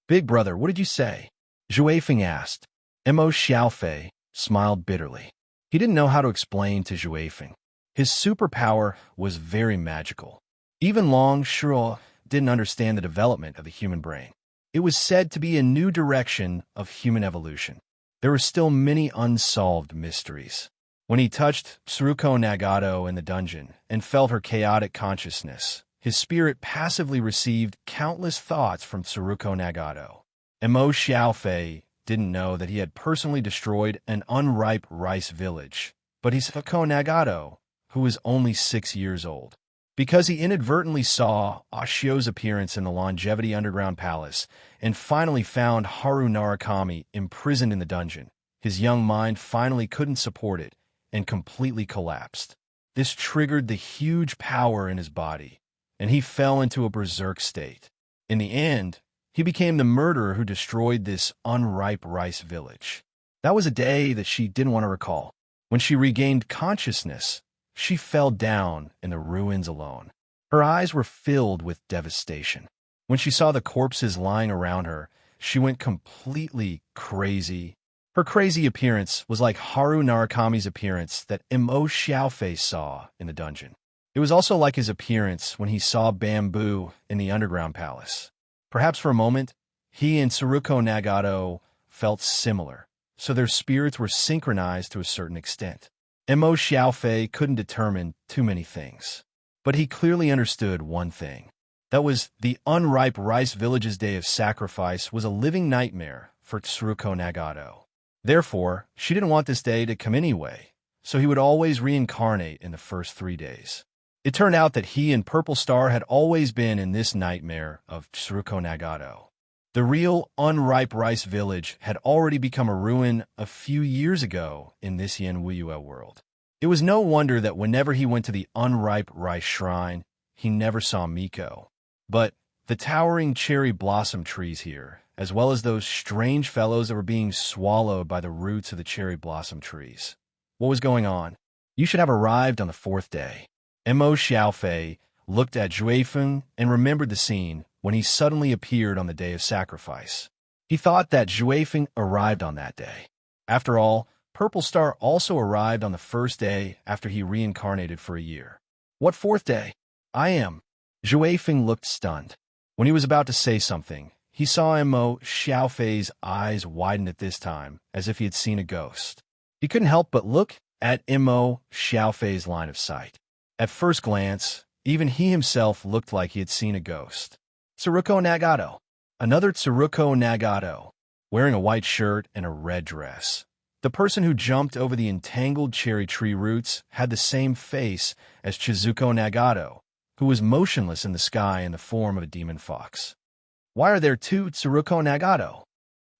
"Big brother, what did you say?" Zhuefeng asked. Mo Xiaofei smiled bitterly. He didn't know how to explain to Zhuefeng. His superpower was very magical. Even Long Shuo didn't understand the development of the human brain. It was said to be a new direction of human evolution. There were still many unsolved mysteries. When he touched Tsuruko Nagato in the dungeon and felt her chaotic consciousness, his spirit passively received countless thoughts from Tsuruko Nagato. Mo Xiaofei didn't know that he had personally destroyed an unripe rice village, but he saw Tsuruko Nagato, who was only 6 years old. Because he inadvertently saw Ashio's appearance in the Longevity Underground Palace and finally found Haru Narakami imprisoned in the dungeon, his young mind finally couldn't support it and completely collapsed. This triggered the huge power in his body, and he fell into a berserk state. In the end, he became the murderer who destroyed this unripe rice village. That was a day that she didn't want to recall. When she regained consciousness, she fell down in the ruins alone. Her eyes were filled with devastation. When she saw the corpses lying around her, she went completely crazy. Her crazy appearance was like Haru Narakami's appearance that Mo Xiaofei saw in the dungeon. It was also like his appearance when he saw Bamboo in the Underground Palace. Perhaps for a moment, he and Tsuruko Nagato felt similar, so their spirits were synchronized to a certain extent. Mo Xiaofei couldn't determine too many things, but he clearly understood one thing. That was the unripe rice village's day of sacrifice was a living nightmare for Tsuruko Nagato. Therefore, she didn't want this day to come anyway, so he would always reincarnate in the first 3 days. It turned out that he and Purple Star had always been in this nightmare of Tsuruko Nagato. The real unripe rice village had already become a ruin a few years ago in this Yanwuyue world. It was no wonder that whenever he went to the unripe rice shrine, he never saw Miko. But the towering cherry blossom trees here, as well as those strange fellows that were being swallowed by the roots of the cherry blossom trees. What was going on? You should have arrived on the 4th day. Mo Xiaofei looked at Zhuefeng and remembered the scene when he suddenly appeared on the day of sacrifice. He thought that Zhuefeng arrived on that day. After all, Purple Star also arrived on the 1st day after he reincarnated for a year. What 4th day? I am. Zhuefeng looked stunned. When he was about to say something, he saw Mo Xiaofei's eyes widen at this time, as if he had seen a ghost. He couldn't help but look at Mo Xiaofei's line of sight. At first glance, even he himself looked like he had seen a ghost. Tsuruko Nagato. Another Tsuruko Nagato, wearing a white shirt and a red dress. The person who jumped over the entangled cherry tree roots had the same face as Chizuko Nagato, who was motionless in the sky in the form of a demon fox. Why are there 2 Tsuruko Nagato?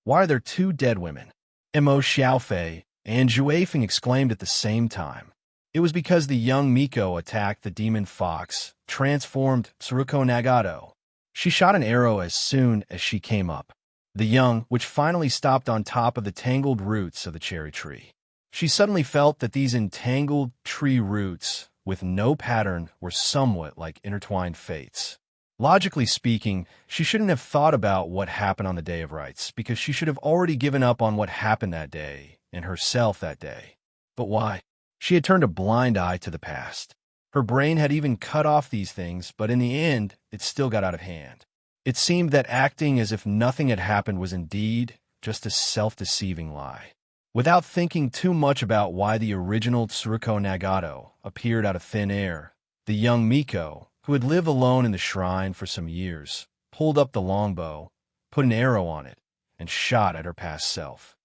Why are there 2 dead women? Mo Xiaofei and Zhuefeng exclaimed at the same time. It was because the young Miko attacked the demon fox, transformed Tsuruko Nagato. She shot an arrow as soon as she came up. The young, which finally stopped on top of the tangled roots of the cherry tree. She suddenly felt that these entangled tree roots, with no pattern, were somewhat like intertwined fates. Logically speaking, she shouldn't have thought about what happened on the Day of Rites, because she should have already given up on what happened that day, and herself that day. But why? She had turned a blind eye to the past. Her brain had even cut off these things, but in the end, it still got out of hand. It seemed that acting as if nothing had happened was indeed just a self-deceiving lie. Without thinking too much about why the original Tsuruko Nagato appeared out of thin air, the young Miko, who had lived alone in the shrine for some years, pulled up the longbow, put an arrow on it, and shot at her past self.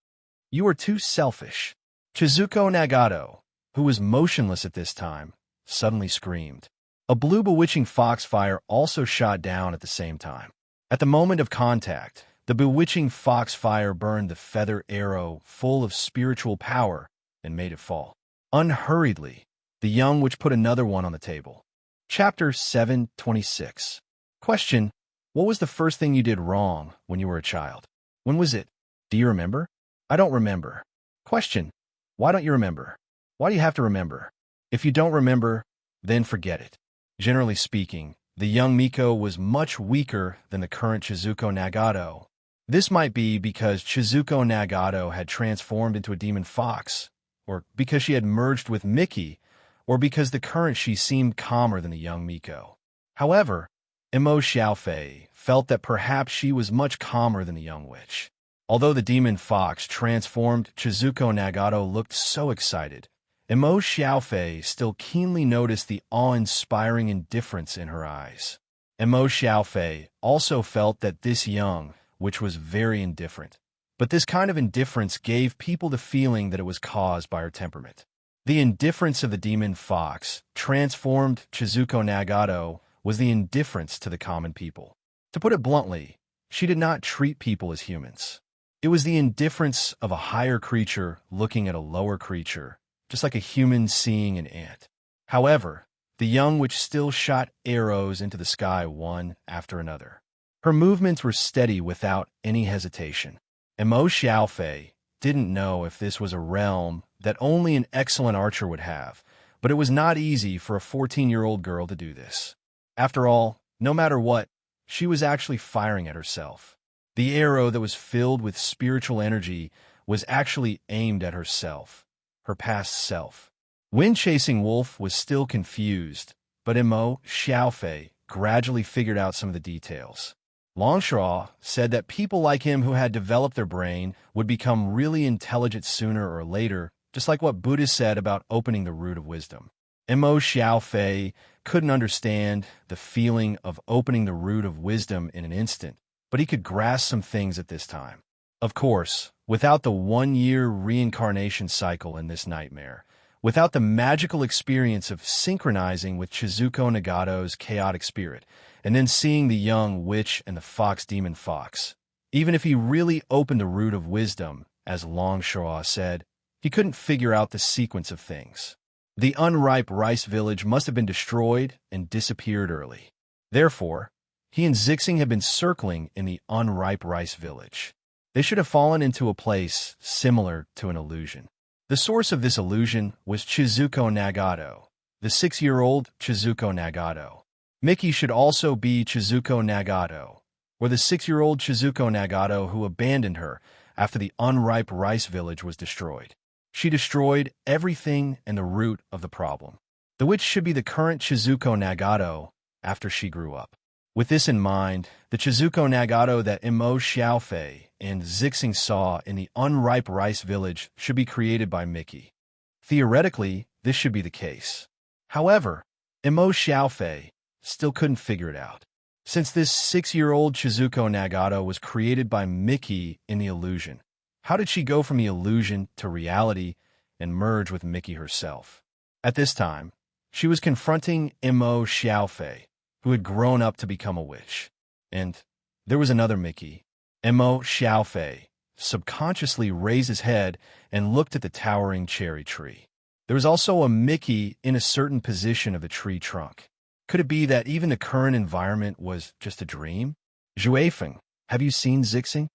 "You are too selfish." Chizuko Nagato, who was motionless at this time, suddenly screamed. A blue bewitching foxfire also shot down at the same time. At the moment of contact, the bewitching foxfire burned the feather arrow full of spiritual power and made it fall. Unhurriedly, the young witch put another one on the table. Chapter 726. Question: what was the first thing you did wrong when you were a child? When was it? Do you remember? I don't remember. Question: why don't you remember? Why do you have to remember? If you don't remember, then forget it. Generally speaking, the young Miko was much weaker than the current Chizuko Nagato. This might be because Chizuko Nagato had transformed into a demon fox, or because she had merged with Miki, or because the current she seemed calmer than the young Miko. However, Imo Xiaofei felt that perhaps she was much calmer than the young witch. Although the demon fox transformed Chizuko Nagato looked so excited, Imo Xiaofei still keenly noticed the awe-inspiring indifference in her eyes. Imo Xiaofei also felt that this young witch was very indifferent, but this kind of indifference gave people the feeling that it was caused by her temperament. The indifference of the demon fox transformed Chizuko Nagato was the indifference to the common people. To put it bluntly, she did not treat people as humans. It was the indifference of a higher creature looking at a lower creature, just like a human seeing an ant. However, the young witch still shot arrows into the sky one after another. Her movements were steady without any hesitation. Imo Xiaofei didn't know if this was a realm that only an excellent archer would have, but it was not easy for a 14-year-old girl to do this. After all, no matter what, she was actually firing at herself. The arrow that was filled with spiritual energy was actually aimed at herself, her past self. Wind-chasing wolf was still confused, but Imo Xiaofei gradually figured out some of the details. Longshaw said that people like him who had developed their brain would become really intelligent sooner or later, just like what Buddha said about opening the root of wisdom. Imo Xiaofei couldn't understand the feeling of opening the root of wisdom in an instant, but he could grasp some things at this time. Of course, without the one-year reincarnation cycle in this nightmare, without the magical experience of synchronizing with Chizuko Nagato's chaotic spirit, and then seeing the young witch and the fox demon fox. Even if he really opened the root of wisdom, as Longshaw said, he couldn't figure out the sequence of things. The unripe rice village must have been destroyed and disappeared early. Therefore, he and Zixing had been circling in the unripe rice village. They should have fallen into a place similar to an illusion. The source of this illusion was Chizuko Nagato, the 6-year-old Chizuko Nagato. Miki should also be Chizuko Nagato, or the 6-year-old Chizuko Nagato who abandoned her after the unripe rice village was destroyed. She destroyed everything and the root of the problem. The witch should be the current Chizuko Nagato after she grew up. With this in mind, the Chizuko Nagato that Imo Xiaofei and Zixing saw in the unripe rice village should be created by Miki. Theoretically, this should be the case. However, Imo Xiaofei still couldn't figure it out. Since this 6-year-old Chizuko Nagato was created by Miki in the illusion, how did she go from the illusion to reality and merge with Miki herself? At this time, she was confronting Imo Xiaofei, who had grown up to become a witch. And there was another Miki. Imo Xiaofei subconsciously raised his head and looked at the towering cherry tree. There was also a Miki in a certain position of the tree trunk. Could it be that even the current environment was just a dream? Zhuefeng, have you seen Zixing?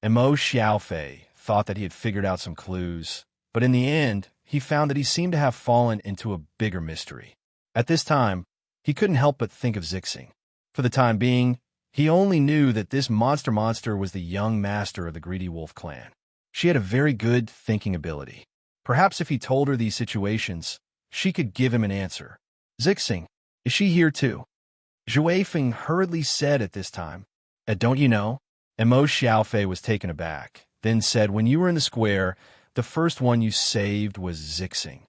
Imo Xiaofei thought that he had figured out some clues, but in the end, he found that he seemed to have fallen into a bigger mystery. At this time, he couldn't help but think of Zixing. For the time being, he only knew that this monster was the young master of the Greedy Wolf clan. She had a very good thinking ability. Perhaps if he told her these situations, she could give him an answer. Zixing, is she here too? Zhui Feng hurriedly said at this time. Don't you know? And Mo Xiaofei was taken aback, then said, when you were in the square, the first one you saved was Zixing.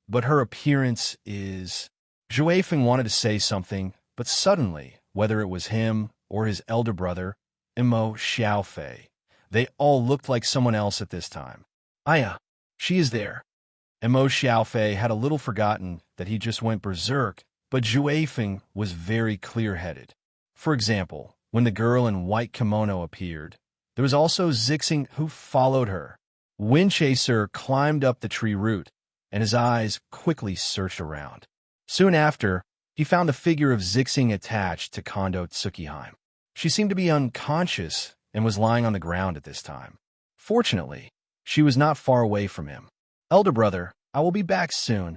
But her appearance is... Zhui Feng wanted to say something, but suddenly, whether it was him or his elder brother, Mo Xiaofei, they all looked like someone else at this time. Aya, she is there. Mo Xiaofei had a little forgotten that he just went berserk, but Zhui Feng was very clear-headed. For example, when the girl in white kimono appeared, there was also Zixing who followed her. Windchaser climbed up the tree root, and his eyes quickly searched around. Soon after, he found the figure of Zixing attached to Kondo Tsukiheim. She seemed to be unconscious and was lying on the ground at this time. Fortunately, she was not far away from him. Elder brother, I will be back soon,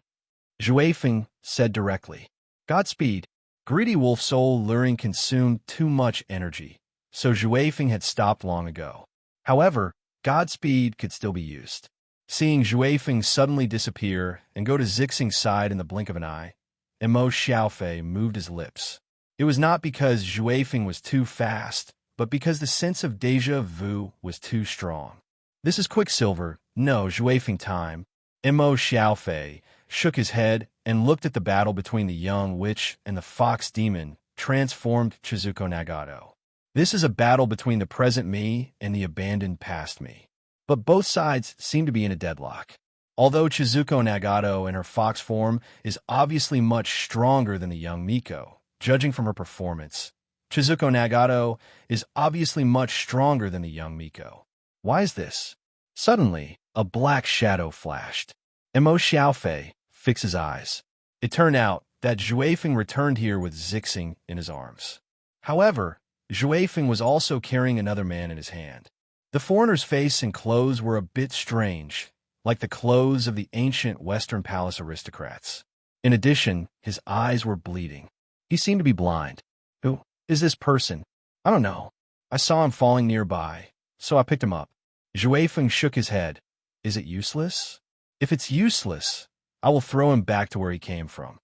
Zhui Feng said directly. Godspeed. Greedy wolf soul luring consumed too much energy, so Zhui Feng had stopped long ago. However, Godspeed could still be used. Seeing Zhui Feng suddenly disappear and go to Zixing's side in the blink of an eye, Mo Xiaofei moved his lips. It was not because Zhui Feng was too fast, but because the sense of déjà vu was too strong. This is Quicksilver, no Zhui Feng time. Mo Xiaofei shook his head and looked at the battle between the young witch and the fox demon, transformed Chizuko Nagato. This is a battle between the present me and the abandoned past me. But both sides seem to be in a deadlock. Although Chizuko Nagato in her fox form is obviously much stronger than the young Miko, judging from her performance, Chizuko Nagato is obviously much stronger than the young Miko. Why is this? Suddenly, a black shadow flashed. Mo Xiaofei fixed his eyes. It turned out that Zhui Feng returned here with Zixing in his arms. However, Zhui Feng was also carrying another man in his hand. The foreigner's face and clothes were a bit strange, like the clothes of the ancient Western palace aristocrats. In addition, his eyes were bleeding. He seemed to be blind. Who is this person? I don't know. I saw him falling nearby, so I picked him up. Zhui Feng shook his head. Is it useless? If it's useless, I will throw him back to where he came from.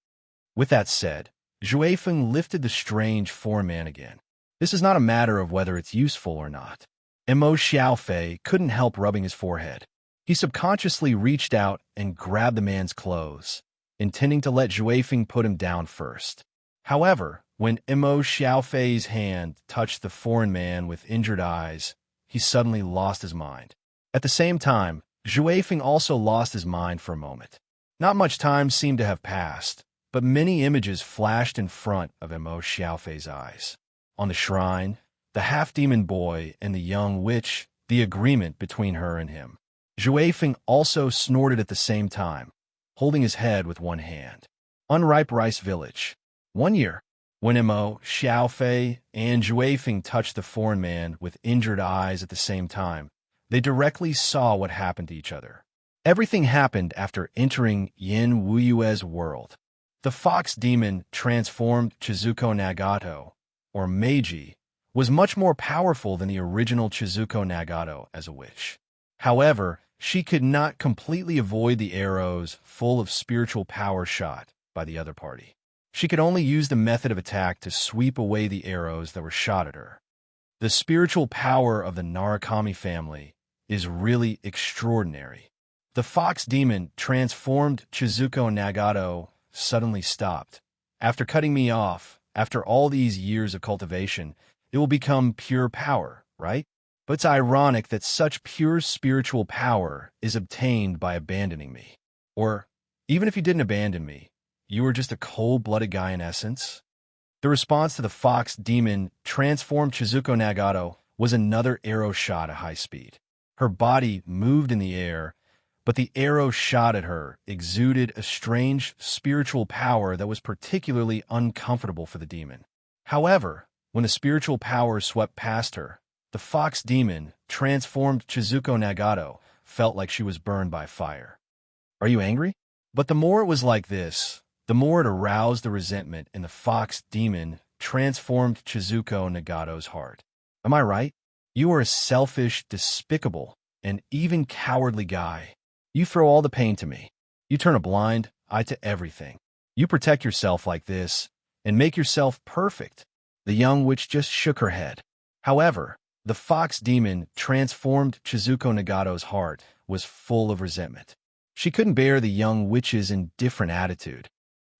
With that said, Zhui Feng lifted the strange foreign man again. This is not a matter of whether it's useful or not. Mo Xiaofei couldn't help rubbing his forehead. He subconsciously reached out and grabbed the man's clothes, intending to let Zhui Feng put him down first. However, when Mo Xiaofei's hand touched the foreign man with injured eyes, he suddenly lost his mind. At the same time, Zhui Feng also lost his mind for a moment. Not much time seemed to have passed, but many images flashed in front of Mo Xiaofei's eyes. On the shrine, the half-demon boy and the young witch, the agreement between her and him. Zhui Feng also snorted at the same time, holding his head with one hand. Unripe Rice Village. 1 year. When Mo Xiaofei and Zhui Feng touched the foreign man with injured eyes at the same time, they directly saw what happened to each other. Everything happened after entering Yin Wuyue's world. The fox demon transformed Chizuko Nagato, or Meiji, was much more powerful than the original Chizuko Nagato as a witch. However, she could not completely avoid the arrows full of spiritual power shot by the other party. She could only use the method of attack to sweep away the arrows that were shot at her. The spiritual power of the Narukami family is really extraordinary. The fox demon transformed Chizuko Nagato suddenly stopped. After cutting me off, after all these years of cultivation, it will become pure power, right? But it's ironic that such pure spiritual power is obtained by abandoning me. Or, even if you didn't abandon me, you were just a cold-blooded guy in essence? The response to the fox demon transformed Chizuko Nagato was another arrow shot at high speed. Her body moved in the air, but the arrow shot at her exuded a strange spiritual power that was particularly uncomfortable for the demon. However, when the spiritual power swept past her, the fox demon, transformed Chizuko Nagato, felt like she was burned by fire. Are you angry? But the more it was like this, the more it aroused the resentment in the fox demon, transformed Chizuko Nagato's heart. Am I right? You are a selfish, despicable, and even cowardly guy. You throw all the pain to me. You turn a blind eye to everything. You protect yourself like this and make yourself perfect." The young witch just shook her head. However, the fox demon transformed Chizuko Nagato's heart was full of resentment. She couldn't bear the young witch's indifferent attitude.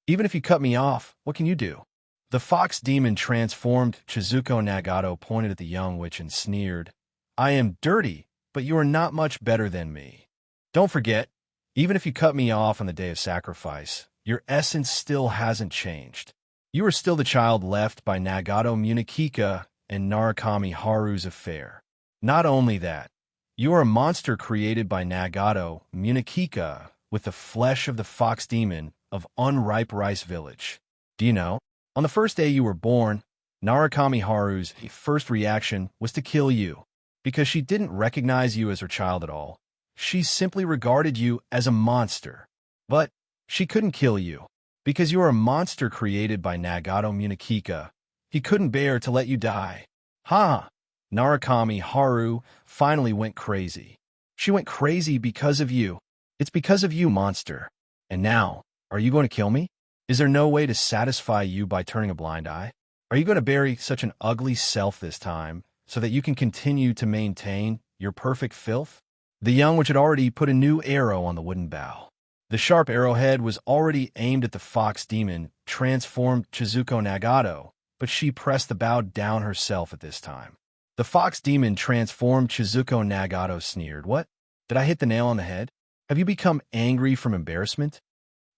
"Even if you cut me off, what can you do?" The fox demon transformed Chizuko Nagato pointed at the young witch and sneered, "I am dirty, but you are not much better than me. Don't forget, even if you cut me off on the day of sacrifice, your essence still hasn't changed. You are still the child left by Nagato Munakika and Narukami Haru's affair. Not only that, you are a monster created by Nagato Munakika with the flesh of the fox demon of Unripe Rice Village. Do you know, on the first day you were born, Narukami Haru's first reaction was to kill you, because she didn't recognize you as her child at all. She simply regarded you as a monster. But she couldn't kill you, because you are a monster created by Nagato Munakika. He couldn't bear to let you die." Ha! Narukami Haru finally went crazy. "She went crazy because of you. It's because of you, monster. And now, are you going to kill me? Is there no way to satisfy you by turning a blind eye? Are you going to bury such an ugly self this time, so that you can continue to maintain your perfect filth?" The young witch had already put a new arrow on the wooden bow. The sharp arrowhead was already aimed at the fox demon, transformed Chizuko Nagato, but she pressed the bow down herself at this time. The fox demon transformed Chizuko Nagato sneered, "What? Did I hit the nail on the head? Have you become angry from embarrassment?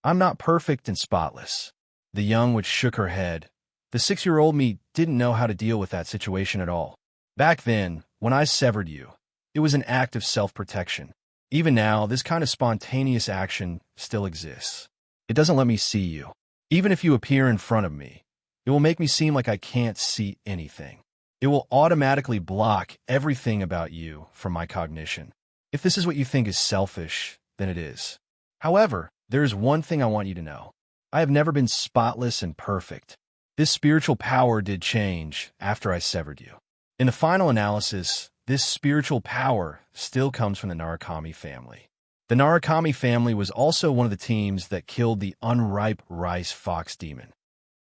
I'm not perfect and spotless." The young witch shook her head. "The 6-year-old me didn't know how to deal with that situation at all. Back then, when I severed you, it was an act of self-protection. Even now, this kind of spontaneous action still exists. It doesn't let me see you. Even if you appear in front of me, it will make me seem like I can't see anything. It will automatically block everything about you from my cognition. If this is what you think is selfish, then it is. However, there is one thing I want you to know. I have never been spotless and perfect. This spiritual power did change after I severed you. In the final analysis, this spiritual power still comes from the Narukami family. The Narukami family was also one of the teams that killed the Unripe Rice Fox Demon."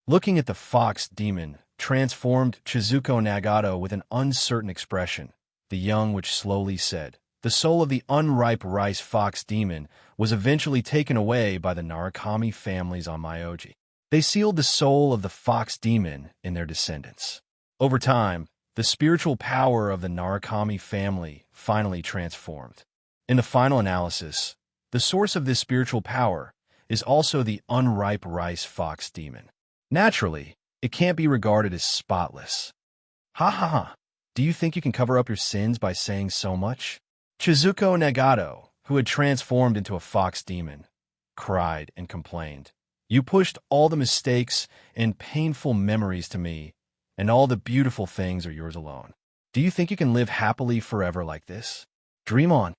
Looking at the fox demon, transformed Chizuko Nagato with an uncertain expression, the young witch slowly said, "The soul of the Unripe Rice Fox Demon was eventually taken away by the Narukami families on Myoji. They sealed the soul of the fox demon in their descendants. Over time, the spiritual power of the Narukami family finally transformed. In the final analysis, the source of this spiritual power is also the Unripe Rice Fox Demon. Naturally, it can't be regarded as spotless." Ha ha ha. "Do you think you can cover up your sins by saying so much?" Chizuko Nagato, who had transformed into a fox demon, cried and complained. "You pushed all the mistakes and painful memories to me, and all the beautiful things are yours alone. Do you think you can live happily forever like this? Dream on.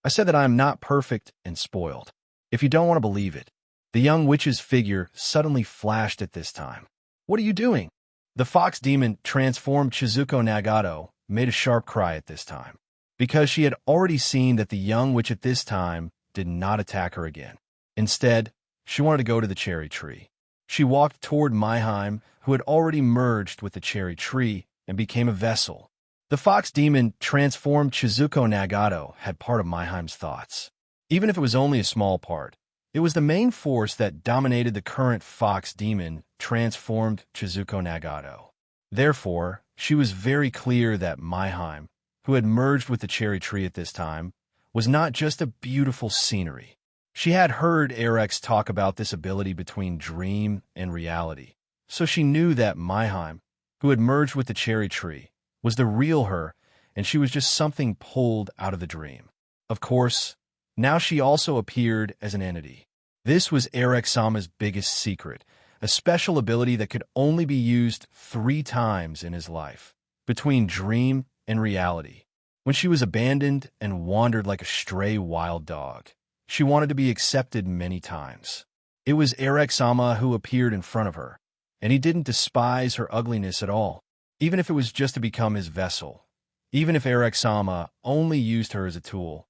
I said that I am not perfect and spoiled. If you don't want to believe it." The young witch's figure suddenly flashed at this time. "What are you doing?" The fox demon transformed Chizuko Nagato made a sharp cry at this time, because she had already seen that the young witch at this time did not attack her again. Instead, she wanted to go to the cherry tree. She walked toward Maiheim, who had already merged with the cherry tree and became a vessel. The fox demon transformed Chizuko Nagato had part of Maiheim's thoughts. Even if it was only a small part, it was the main force that dominated the current fox demon transformed Chizuko Nagato. Therefore, she was very clear that Maiheim, who had merged with the cherry tree at this time, was not just a beautiful scenery. She had heard Erex talk about this ability between dream and reality, so she knew that Maiheim, who had merged with the cherry tree, was the real her, and she was just something pulled out of the dream. Of course, now she also appeared as an entity. This was Erex-sama's biggest secret, a special ability that could only be used 3 times in his life, between dream and reality. When she was abandoned and wandered like a stray wild dog, she wanted to be accepted many times. It was Erex-sama who appeared in front of her, and he didn't despise her ugliness at all, even if it was just to become his vessel, even if Erex-sama only used her as a tool.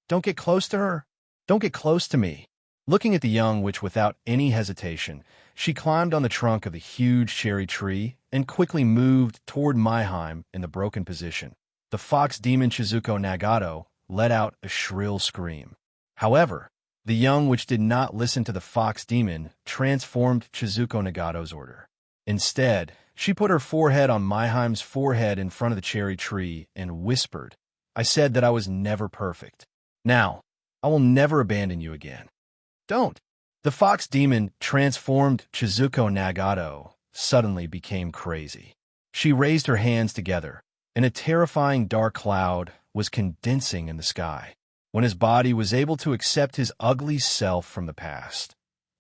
"Don't get close to her. Don't get close to me. Looking at the young witch without any hesitation, she climbed on the trunk of the huge cherry tree and quickly moved toward Maiheim in the broken position. The fox demon Chizuko Nagato let out a shrill scream. However, the young witch did not listen to the fox demon, transformed Chizuko Nagato's order. Instead, she put her forehead on Maiheim's forehead in front of the cherry tree and whispered, "I said that I was never perfect. Now, I will never abandon you again. Don't." The fox demon, transformed Chizuko Nagato, suddenly became crazy. She raised her hands together, and a terrifying dark cloud was condensing in the sky. When his body was able to accept his ugly self from the past,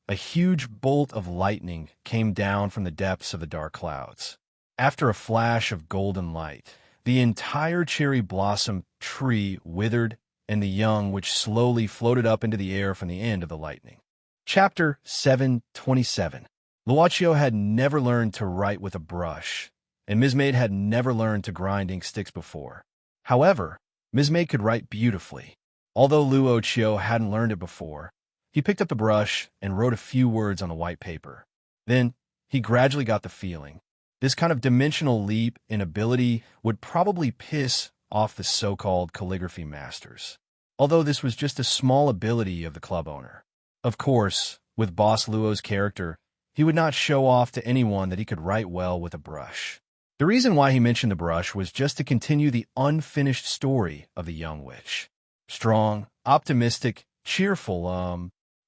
a huge bolt of lightning came down from the depths of the dark clouds. After a flash of golden light, the entire cherry blossom tree withered, and the young witch slowly floated up into the air from the end of the lightning. Chapter 727. Luochio had never learned to write with a brush, and Ms. Maid had never learned to grind ink sticks before. However, Ms. Maid could write beautifully. Although Luochio hadn't learned it before, he picked up the brush and wrote a few words on the white paper. Then, he gradually got the feeling. This kind of dimensional leap in ability would probably piss off the so-called calligraphy masters. Although this was just a small ability of the club owner. Of course, with Boss Luo's character, he would not show off to anyone that he could write well with a brush. The reason why he mentioned the brush was just to continue the unfinished story of the young witch. Strong, optimistic, cheerful,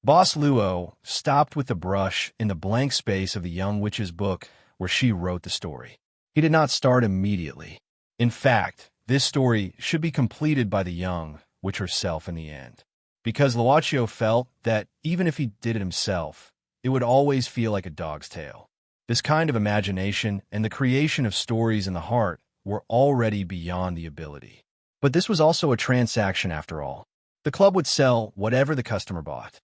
Boss Luo stopped with the brush in the blank space of the young witch's book where she wrote the story. He did not start immediately. In fact, this story should be completed by the young witch herself in the end. Because Luochio felt that even if he did it himself, it would always feel like a dog's tale. This kind of imagination and the creation of stories in the heart were already beyond the ability. But this was also a transaction after all. The club would sell whatever the customer bought.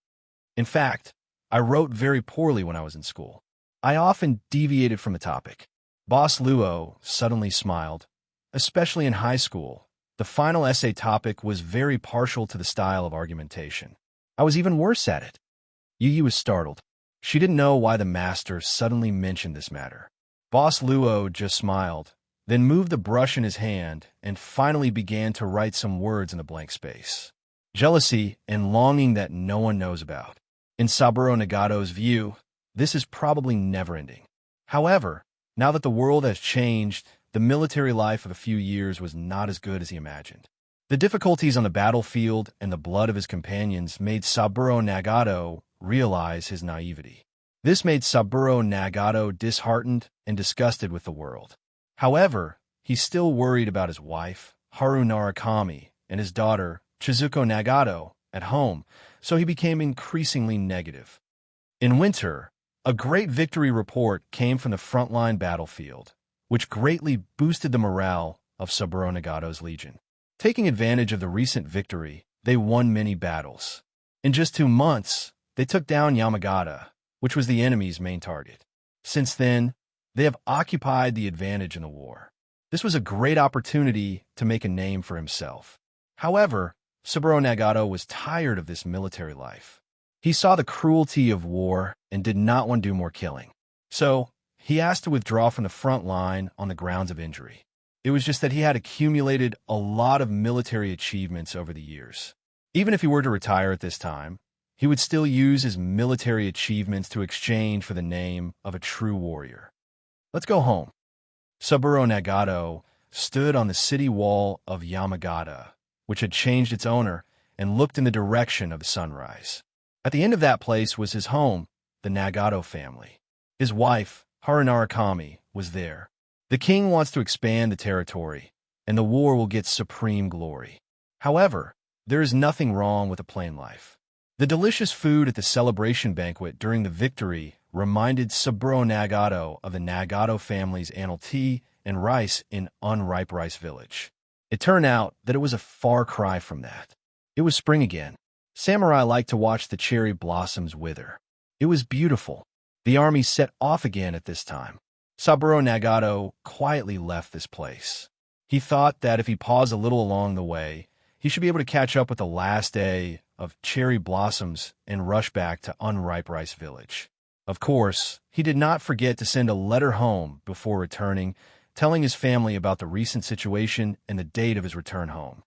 In fact, I wrote very poorly when I was in school. I often deviated from the topic. Boss Luo suddenly smiled. Especially in high school, the final essay topic was very partial to the style of argumentation. I was even worse at it. Yu was startled. She didn't know why the master suddenly mentioned this matter. Boss Luo just smiled, then moved the brush in his hand and finally began to write some words in the blank space. Jealousy and longing that no one knows about. In Saburo Nagato's view, this is probably never-ending. However, now that the world has changed, the military life of a few years was not as good as he imagined. The difficulties on the battlefield and the blood of his companions made Saburo Nagato realize his naivety. This made Saburo Nagato disheartened and disgusted with the world. However, he still worried about his wife, Haru Narakami, and his daughter, Chizuko Nagato, at home, so he became increasingly negative. In winter, a great victory report came from the frontline battlefield, which greatly boosted the morale of Saburo Nagato's legion. Taking advantage of the recent victory, they won many battles. In just 2 months, they took down Yamagata, which was the enemy's main target. Since then, they have occupied the advantage in the war. This was a great opportunity to make a name for himself. However, Saburo Nagato was tired of this military life. He saw the cruelty of war and did not want to do more killing. So, he asked to withdraw from the front line on the grounds of injury. It was just that he had accumulated a lot of military achievements over the years. Even if he were to retire at this time, he would still use his military achievements to exchange for the name of a true warrior. Let's go home. Saburo Nagato stood on the city wall of Yamagata, which had changed its owner, and looked in the direction of the sunrise. At the end of that place was his home, the Nagato family. His wife, Haru Narakami, was there. The king wants to expand the territory, and the war will get supreme glory. However, there is nothing wrong with a plain life. The delicious food at the celebration banquet during the victory reminded Saburo Nagato of the Nagato family's annual tea and rice in Unripe Rice Village. It turned out that it was a far cry from that. It was spring again. Samurai liked to watch the cherry blossoms wither. It was beautiful. The army set off again at this time. Saburo Nagato quietly left this place. He thought that if he paused a little along the way, he should be able to catch up with the last day of cherry blossoms and rushed back to unripe rice village. Of course, he did not forget to send a letter home before returning, telling his family about the recent situation and the date of his return home.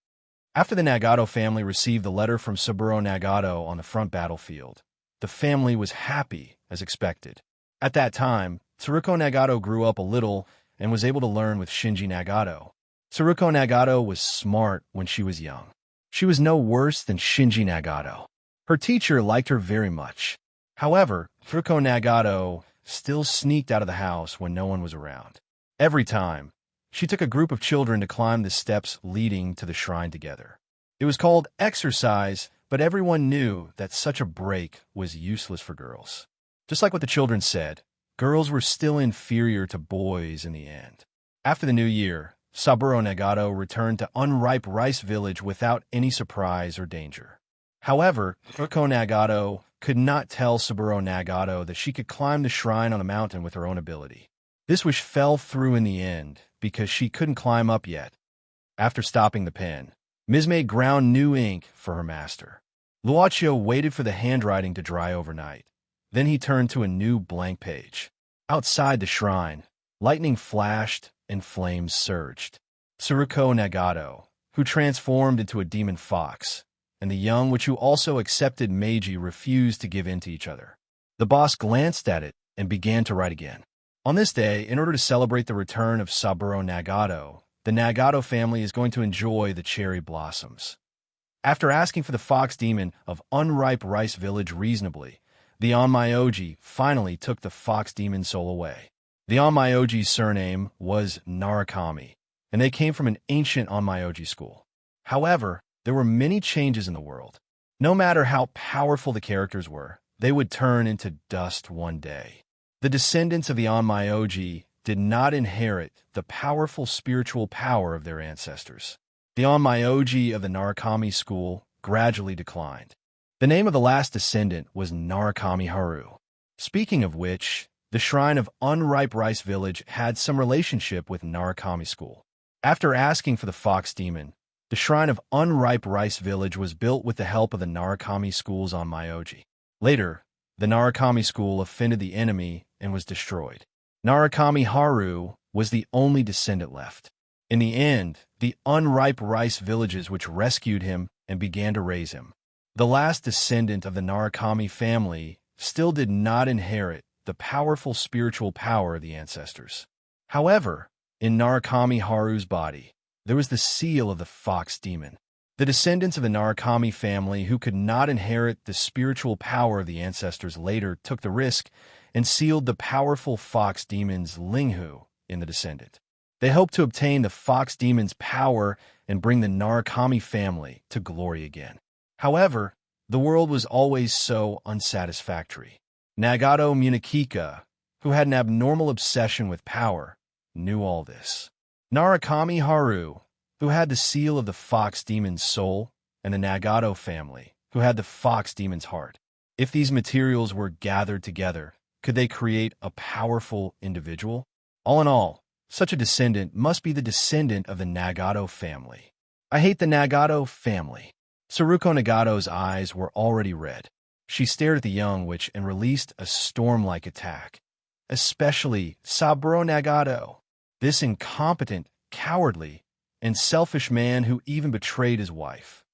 After the Nagato family received the letter from Saburo Nagato on the front battlefield, the family was happy as expected. At that time, Tsuruko Nagato grew up a little and was able to learn with Shinji Nagato. Tsuruko Nagato was smart when she was young. She was no worse than Shinji Nagato. Her teacher liked her very much. However, Tsuruko Nagato still sneaked out of the house when no one was around. Every time, she took a group of children to climb the steps leading to the shrine together. It was called exercise, but everyone knew that such a break was useless for girls. Just like what the children said, girls were still inferior to boys in the end. After the new year, Saburo Nagato returned to unripe rice village without any surprise or danger. However, Tsuruko Nagato could not tell Saburo Nagato that she could climb the shrine on the mountain with her own ability. This wish fell through in the end because she couldn't climb up yet. After stopping the pen, Mizme ground new ink for her master. Luochio waited for the handwriting to dry overnight. Then he turned to a new blank page. Outside the shrine, lightning flashed and flames surged. Tsuruko Nagato, who transformed into a demon fox, and the young witch who also accepted Meiji refused to give in to each other. The boss glanced at it and began to write again. On this day, in order to celebrate the return of Saburo Nagato, the Nagato family is going to enjoy the cherry blossoms. After asking for the fox demon of unripe rice village reasonably, the Onmyoji finally took the fox demon soul away. The Onmyoji's surname was Narukami, and they came from an ancient Onmyoji school. However, there were many changes in the world. No matter how powerful the characters were, they would turn into dust one day. The descendants of the Onmyoji did not inherit the powerful spiritual power of their ancestors. The Onmyoji of the Narukami school gradually declined. The name of the last descendant was Narukami Haru. Speaking of which, the shrine of unripe rice village had some relationship with Narukami school. After asking for the fox demon, the shrine of unripe rice village was built with the help of the Narukami school's Onmyoji. Later, the Narukami school offended the enemy and was destroyed. Narukami Haru was the only descendant left. In the end, the unripe rice villages which rescued him and began to raise him. The last descendant of the Narukami family still did not inherit the powerful spiritual power of the ancestors. However, in Narukami Haru's body, there was the seal of the fox demon. The descendants of the Narukami family who could not inherit the spiritual power of the ancestors later took the risk and sealed the powerful fox demon's Linghu in the descendant. They hoped to obtain the fox demon's power and bring the Narukami family to glory again. However, the world was always so unsatisfactory. Nagato Munakika, who had an abnormal obsession with power, knew all this. Narukami Haru, who had the seal of the fox demon's soul, and the Nagato family, who had the fox demon's heart. If these materials were gathered together, could they create a powerful individual? All in all, such a descendant must be the descendant of the Nagato family. I hate the Nagato family. Tsuruko Nagato's eyes were already red. She stared at the young witch and released a storm-like attack. Especially Saburo Nagato, this incompetent, cowardly, and selfish man who even betrayed his wife.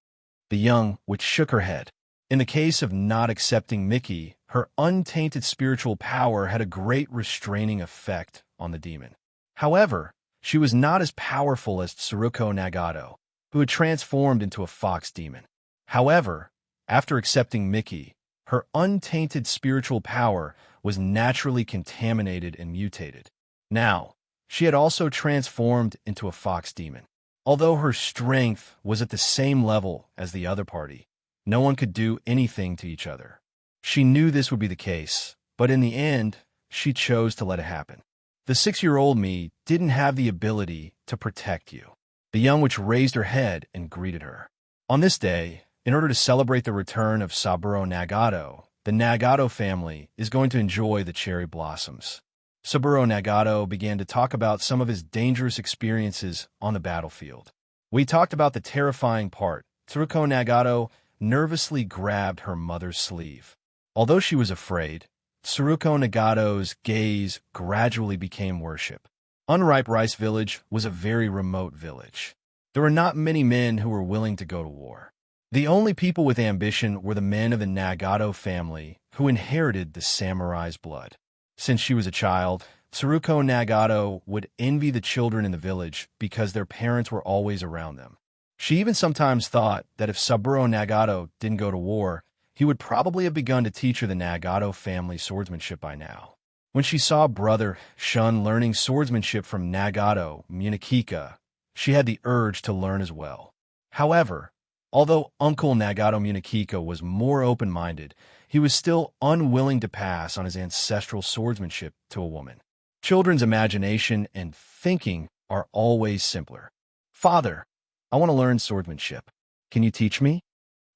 The young witch shook her head. In the case of not accepting Miki, her untainted spiritual power had a great restraining effect on the demon. However, she was not as powerful as Tsuruko Nagato, who had transformed into a fox demon. However, after accepting Miki, her untainted spiritual power was naturally contaminated and mutated. Now, she had also transformed into a fox demon. Although her strength was at the same level as the other party, no one could do anything to each other. She knew this would be the case, but in the end, she chose to let it happen. The 6-year-old me didn't have the ability to protect you. The young witch raised her head and greeted her. On this day, in order to celebrate the return of Saburo Nagato, the Nagato family is going to enjoy the cherry blossoms. Saburo Nagato began to talk about some of his dangerous experiences on the battlefield. We talked about the terrifying part. Tsuruko Nagato nervously grabbed her mother's sleeve. Although she was afraid, Tsuruko Nagato's gaze gradually became worship. Unripe Rice Village was a very remote village. There were not many men who were willing to go to war. The only people with ambition were the men of the Nagato family who inherited the samurai's blood. Since she was a child, Tsuruko Nagato would envy the children in the village because their parents were always around them. She even sometimes thought that if Saburo Nagato didn't go to war, he would probably have begun to teach her the Nagato family swordsmanship by now. When she saw brother Shun learning swordsmanship from Nagato Munakika, she had the urge to learn as well. However, although Uncle Nagato Munakika was more open-minded, he was still unwilling to pass on his ancestral swordsmanship to a woman. Children's imagination and thinking are always simpler. Father, I want to learn swordsmanship. Can you teach me?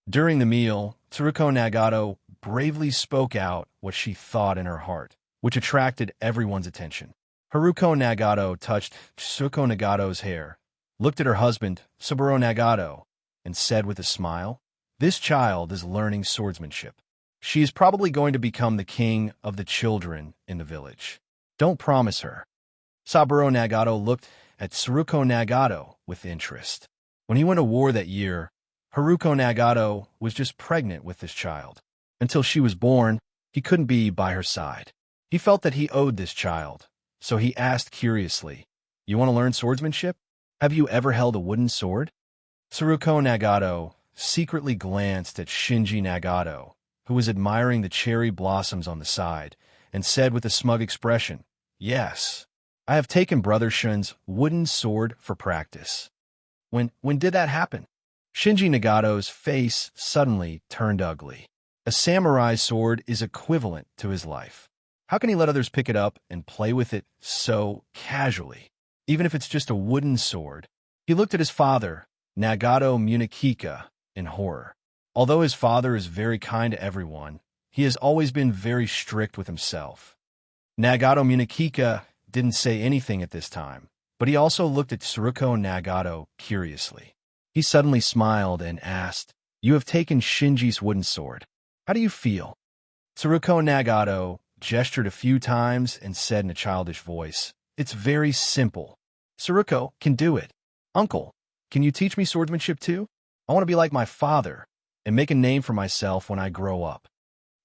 During the meal, Tsuruko Nagato bravely spoke out what she thought in her heart, which attracted everyone's attention. Haruko Nagato touched Tsuruko Nagato's hair, looked at her husband, Saburo Nagato, and said with a smile, "This child is learning swordsmanship. She is probably going to become the king of the children in the village. Don't promise her." Saburo Nagato looked at Tsuruko Nagato with interest. When he went to war that year, Haruko Nagato was just pregnant with this child. Until she was born, he couldn't be by her side. He felt that he owed this child, so he asked curiously, "You want to learn swordsmanship? Have you ever held a wooden sword?" Tsuruko Nagato secretly glanced at Shinji Nagato, who was admiring the cherry blossoms on the side, and said with a smug expression, "Yes, I have taken Brother Shun's wooden sword for practice." When did that happen? Shinji Nagato's face suddenly turned ugly. A samurai's sword is equivalent to his life. How can he let others pick it up and play with it so casually, even if it's just a wooden sword? He looked at his father, Nagato Munakika, in horror. Although his father is very kind to everyone, he has always been very strict with himself. Nagato Munakika didn't say anything at this time, but he also looked at Tsuruko Nagato curiously. He suddenly smiled and asked, "You have taken Shinji's wooden sword. How do you feel?" Tsuruko Nagato gestured a few times and said in a childish voice, "It's very simple. Tsuruko can do it. Uncle, can you teach me swordsmanship too? I want to be like my father and make a name for myself when I grow up."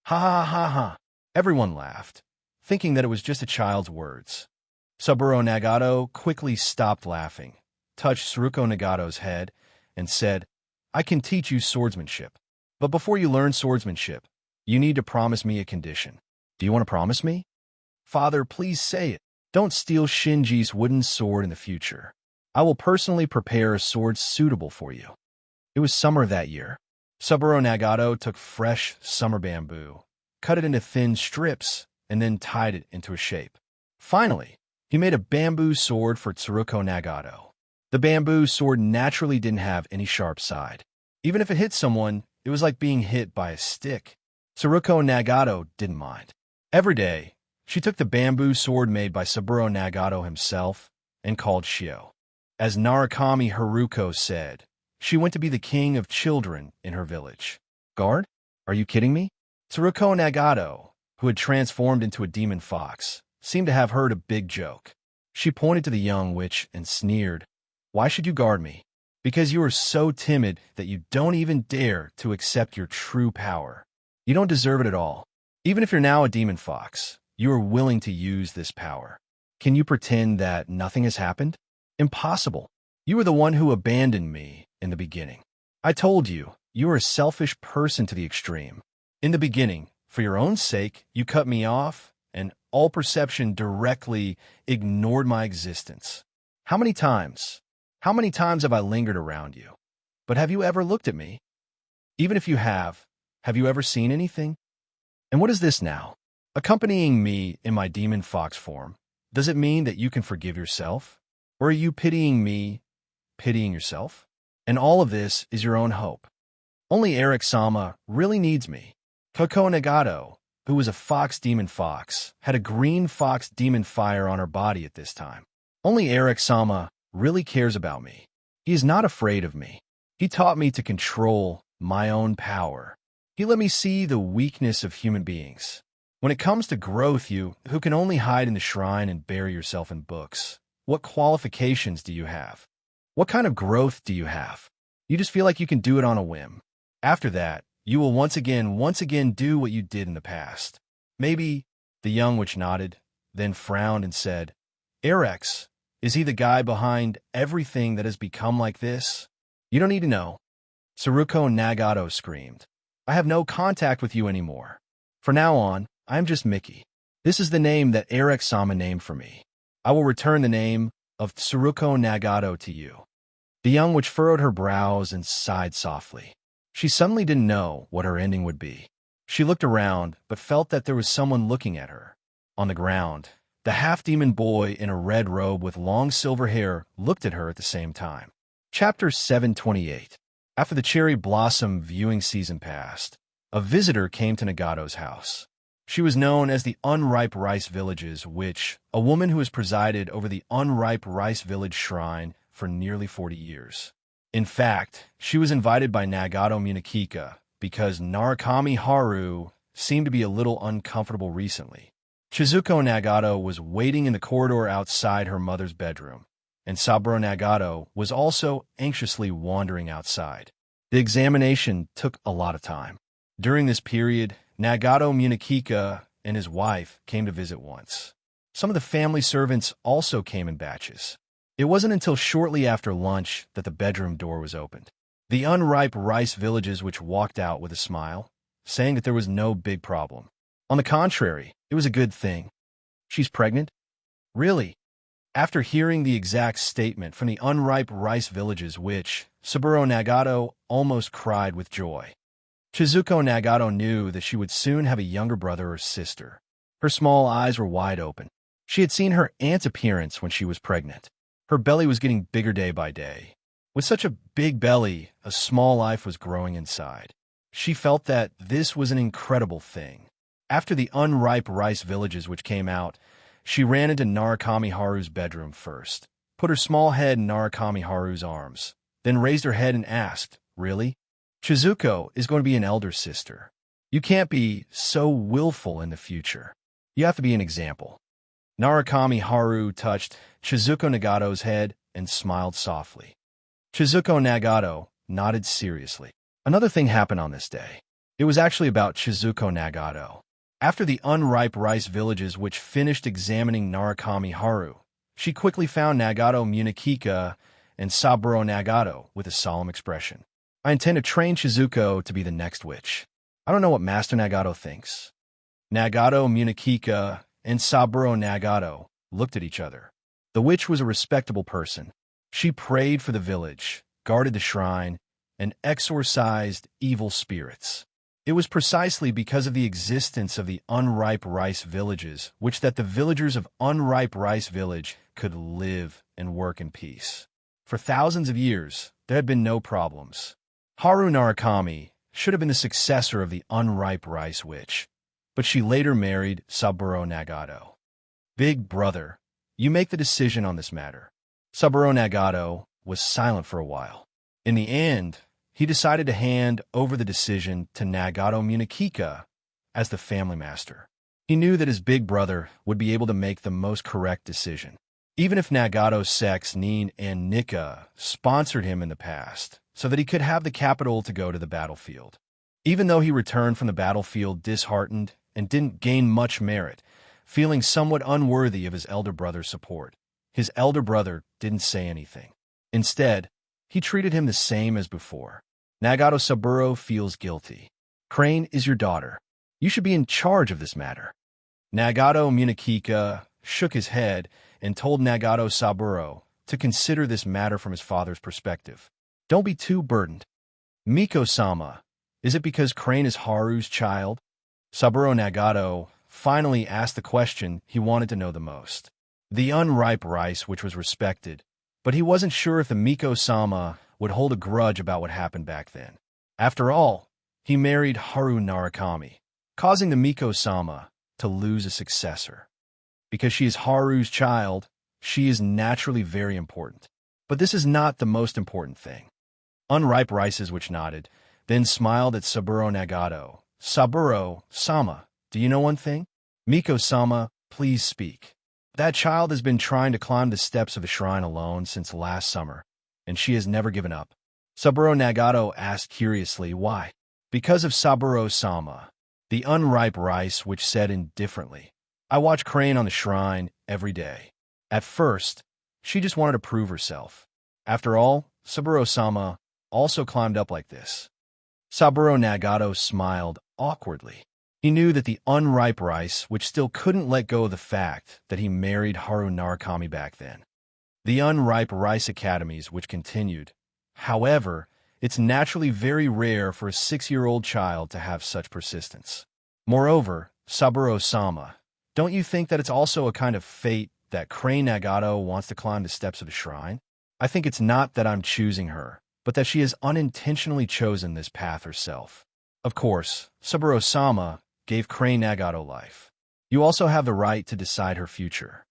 Ha ha ha ha. Everyone laughed, thinking that it was just a child's words. Saburo Nagato quickly stopped laughing, touched Tsuruko Nagato's head, and said, "I can teach you swordsmanship. But before you learn swordsmanship, you need to promise me a condition. Do you want to promise me?" "Father, please say it. Don't steal Shinji's wooden sword in the future. I will personally prepare a sword suitable for you." It was summer that year. Saburo Nagato took fresh summer bamboo, cut it into thin strips, and then tied it into a shape. Finally, he made a bamboo sword for Tsuruko Nagato. The bamboo sword naturally didn't have any sharp side. Even if it hit someone, it was like being hit by a stick. Tsuruko Nagato didn't mind. Every day, she took the bamboo sword made by Saburo Nagato himself and called Shio. As Narukami Haruko said, she went to be the king of children in her village. "Guard? Are you kidding me?" Tsuruko Nagato, who had transformed into a demon fox, seemed to have heard a big joke. She pointed to the young witch and sneered, "Why should you guard me? Because you are so timid that you don't even dare to accept your true power. You don't deserve it at all. Even if you're now a demon fox, you are willing to use this power. Can you pretend that nothing has happened? Impossible. You are the one who abandoned me in the beginning. I told you, you are a selfish person to the extreme. In the beginning, for your own sake, you cut me off, and all perception directly ignored my existence. How many times have I lingered around you? But have you ever looked at me? Even if you have you ever seen anything? And what is this now? Accompanying me in my demon fox form, does it mean that you can forgive yourself? Or are you pitying me, pitying yourself? And all of this is your own hope. Only Eric-sama really needs me. Koko Nagato, who was a fox demon fox, had a green fox demon fire on her body at this time. Only Eric-sama really cares about me. He is not afraid of me. He taught me to control my own power. He let me see the weakness of human beings. When it comes to growth, you, who can only hide in the shrine and bury yourself in books, what qualifications do you have? What kind of growth do you have? You just feel like you can do it on a whim. After that, you will once again do what you did in the past. Maybe. The young witch nodded, then frowned and said, Erex, is he the guy behind everything that has become like this? You don't need to know. Saruko Nagato screamed. I have no contact with you anymore. From now on, I am just Mickey. This is the name that Erex-sama named for me. I will return the name of Saruko Nagato to you. The young witch furrowed her brows and sighed softly. She suddenly didn't know what her ending would be. She looked around, but felt that there was someone looking at her. On the ground, the half-demon boy in a red robe with long silver hair looked at her at the same time. Chapter 728. After the cherry blossom viewing season passed, a visitor came to Nagato's house. She was known as the Unripe Rice Village's witch, a woman who has presided over the Unripe Rice Village Shrine for nearly 40 years. In fact, she was invited by Nagato Munakika because Narukami Haru seemed to be a little uncomfortable recently. Chizuko Nagato was waiting in the corridor outside her mother's bedroom, and Saburo Nagato was also anxiously wandering outside. The examination took a lot of time. During this period, Nagato Munakika and his wife came to visit once. Some of the family servants also came in batches. It wasn't until shortly after lunch that the bedroom door was opened. The Unripe Rice Villages which walked out with a smile, saying that there was no big problem. On the contrary, it was a good thing. She's pregnant? Really? After hearing the exact statement from the Unripe Rice Villages witch, Saburo Nagato almost cried with joy. Chizuko Nagato knew that she would soon have a younger brother or sister. Her small eyes were wide open. She had seen her aunt's appearance when she was pregnant. Her belly was getting bigger day by day. With such a big belly, a small life was growing inside. She felt that this was an incredible thing. After the Unripe Rice Villages which came out, she ran into Narukami Haru's bedroom first, put her small head in Narukami Haru's arms, then raised her head and asked, Really? Chizuko is going to be an elder sister. You can't be so willful in the future. You have to be an example. Narukami Haru touched Chizuko Nagato's head and smiled softly. Chizuko Nagato nodded seriously. Another thing happened on this day. It was actually about Chizuko Nagato. After the Unripe Rice Villages which finished examining Narukami Haru, she quickly found Nagato Munakika and Saburo Nagato with a solemn expression. I intend to train Chizuko to be the next witch. I don't know what Master Nagato thinks. Nagato Munakika and Saburo Nagato looked at each other. The witch was a respectable person. She prayed for the village, guarded the shrine, and exorcised evil spirits. It was precisely because of the existence of the Unripe Rice Villages which that the villagers of Unripe Rice Village could live and work in peace. For thousands of years, there had been no problems. Haru Narukami should have been the successor of the Unripe Rice Witch, but she later married Saburo Nagato. Big brother, you make the decision on this matter. Saburo Nagato was silent for a while. In the end, he decided to hand over the decision to Nagato Munakika as the family master. He knew that his big brother would be able to make the most correct decision. Even if Nagato's sex, Nin and Nika, sponsored him in the past, so that he could have the capital to go to the battlefield. Even though he returned from the battlefield disheartened and didn't gain much merit, feeling somewhat unworthy of his elder brother's support, his elder brother didn't say anything. Instead, he treated him the same as before. Nagato Saburo feels guilty. Crane is your daughter. You should be in charge of this matter. Nagato Munakika shook his head and told Nagato Saburo to consider this matter from his father's perspective. Don't be too burdened. Miko-sama, is it because Crane is Haru's child? Saburo Nagato finally asked the question he wanted to know the most. The Unripe Rice, which was respected, but he wasn't sure if the Miko-sama would hold a grudge about what happened back then. After all, he married Haru Narukami, causing the Miko-sama to lose a successor. Because she is Haru's child, she is naturally very important. But this is not the most important thing. Unripe Rices which nodded, then smiled at Saburo Nagato. Saburo-sama, do you know one thing? Miko-sama, please speak. That child has been trying to climb the steps of the shrine alone since last summer, and she has never given up. Saburo Nagato asked curiously why. Because of Saburo-sama, the unripe rice, which said indifferently, I watch Crane on the shrine every day. At first, she just wanted to prove herself. After all, Saburo-sama also climbed up like this. Saburo Nagato smiled awkwardly. He knew that the unripe rice, which still couldn't let go of the fact that he married Haru Narukami back then. The unripe rice academies, which continued. However, it's naturally very rare for a 6-year-old child to have such persistence. Moreover, Saburo-sama, don't you think that it's also a kind of fate that Crane Nagato wants to climb the steps of the shrine? I think it's not that I'm choosing her, but that she has unintentionally chosen this path herself. Of course, Saburo-sama gave Crane Nagato life. You also have the right to decide her future.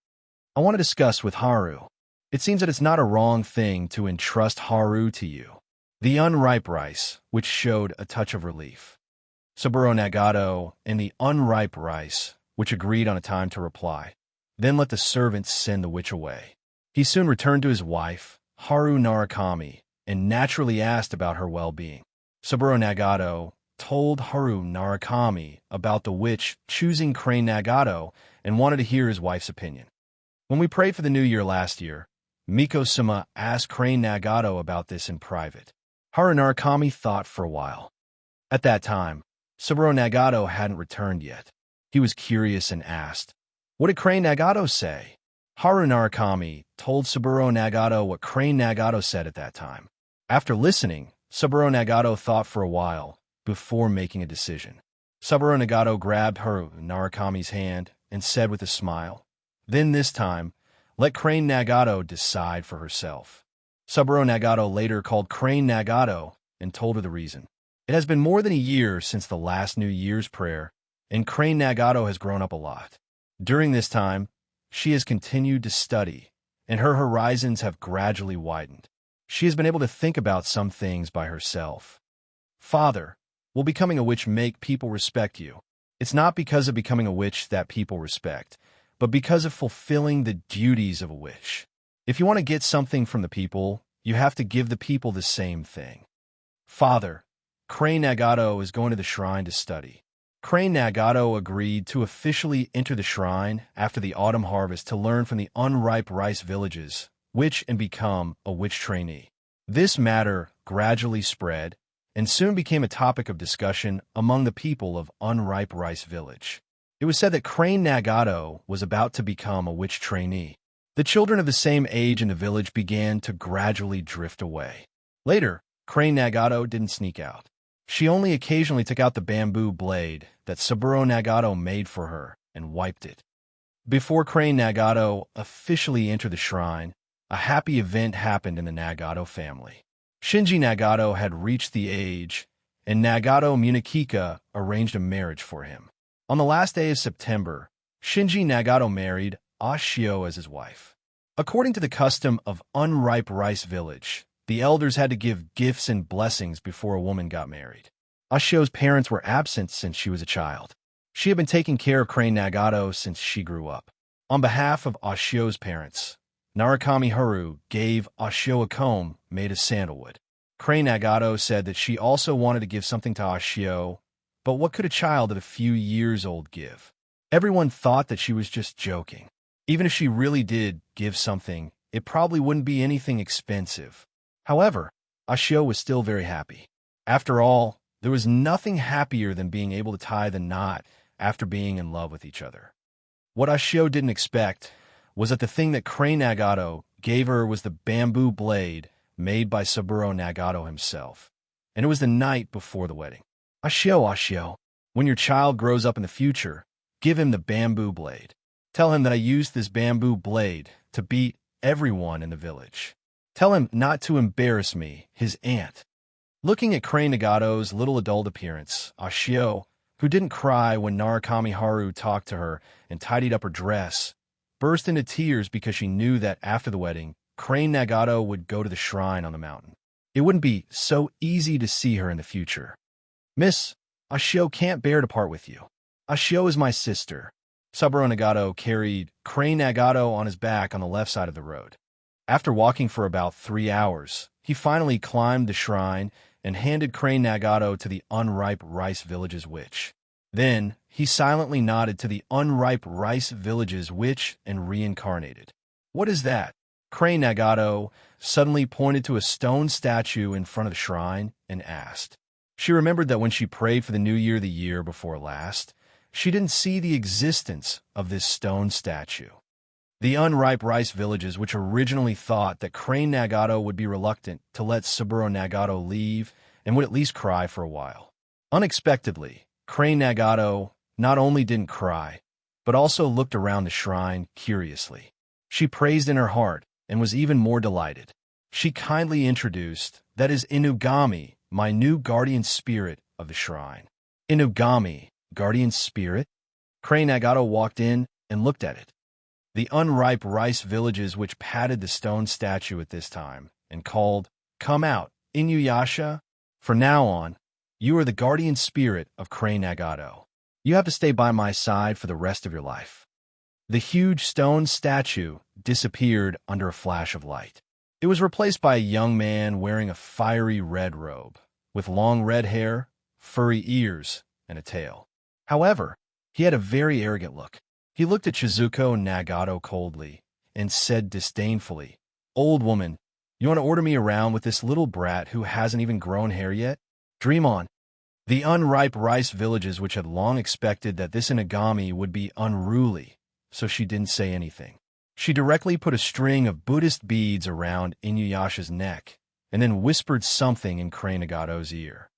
I want to discuss with Haru. It seems that it's not a wrong thing to entrust Haru to you. The unripe rice, which showed a touch of relief. Saburo Nagato and the unripe rice, which agreed on a time to reply. Then let the servants send the witch away. He soon returned to his wife, Haru Narukami, and naturally asked about her well-being. Saburo Nagato told Haru Narukami about the witch choosing Crane Nagato and wanted to hear his wife's opinion. When we prayed for the new year last year, Miko-sama asked Crane Nagato about this in private. Haru Narukami thought for a while. At that time, Saburo Nagato hadn't returned yet. He was curious and asked, what did Crane Nagato say? Haru Narukami told Saburo Nagato what Crane Nagato said at that time. After listening, Saburo Nagato thought for a while before making a decision. Saburo Nagato grabbed Haru Narukami's hand and said with a smile, then this time, let Crane Nagato decide for herself. Saburo Nagato later called Crane Nagato and told her the reason. It has been more than a year since the last New Year's prayer, and Crane Nagato has grown up a lot. During this time, she has continued to study, and her horizons have gradually widened. She has been able to think about some things by herself. Father, will becoming a witch make people respect you? It's not because of becoming a witch that people respect, but because of fulfilling the duties of a witch. If you want to get something from the people, you have to give the people the same thing. Father, Crane Nagato is going to the shrine to study. Crane Nagato agreed to officially enter the shrine after the autumn harvest to learn from the unripe rice villages, and become a witch trainee. This matter gradually spread and soon became a topic of discussion among the people of unripe rice village. It was said that Crane Nagato was about to become a witch trainee. The children of the same age in the village began to gradually drift away. Later, Crane Nagato didn't sneak out. She only occasionally took out the bamboo blade that Saburo Nagato made for her and wiped it. Before Crane Nagato officially entered the shrine, a happy event happened in the Nagato family. Shinji Nagato had reached the age, and Nagato Munakika arranged a marriage for him. On the last day of September, Shinji Nagato married Ashio as his wife. According to the custom of unripe rice village, the elders had to give gifts and blessings before a woman got married. Ashio's parents were absent since she was a child. She had been taking care of Crane Nagato since she grew up. On behalf of Ashio's parents, Narukami Haru gave Ashio a comb made of sandalwood. Crane Nagato said that she also wanted to give something to Ashio, but what could a child of a few years old give? Everyone thought that she was just joking. Even if she really did give something, it probably wouldn't be anything expensive. However, Ashio was still very happy. After all, there was nothing happier than being able to tie the knot after being in love with each other. What Ashio didn't expect was that the thing that Crane Nagato gave her was the bamboo blade made by Saburo Nagato himself. And it was the night before the wedding. Ashio, when your child grows up in the future, give him the bamboo blade. Tell him that I used this bamboo blade to beat everyone in the village. Tell him not to embarrass me, his aunt. Looking at Crane Nagato's little adult appearance, Ashio, who didn't cry when Narukami Haru talked to her and tidied up her dress, burst into tears because she knew that after the wedding, Crane Nagato would go to the shrine on the mountain. It wouldn't be so easy to see her in the future. Miss, Ashio can't bear to part with you. Ashio is my sister. Saburo Nagato carried Crane Nagato on his back on the left side of the road. After walking for about 3 hours, he finally climbed the shrine and handed Crane Nagato to the unripe rice village's witch. Then, he silently nodded to the unripe rice village's witch and reincarnated. What is that? Crane Nagato suddenly pointed to a stone statue in front of the shrine and asked. She remembered that when she prayed for the new year the year before last, she didn't see the existence of this stone statue. The unripe rice villages, which originally thought that Crane Nagato would be reluctant to let Saburo Nagato leave and would at least cry for a while. Unexpectedly, Crane Nagato not only didn't cry, but also looked around the shrine curiously. She praised in her heart and was even more delighted. She kindly introduced, that is Inugami, my new guardian spirit of the shrine. Inugami, guardian spirit? Crane Nagato walked in and looked at it. The unripe rice villages which patted the stone statue at this time and called, "Come out, Inuyasha. From now on, you are the guardian spirit of Crane Nagato. You have to stay by my side for the rest of your life." The huge stone statue disappeared under a flash of light. It was replaced by a young man wearing a fiery red robe, with long red hair, furry ears, and a tail. However, he had a very arrogant look. He looked at Chizuko Nagato coldly and said disdainfully, "Old woman, you want to order me around with this little brat who hasn't even grown hair yet? Dream on." The unripe rice villages which had long expected that this Inagami would be unruly, so she didn't say anything. She directly put a string of Buddhist beads around Inuyasha's neck and then whispered something in Crane Nagato's ear.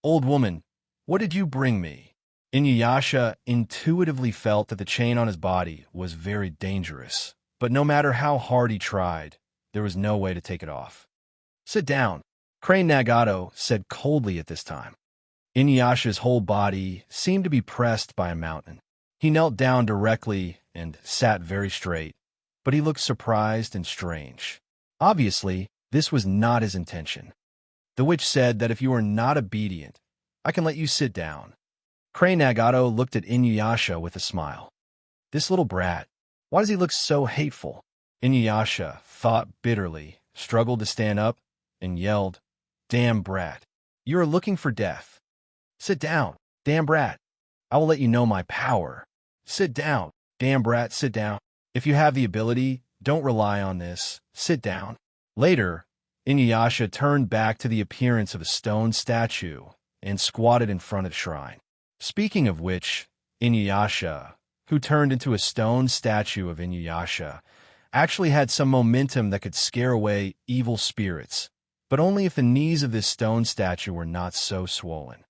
"Old woman, what did you bring me?" Inuyasha intuitively felt that the chain on his body was very dangerous, but no matter how hard he tried, there was no way to take it off. "Sit down," Crane Nagato said coldly at this time. Inuyasha's whole body seemed to be pressed by a mountain. He knelt down directly and sat very straight, but he looked surprised and strange. Obviously, this was not his intention. The witch said that if you are not obedient, I can let you sit down. Crane Nagato looked at Inuyasha with a smile. This little brat, why does he look so hateful? Inuyasha thought bitterly, struggled to stand up, and yelled, "Damn brat, you are looking for death. Sit down, damn brat. I will let you know my power. Sit down, damn brat, sit down. If you have the ability, don't rely on this. Sit down." Later, Inuyasha turned back to the appearance of a stone statue and squatted in front of the shrine. Speaking of which, Inuyasha, who turned into a stone statue of Inuyasha, actually had some momentum that could scare away evil spirits, but only if the knees of this stone statue were not so swollen.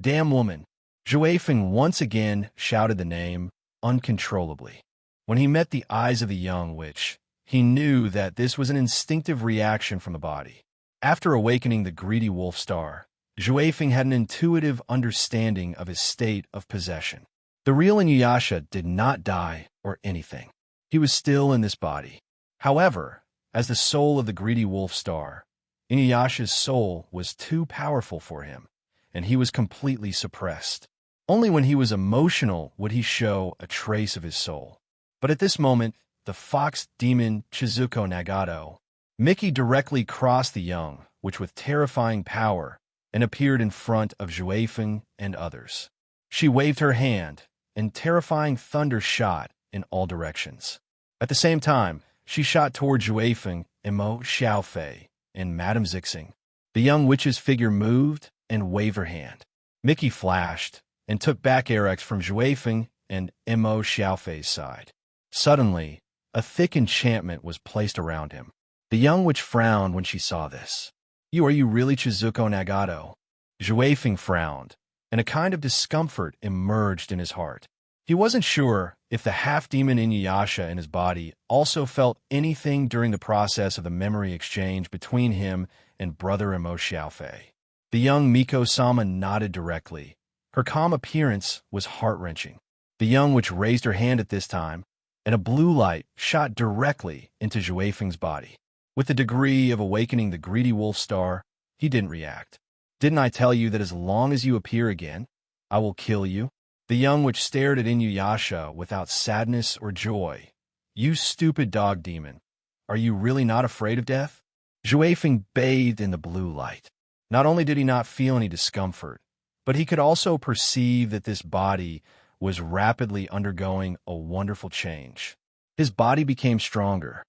"Damn woman!" Juefeng once again shouted the name uncontrollably. When he met the eyes of the young witch, he knew that this was an instinctive reaction from the body. After awakening the greedy wolf star, Juefeng had an intuitive understanding of his state of possession. The real Inuyasha did not die or anything. He was still in this body. However, as the soul of the greedy wolf star, Inuyasha's soul was too powerful for him, and he was completely suppressed. Only when he was emotional would he show a trace of his soul. But at this moment, the fox demon Chizuko Nagato, Mickey directly crossed the young, which with terrifying power, and appeared in front of Juefeng and others. She waved her hand, and terrifying thunder shot in all directions. At the same time, she shot toward Juefeng, Emo Xiaofei, and Madame Zixing. The young witch's figure moved and waved her hand. Mickey flashed and took back Erex from Juefeng and Emo Xiaofei's side. Suddenly, a thick enchantment was placed around him. The young witch frowned when she saw this. Are you really Chizuko Nagato?" Juefeng frowned, and a kind of discomfort emerged in his heart. He wasn't sure if the half-demon Inuyasha in his body also felt anything during the process of the memory exchange between him and brother Emo Xiaofei. The young Miko-sama nodded directly. Her calm appearance was heart-wrenching. The young witch raised her hand at this time, and a blue light shot directly into Juefeng's body. With the degree of awakening the greedy wolf star, He didn't react. Didn't I tell you that as long as you appear again, I will kill you? The young witch stared at Inuyasha without sadness or joy. You stupid dog demon. Are you really not afraid of death? Zhuefeng bathed in the blue light. Not only did he not feel any discomfort, but he could also perceive that this body was rapidly undergoing a wonderful change. His body became stronger.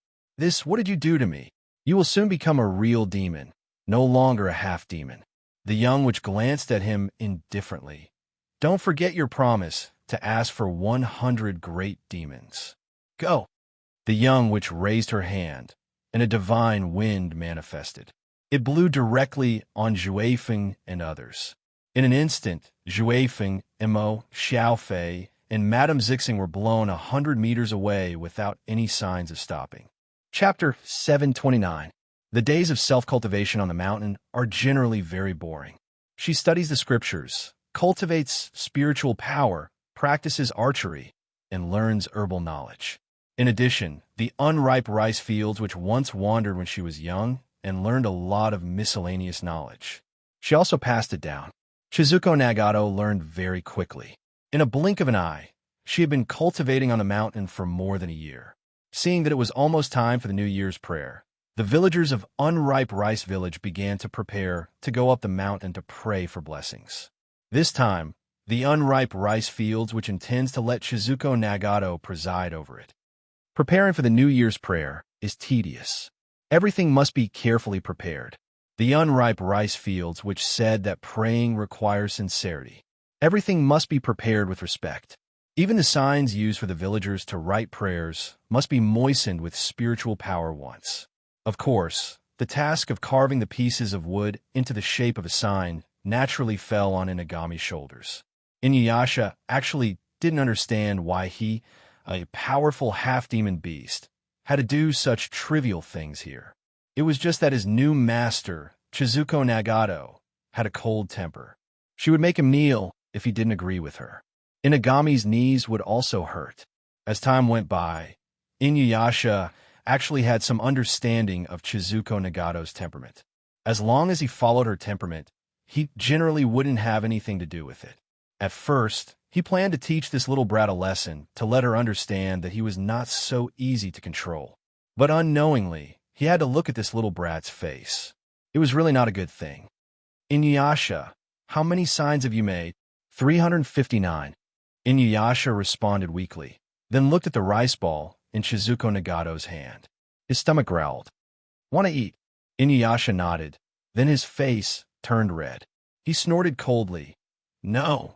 What did you do to me? You will soon become a real demon, no longer a half-demon. The young witch glanced at him indifferently. Don't forget your promise to ask for 100 great demons. Go. The young witch raised her hand, and a divine wind manifested. It blew directly on Zhuefeng and others. In an instant, Zhuefeng, Emo, Xiaofei, and Madame Zixing were blown 100 meters away without any signs of stopping. Chapter 729. The days of self-cultivation on the mountain are generally very boring. She studies the scriptures, cultivates spiritual power, practices archery, and learns herbal knowledge. In addition, the unripe rice fields which once wandered when she was young and learned a lot of miscellaneous knowledge. She also passed it down. Shizuko Nagato learned very quickly. In a blink of an eye, she had been cultivating on the mountain for more than a year. Seeing that it was almost time for the New Year's prayer, the villagers of Unripe Rice Village began to prepare to go up the mountain to pray for blessings. This time, the Unripe Rice Fields which intends to let Shizuko Nagato preside over it. Preparing for the New Year's prayer is tedious. Everything must be carefully prepared. The Unripe Rice Fields which said that praying requires sincerity. Everything must be prepared with respect. Even the signs used for the villagers to write prayers must be moistened with spiritual power once. Of course, the task of carving the pieces of wood into the shape of a sign naturally fell on Inagami's shoulders. Inuyasha actually didn't understand why he, a powerful half-demon beast, had to do such trivial things here. It was just that his new master, Shizuko Nagato, had a cold temper. She would make him kneel if he didn't agree with her. Inagami's knees would also hurt. As time went by, Inuyasha actually had some understanding of Shizuko Nagato's temperament. As long as he followed her temperament, he generally wouldn't have anything to do with it. At first, he planned to teach this little brat a lesson to let her understand that he was not so easy to control. But unknowingly, he had to look at this little brat's face. It was really not a good thing. Inuyasha, how many signs have you made? 359. Inuyasha responded weakly, then looked at the rice ball in Shizuko Nagato's hand. His stomach growled. Want to eat? Inuyasha nodded, then his face turned red. He snorted coldly. No.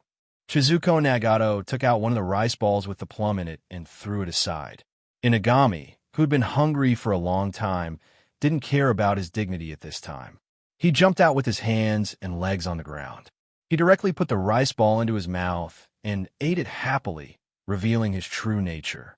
Shizuko Nagato took out one of the rice balls with the plum in it and threw it aside. Inagami, who'd been hungry for a long time, didn't care about his dignity at this time. He jumped out with his hands and legs on the ground. He directly put the rice ball into his mouth and ate it happily, revealing his true nature.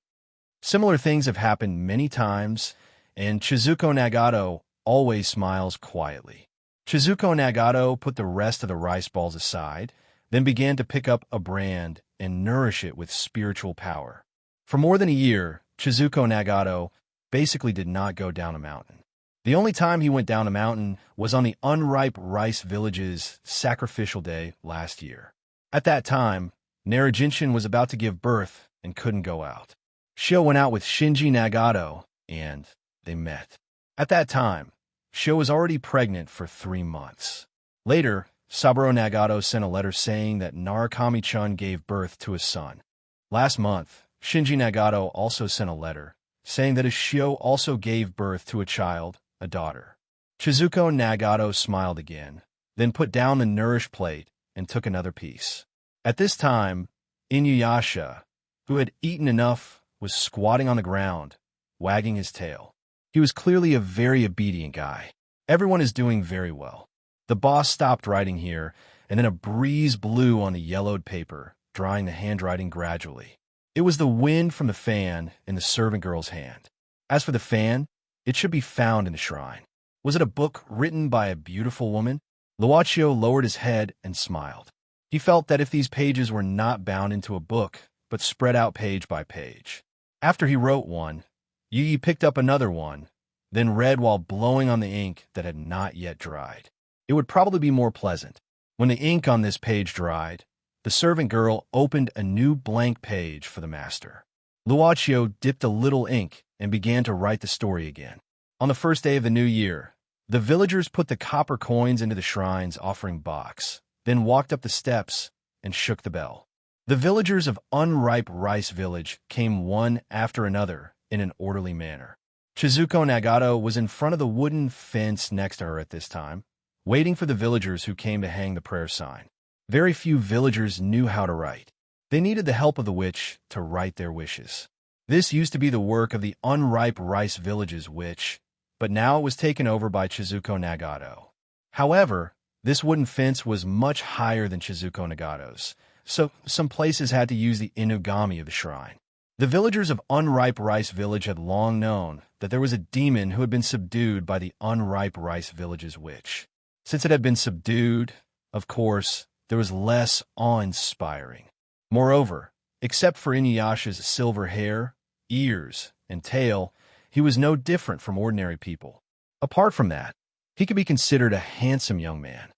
Similar things have happened many times, and Shizuko Nagato always smiles quietly. Shizuko Nagato put the rest of the rice balls aside, then began to pick up a brand and nourish it with spiritual power. For more than a year, Shizuko Nagato basically did not go down a mountain. The only time he went down a mountain was on the Unripe Rice Village's sacrificial day last year. At that time, Narajinshin was about to give birth and couldn't go out. Shio went out with Shinji Nagato, and they met. At that time, Shio was already pregnant for 3 months. Later, Saburo Nagato sent a letter saying that Narukami-chan gave birth to a son. Last month, Shinji Nagato also sent a letter saying that his Shio also gave birth to a child, a daughter. Shizuko Nagato smiled again, then put down the nourished plate and took another piece. At this time, Inuyasha, who had eaten enough, was squatting on the ground, wagging his tail. He was clearly a very obedient guy. Everyone is doing very well. The boss stopped writing here, and then a breeze blew on the yellowed paper, drying the handwriting gradually. It was the wind from the fan in the servant girl's hand. As for the fan, it should be found in the shrine. Was it a book written by a beautiful woman? Luochio lowered his head and smiled. He felt that if these pages were not bound into a book, but spread out page by page. After he wrote one, Yi picked up another one, then read while blowing on the ink that had not yet dried. It would probably be more pleasant. When the ink on this page dried, the servant girl opened a new blank page for the master. Luocio dipped a little ink and began to write the story again. On the first day of the new year, the villagers put the copper coins into the shrine's offering box, then walked up the steps and shook the bell. The villagers of Unripe Rice Village came one after another in an orderly manner. Chizuko Nagato was in front of the wooden fence next to her at this time, waiting for the villagers who came to hang the prayer sign. Very few villagers knew how to write. They needed the help of the witch to write their wishes. This used to be the work of the Unripe Rice Village's witch, but now it was taken over by Chizuko Nagato. However, this wooden fence was much higher than Chizuko Nagato's, so some places had to use the inugami of the shrine. The villagers of Unripe Rice Village had long known that there was a demon who had been subdued by the Unripe Rice Village's witch. Since it had been subdued, of course, there was less awe-inspiring. Moreover, except for Inuyasha's silver hair, ears, and tail, he was no different from ordinary people. Apart from that, he could be considered a handsome young man.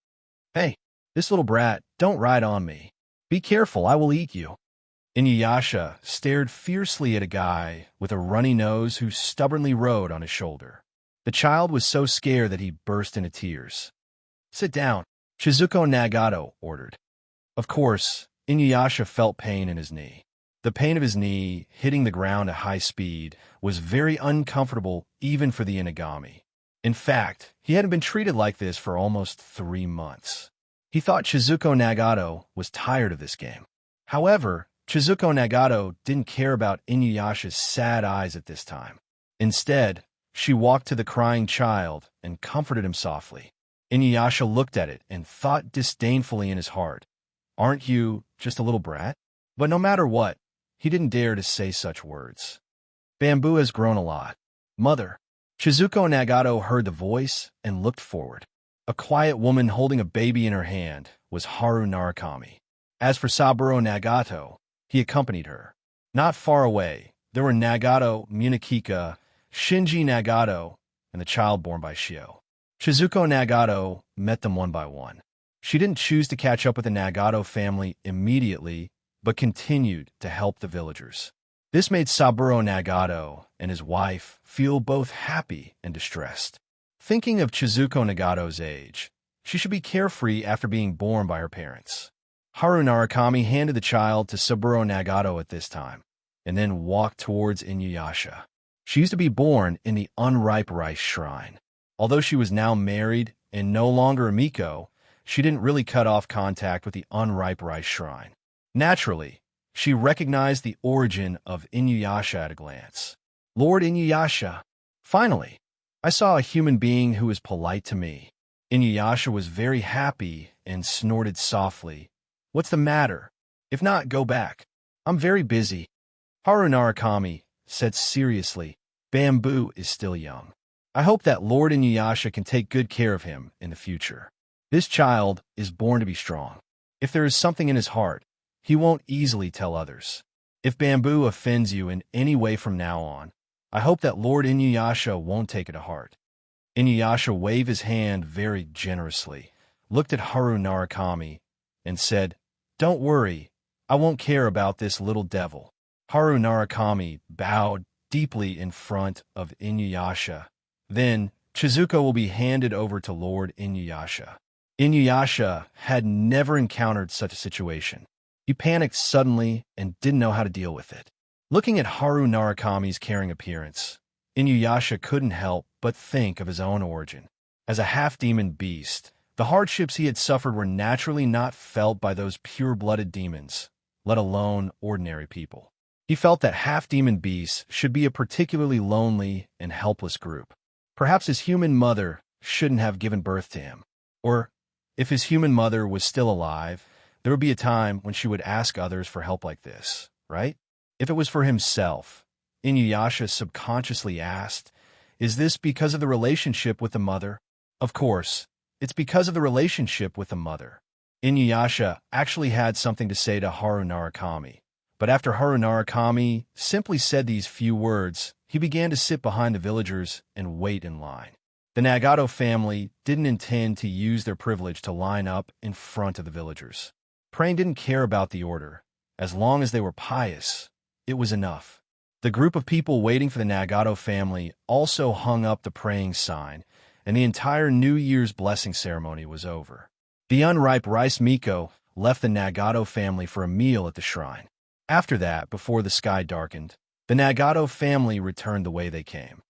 "Hey, this little brat, don't ride on me. Be careful, I will eat you." Inuyasha stared fiercely at a guy with a runny nose who stubbornly rode on his shoulder. The child was so scared that he burst into tears. "Sit down," Shizuko Nagato ordered. Of course, Inuyasha felt pain in his knee. The pain of his knee, hitting the ground at high speed, was very uncomfortable even for the Inugami. In fact, he hadn't been treated like this for almost 3 months. He thought Chizuko Nagato was tired of this game. However, Chizuko Nagato didn't care about Inuyasha's sad eyes at this time. Instead, she walked to the crying child and comforted him softly. Inuyasha looked at it and thought disdainfully in his heart, "Aren't you just a little brat?" But no matter what, he didn't dare to say such words. "Bamboo has grown a lot. Mother." Chizuko Nagato heard the voice and looked forward. A quiet woman holding a baby in her hand was Haru Narukami. As for Saburo Nagato, he accompanied her. Not far away, there were Nagato, Munakika, Shinji Nagato, and the child born by Shio. Chizuko Nagato met them one by one. She didn't choose to catch up with the Nagato family immediately, but continued to help the villagers. This made Saburo Nagato and his wife feel both happy and distressed. Thinking of Chizuko Nagato's age, she should be carefree after being born by her parents. Haru Narukami handed the child to Saburo Nagato at this time, and then walked towards Inuyasha. She used to be born in the Unripe Rice Shrine. Although she was now married and no longer a Miko, she didn't really cut off contact with the Unripe Rice Shrine. Naturally, she recognized the origin of Inuyasha at a glance. "Lord Inuyasha." Finally, I saw a human being who was polite to me. Inuyasha was very happy and snorted softly. "What's the matter? If not, go back. I'm very busy." Haru Narukami said seriously, "Bamboo is still young. I hope that Lord Inuyasha can take good care of him in the future. This child is born to be strong. If there is something in his heart, he won't easily tell others. If Bamboo offends you in any way from now on, I hope that Lord Inuyasha won't take it to heart." Inuyasha waved his hand very generously, looked at Haru Narukami, and said, "Don't worry, I won't care about this little devil." Haru Narukami bowed deeply in front of Inuyasha. Then, Chizuko will be handed over to Lord Inuyasha. Inuyasha had never encountered such a situation. He panicked suddenly and didn't know how to deal with it. Looking at Haru Narukami's caring appearance, Inuyasha couldn't help but think of his own origin. As a half-demon beast, the hardships he had suffered were naturally not felt by those pure-blooded demons, let alone ordinary people. He felt that half-demon beasts should be a particularly lonely and helpless group. Perhaps his human mother shouldn't have given birth to him. Or, if his human mother was still alive, there would be a time when she would ask others for help like this, right? If it was for himself, Inuyasha subconsciously asked, "Is this because of the relationship with the mother?" Of course, it's because of the relationship with the mother. Inuyasha actually had something to say to Haru Narukami, but after Haru Narukami simply said these few words, he began to sit behind the villagers and wait in line. The Nagato family didn't intend to use their privilege to line up in front of the villagers. Praying didn't care about the order. As long as they were pious, it was enough. The group of people waiting for the Nagato family also hung up the praying sign, and the entire New Year's blessing ceremony was over. The unripe rice Miko left the Nagato family for a meal at the shrine. After that, before the sky darkened, the Nagato family returned the way they came.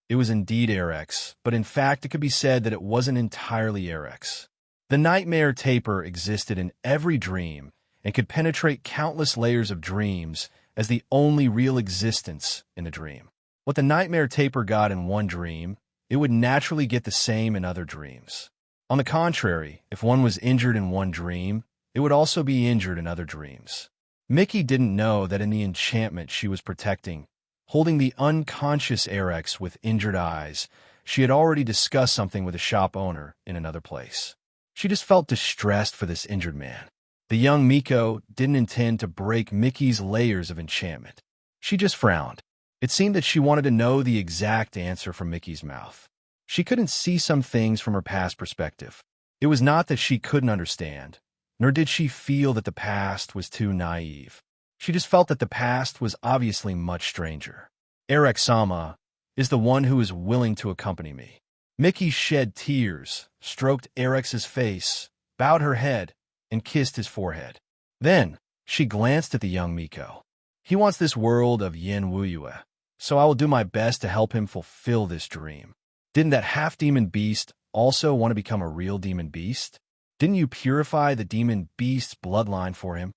It was indeed Erex, but in fact it could be said that it wasn't entirely Erex. The nightmare taper existed in every dream and could penetrate countless layers of dreams as the only real existence in a dream. What the nightmare taper got in one dream, it would naturally get the same in other dreams. On the contrary, if one was injured in one dream, it would also be injured in other dreams. Mickey didn't know that in the enchantment she was protecting, holding the unconscious Erex with injured eyes, she had already discussed something with a shop owner in another place. She just felt distressed for this injured man. The young Miko didn't intend to break Mickey's layers of enchantment. She just frowned. It seemed that she wanted to know the exact answer from Mickey's mouth. She couldn't see some things from her past perspective. It was not that she couldn't understand, nor did she feel that the past was too naive. She just felt that the past was obviously much stranger. Erex-sama is the one who is willing to accompany me. Mickey shed tears, stroked Erex's face, bowed her head, and kissed his forehead. Then, she glanced at the young Miko. He wants this world of Yin Wuyue, so I will do my best to help him fulfill this dream. Didn't that half-demon beast also want to become a real demon beast? Didn't you purify the demon beast's bloodline for him?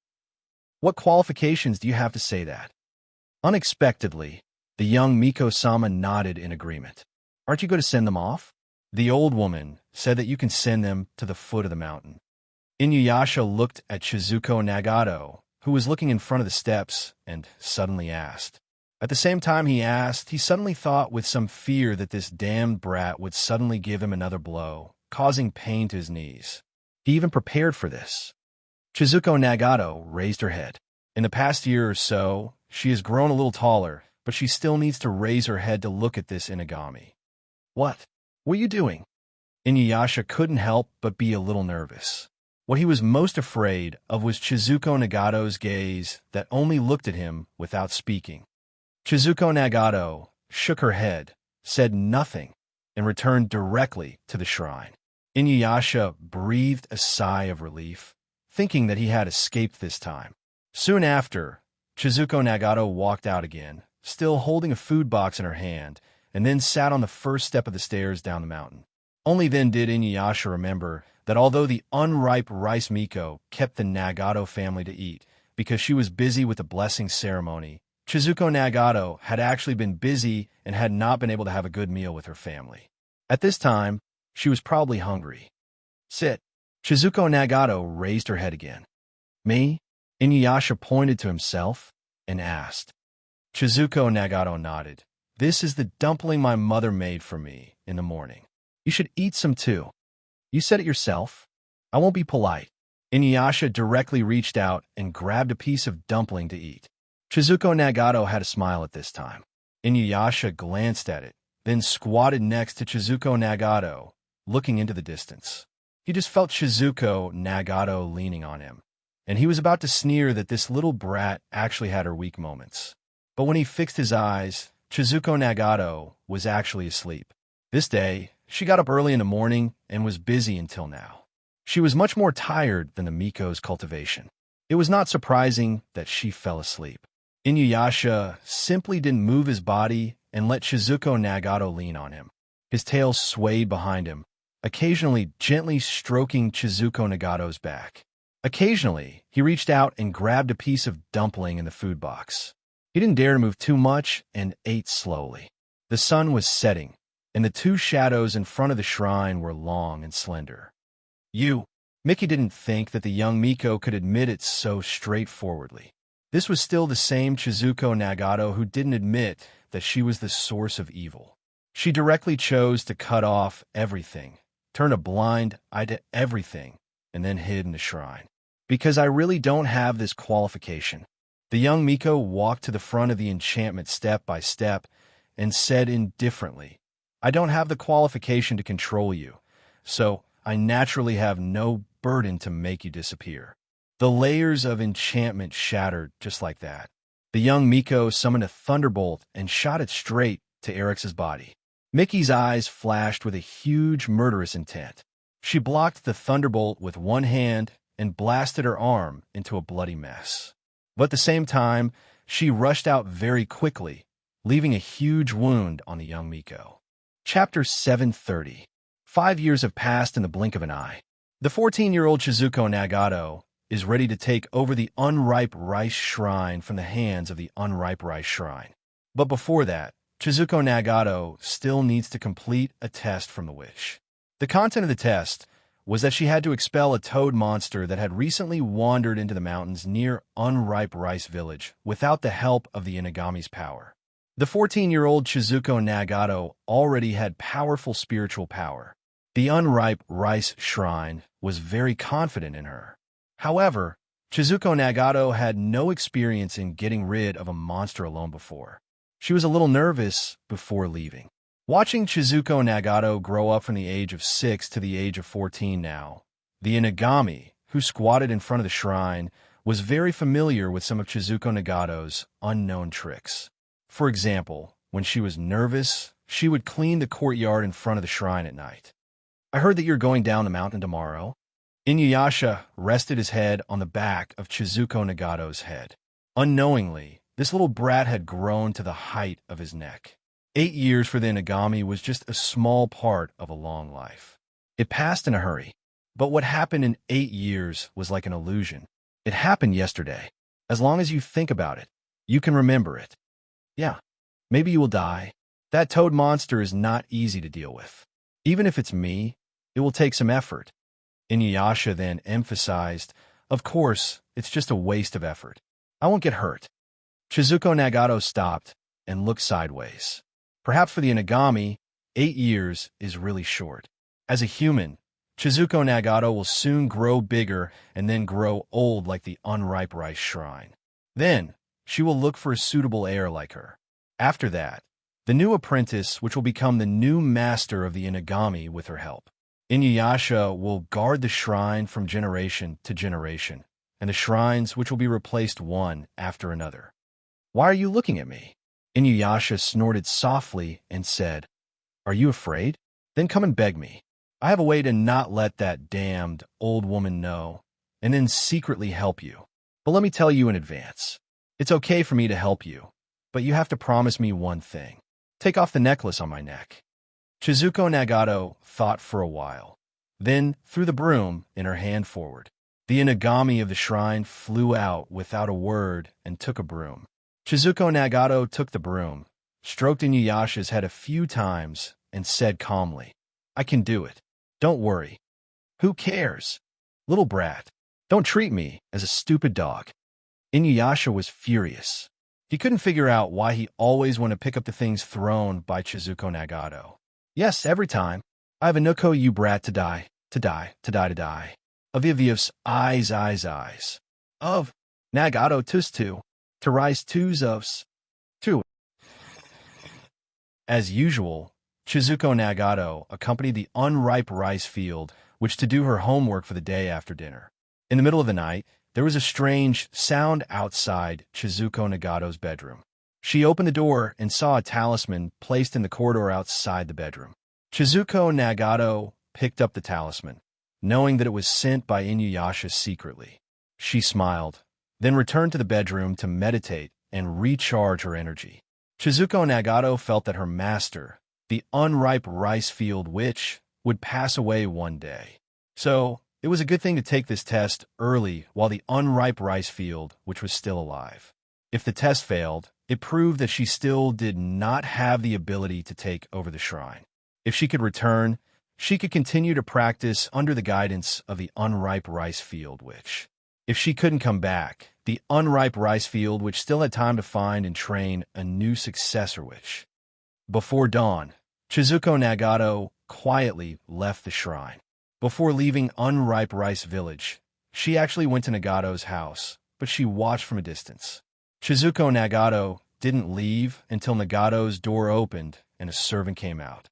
What qualifications do you have to say that? Unexpectedly, the young Miko-sama nodded in agreement. Aren't you going to send them off? The old woman said that you can send them to the foot of the mountain. Inuyasha looked at Shizuko Nagato, who was looking in front of the steps, and suddenly asked. At the same time he asked, he suddenly thought with some fear that this damned brat would suddenly give him another blow, causing pain to his knees. He even prepared for this. Shizuko Nagato raised her head. In the past year or so, she has grown a little taller, but she still needs to raise her head to look at this Inagami. What? What are you doing? Inuyasha couldn't help but be a little nervous. What he was most afraid of was Shizuko Nagato's gaze that only looked at him without speaking. Shizuko Nagato shook her head, said nothing, and returned directly to the shrine. Inuyasha breathed a sigh of relief, thinking that he had escaped this time. Soon after, Shizuko Nagato walked out again, still holding a food box in her hand, and then sat on the first step of the stairs down the mountain. Only then did Inuyasha remember that although the unripe rice Miko kept the Nagato family to eat because she was busy with the blessing ceremony, Shizuko Nagato had actually been busy and had not been able to have a good meal with her family. At this time, she was probably hungry. Sit. Shizuko Nagato raised her head again. Me? Inuyasha pointed to himself and asked. Shizuko Nagato nodded. This is the dumpling my mother made for me in the morning. You should eat some too. You said it yourself. I won't be polite. Inuyasha directly reached out and grabbed a piece of dumpling to eat. Shizuko Nagato had a smile at this time. Inuyasha glanced at it, then squatted next to Shizuko Nagato, looking into the distance. He just felt Shizuko Nagato leaning on him, and he was about to sneer that this little brat actually had her weak moments. But when he fixed his eyes, Shizuko Nagato was actually asleep. This day, she got up early in the morning and was busy until now. She was much more tired than the Miko's cultivation. It was not surprising that she fell asleep. Inuyasha simply didn't move his body and let Shizuko Nagato lean on him. His tail swayed behind him, occasionally gently stroking Shizuko Nagato's back. Occasionally, he reached out and grabbed a piece of dumpling in the food box. He didn't dare to move too much and ate slowly. The sun was setting, and the two shadows in front of the shrine were long and slender. Mickey didn't think that the young Miko could admit it so straightforwardly. This was still the same Shizuko Nagato who didn't admit that she was the source of evil. She directly chose to cut off everything, turn a blind eye to everything, and then hid in the shrine. Because I really don't have this qualification. The young Miko walked to the front of the enchantment step by step and said indifferently, I don't have the qualification to control you, so I naturally have no burden to make you disappear." The layers of enchantment shattered just like that. The young Miko summoned a thunderbolt and shot it straight to Eric's body. Mickey's eyes flashed with a huge murderous intent. She blocked the thunderbolt with one hand and blasted her arm into a bloody mess. But at the same time, she rushed out very quickly, leaving a huge wound on the young Miko. Chapter 730. 5 years have passed in the blink of an eye. The 14-year-old Chizuko Nagato is ready to take over the unripe rice shrine from the hands of the unripe rice shrine. But before that, Chizuko Nagato still needs to complete a test from the witch. The content of the test was that she had to expel a toad monster that had recently wandered into the mountains near Unripe Rice Village without the help of the Inagami's power. The 14-year-old Chizuko Nagato already had powerful spiritual power. The Unripe Rice Shrine was very confident in her. However, Chizuko Nagato had no experience in getting rid of a monster alone before. She was a little nervous before leaving. Watching Chizuko Nagato grow up from the age of 6 to the age of 14 now, the Inagami, who squatted in front of the shrine, was very familiar with some of Chizuko Nagato's unknown tricks. For example, when she was nervous, she would clean the courtyard in front of the shrine at night. "I heard that you're going down the mountain tomorrow." Inuyasha rested his head on the back of Chizuko Nagato's head. Unknowingly, this little brat had grown to the height of his neck. 8 years for the Inagami was just a small part of a long life. It passed in a hurry. But what happened in 8 years was like an illusion. It happened yesterday. As long as you think about it, you can remember it. Yeah, maybe you will die. That toad monster is not easy to deal with. Even if it's me, it will take some effort. Inuyasha then emphasized, "Of course, it's just a waste of effort. I won't get hurt." Chizuko Nagato stopped and looked sideways. Perhaps for the Inagami, 8 years is really short. As a human, Chizuko Nagato will soon grow bigger and then grow old like the unripe rice shrine. Then, she will look for a suitable heir like her. After that, the new apprentice which will become the new master of the Inagami with her help. Inuyasha will guard the shrine from generation to generation, and the shrines which will be replaced one after another. "Why are you looking at me?" Inuyasha snorted softly and said, "Are you afraid? Then come and beg me. I have a way to not let that damned old woman know, and then secretly help you. But let me tell you in advance. It's okay for me to help you, but you have to promise me one thing. Take off the necklace on my neck." Chizuko Nagato thought for a while, then threw the broom in her hand forward. The Inagami of the shrine flew out without a word and took a broom. Chizuko Nagato took the broom, stroked Inuyasha's head a few times, and said calmly, "I can do it. Don't worry. Who cares? Little brat, don't treat me as a stupid dog." Inuyasha was furious. He couldn't figure out why he always wanted to pick up the things thrown by Chizuko Nagato. "Yes, every time. I have a Nuko you brat to die, to die, to die, to die. Avivius eyes. Of Nagato tus to rise twos ofs. Two." As usual, Chizuko Nagato accompanied the unripe rice field, which to do her homework for the day after dinner. In the middle of the night, there was a strange sound outside Chizuko Nagato's bedroom. She opened the door and saw a talisman placed in the corridor outside the bedroom. Chizuko Nagato picked up the talisman, knowing that it was sent by Inuyasha secretly. She smiled, then returned to the bedroom to meditate and recharge her energy. Chizuko Nagato felt that her master, the unripe rice field witch, would pass away one day. So, it was a good thing to take this test early while the unripe rice field, which was still alive. If the test failed, it proved that she still did not have the ability to take over the shrine. If she could return, she could continue to practice under the guidance of the unripe rice field witch. If she couldn't come back, the unripe rice field witch still had time to find and train a new successor witch. Before dawn, Chizuko Nagato quietly left the shrine. Before leaving Unripe Rice Village, she actually went to Nagato's house, but she watched from a distance. Chizuko Nagato didn't leave until Nagato's door opened and a servant came out.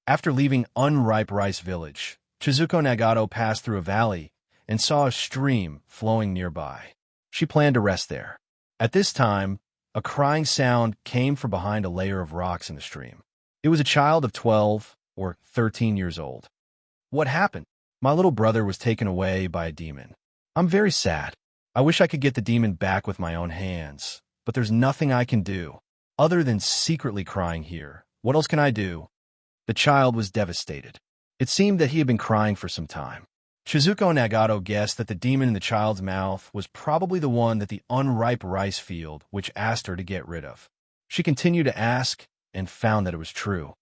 After leaving unripe rice village, Chizuko Nagato passed through a valley and saw a stream flowing nearby. She planned to rest there. At this time, a crying sound came from behind a layer of rocks in the stream. It was a child of 12 or 13 years old. What happened? My little brother was taken away by a demon. I'm very sad. I wish I could get the demon back with my own hands, but there's nothing I can do. Other than secretly crying here, what else can I do? The child was devastated. It seemed that he had been crying for some time. Chizuko Nagato guessed that the demon in the child's mouth was probably the one that the unripe rice field which asked her to get rid of. She continued to ask and found that it was true.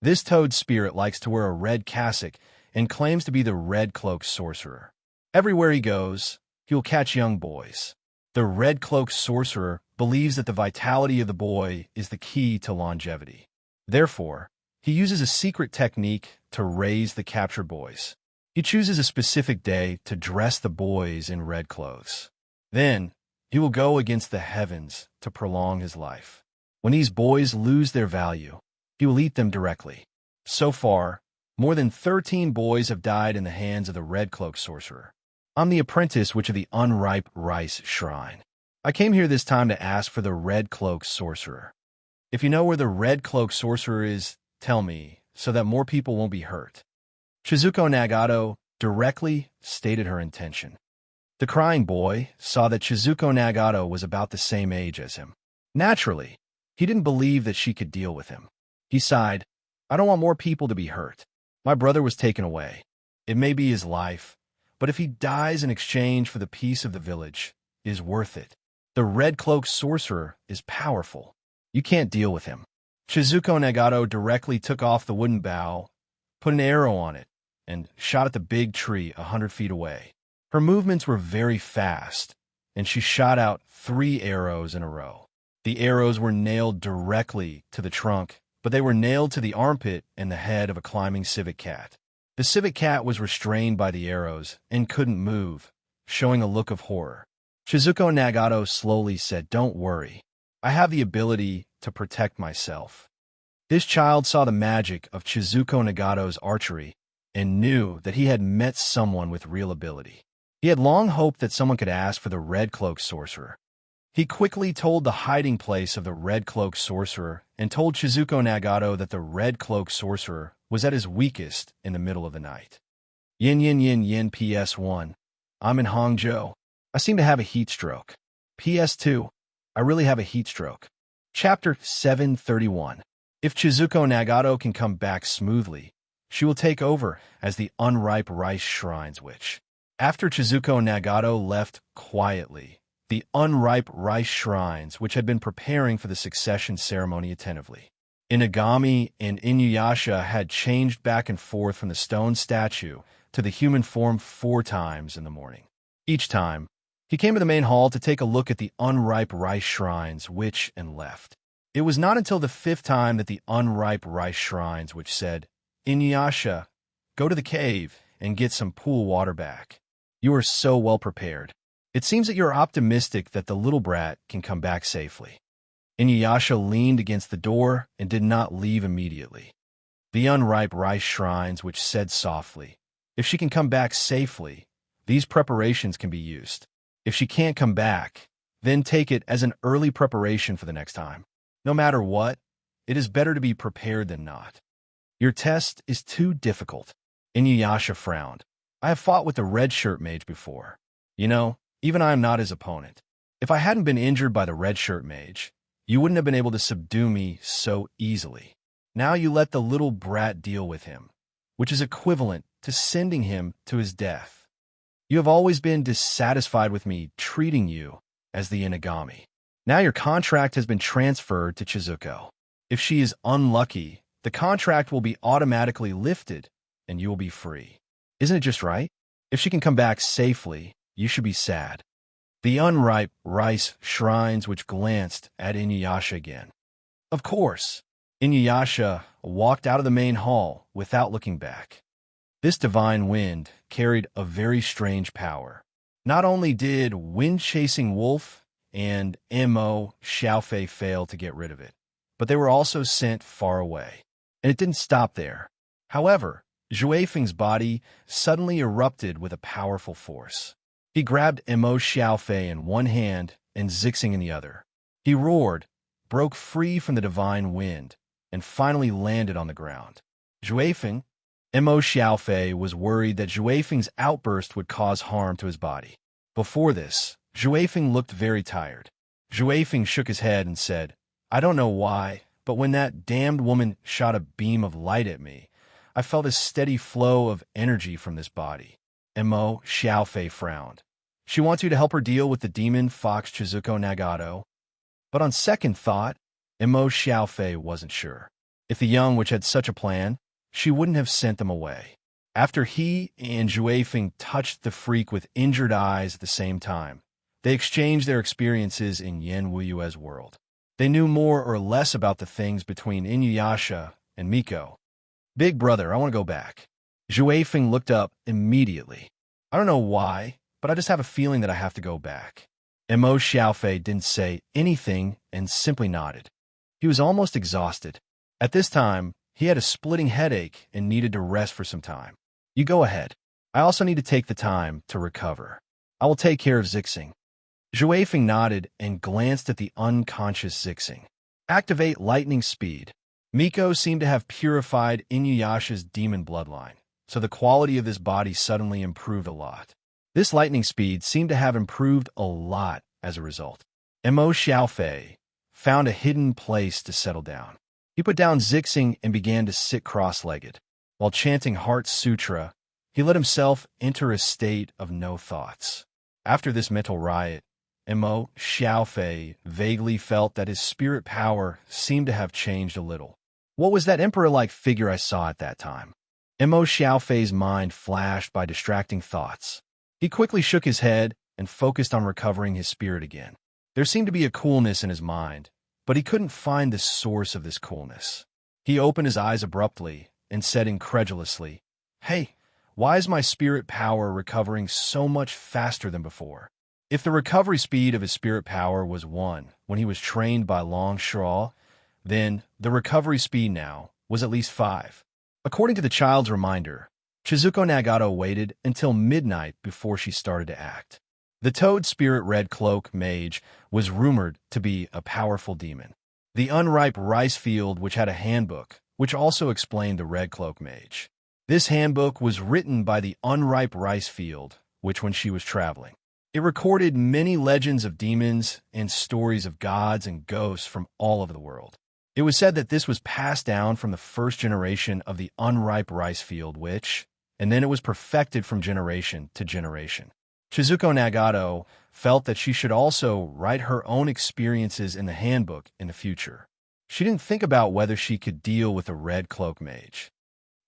This toad spirit likes to wear a red cassock and claims to be the red cloak sorcerer. Everywhere he goes, he will catch young boys. The red cloak sorcerer believes that the vitality of the boy is the key to longevity. Therefore, he uses a secret technique to raise the captured boys. He chooses a specific day to dress the boys in red clothes. Then, he will go against the heavens to prolong his life. When these boys lose their value, he will eat them directly. So far, more than 13 boys have died in the hands of the red cloak sorcerer. I'm the apprentice which of the unripe rice shrine. I came here this time to ask for the red cloak sorcerer. If you know where the red cloak sorcerer is, tell me, so that more people won't be hurt. Chizuko Nagato directly stated her intention. The crying boy saw that Chizuko Nagato was about the same age as him. Naturally, he didn't believe that she could deal with him. He sighed, I don't want more people to be hurt. My brother was taken away. It may be his life, but if he dies in exchange for the peace of the village, it is worth it. The red cloak sorcerer is powerful. You can't deal with him. Chizuko Nagato directly took off the wooden bow, put an arrow on it, and shot at the big tree 100 feet away. Her movements were very fast, and she shot out 3 arrows in a row. The arrows were nailed directly to the trunk, but they were nailed to the armpit and the head of a climbing civet cat. The civet cat was restrained by the arrows and couldn't move, showing a look of horror. Chizuko Nagato slowly said, Don't worry. I have the ability to protect myself. This child saw the magic of Chizuko Nagato's archery and knew that he had met someone with real ability. He had long hoped that someone could ask for the red cloak sorcerer. He quickly told the hiding place of the red cloak sorcerer and told Chizuko Nagato that the red cloak sorcerer was at his weakest in the middle of the night. Yin yin yin yin PS1. I'm in Hangzhou. I seem to have a heat stroke. PS2. I really have a heat stroke. Chapter 731. If Chizuko Nagato can come back smoothly, she will take over as the unripe rice shrine's witch. After Chizuko Nagato left quietly, the unripe rice shrines which had been preparing for the succession ceremony attentively. Inagami and Inuyasha had changed back and forth from the stone statue to the human form 4 times in the morning. Each time, he came to the main hall to take a look at the unripe rice shrines witch and left. It was not until the 5th time that the unripe rice shrines witch said, Inuyasha, go to the cave and get some pool water back. You are so well prepared. It seems that you're optimistic that the little brat can come back safely. Inuyasha leaned against the door and did not leave immediately. The unripe rice shrines which said softly, If she can come back safely, these preparations can be used. If she can't come back, then take it as an early preparation for the next time. No matter what, it is better to be prepared than not. Your test is too difficult. Inuyasha frowned. I have fought with the red shirt mage before. You know, even I am not his opponent. If I hadn't been injured by the red shirt mage, you wouldn't have been able to subdue me so easily. Now you let the little brat deal with him, which is equivalent to sending him to his death. You have always been dissatisfied with me treating you as the Inagami. Now your contract has been transferred to Chizuko. If she is unlucky, the contract will be automatically lifted and you will be free. Isn't it just right? If she can come back safely, you should be sad. The unripe rice shrines which glanced at Inuyasha again. Of course, Inuyasha walked out of the main hall without looking back. This divine wind carried a very strange power. Not only did wind-chasing wolf and Mo Xiaofei fail to get rid of it, but they were also sent far away. And it didn't stop there. However, Zhuefeng's body suddenly erupted with a powerful force. He grabbed Mo Xiaofei in one hand and Zixing in the other. He roared, broke free from the divine wind, and finally landed on the ground. Zhuefeng, Mo Xiaofei was worried that Zhuefeng's outburst would cause harm to his body. Before this, Zhuefeng looked very tired. Zhuefeng shook his head and said, "I don't know why, but when that damned woman shot a beam of light at me, I felt a steady flow of energy from this body." Mo Xiaofei frowned. "She wants you to help her deal with the demon fox Chizuko Nagato?" But on second thought, Mo Xiaofei wasn't sure. If the young witch had such a plan, she wouldn't have sent them away. After he and Zhuefeng touched the freak with injured eyes at the same time, they exchanged their experiences in Yan Wuyue's world. They knew more or less about the things between Inuyasha and Miko. "Big brother, I want to go back." Zhuefeng looked up immediately. "I don't know why, but I just have a feeling that I have to go back." Mo Xiaofei didn't say anything and simply nodded. He was almost exhausted. At this time, he had a splitting headache and needed to rest for some time. "You go ahead. I also need to take the time to recover. I will take care of Zixing." Zhuefeng nodded and glanced at the unconscious Zixing. "Activate lightning speed." Miko seemed to have purified Inuyasha's demon bloodline, so the quality of this body suddenly improved a lot. This lightning speed seemed to have improved a lot as a result. Mo Xiaofei found a hidden place to settle down. He put down Zixing and began to sit cross-legged. While chanting Heart Sutra, he let himself enter a state of no thoughts. After this mental riot, Mo Xiaofei vaguely felt that his spirit power seemed to have changed a little. What was that emperor-like figure I saw at that time? Mo Xiaofei's mind flashed by distracting thoughts. He quickly shook his head and focused on recovering his spirit again. There seemed to be a coolness in his mind, but he couldn't find the source of this coolness. He opened his eyes abruptly and said incredulously, "Hey, why is my spirit power recovering so much faster than before?" If the recovery speed of his spirit power was 1 when he was trained by Long Shao, then the recovery speed now was at least 5. According to the child's reminder, Chizuko Nagato waited until midnight before she started to act. The Toad Spirit Red Cloak Mage was rumored to be a powerful demon. The unripe rice field which had a handbook, which also explained the Red Cloak Mage. This handbook was written by the unripe rice field, which when she was traveling. It recorded many legends of demons and stories of gods and ghosts from all over the world. It was said that this was passed down from the first generation of the unripe rice field and then it was perfected from generation to generation. Chizuko Nagato felt that she should also write her own experiences in the handbook in the future. She didn't think about whether she could deal with a Red Cloak Mage.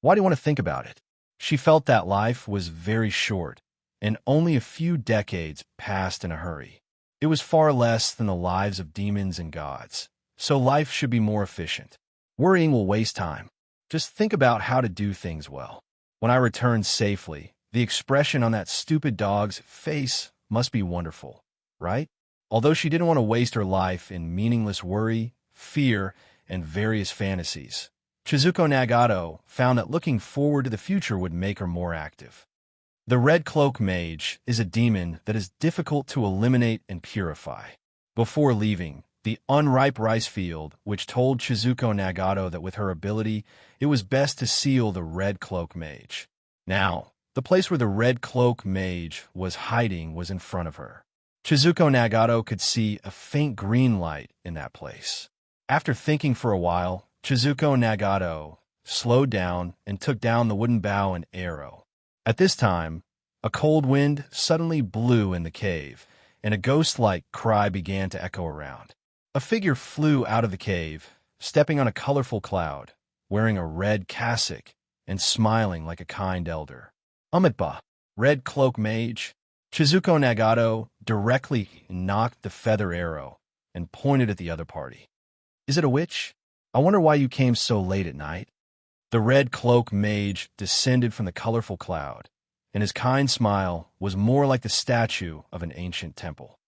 Why do you want to think about it? She felt that life was very short, and only a few decades passed in a hurry. It was far less than the lives of demons and gods, so life should be more efficient. Worrying will waste time. Just think about how to do things well. When I return safely, the expression on that stupid dog's face must be wonderful, right? Although she didn't want to waste her life in meaningless worry, fear, and various fantasies, Chizuko Nagato found that looking forward to the future would make her more active. The Red Cloak Mage is a demon that is difficult to eliminate and purify. Before leaving, the unripe rice field, which told Chizuko Nagato that with her ability, it was best to seal the Red Cloak Mage. Now, the place where the Red Cloak Mage was hiding was in front of her. Chizuko Nagato could see a faint green light in that place. After thinking for a while, Chizuko Nagato slowed down and took down the wooden bow and arrow. At this time, a cold wind suddenly blew in the cave, and a ghost-like cry began to echo around. A figure flew out of the cave, stepping on a colorful cloud, wearing a red cassock and smiling like a kind elder. "Umitba, Red Cloak Mage." Chizuko Nagato directly knocked the feather arrow and pointed at the other party. "Is it a witch? I wonder why you came so late at night." The Red Cloak Mage descended from the colorful cloud, and his kind smile was more like the statue of an ancient temple.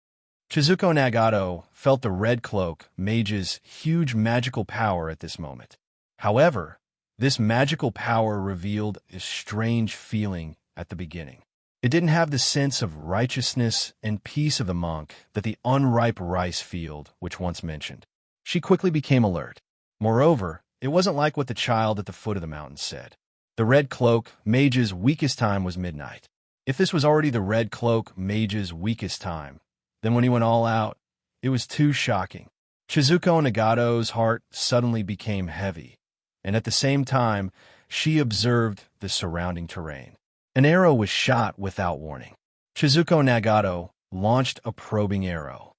Chizuko Nagato felt the Red Cloak Mage's huge magical power at this moment. However, This magical power revealed a strange feeling at the beginning. It didn't have the sense of righteousness and peace of the monk that the unripe rice field which once mentioned. She quickly became alert. Moreover, it wasn't like what the child at the foot of the mountain said. The Red Cloak Mage's weakest time was midnight. If this was already the Red Cloak Mage's weakest time, then when he went all out, it was too shocking. Chizuko Nagato's heart suddenly became heavy, and at the same time, she observed the surrounding terrain. An arrow was shot without warning. Chizuko Nagato launched a probing arrow.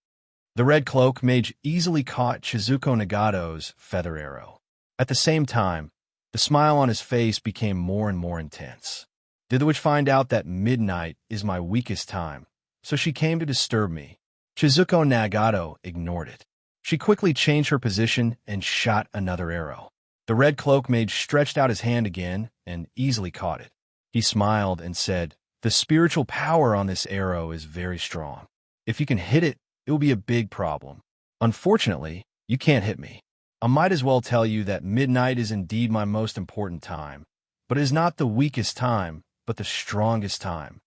The Red Cloak Mage easily caught Chizuko Nagato's feather arrow. At the same time, the smile on his face became more and more intense. Did the witch find out that midnight is my weakest time, so she came to disturb me? Chizuko Nagato ignored it. She quickly changed her position and shot another arrow. The Red Cloak Mage stretched out his hand again and easily caught it. He smiled and said, "The spiritual power on this arrow is very strong. If you can hit it, it will be a big problem. Unfortunately, you can't hit me. I might as well tell you that midnight is indeed my most important time, but it is not the weakest time, but the strongest time."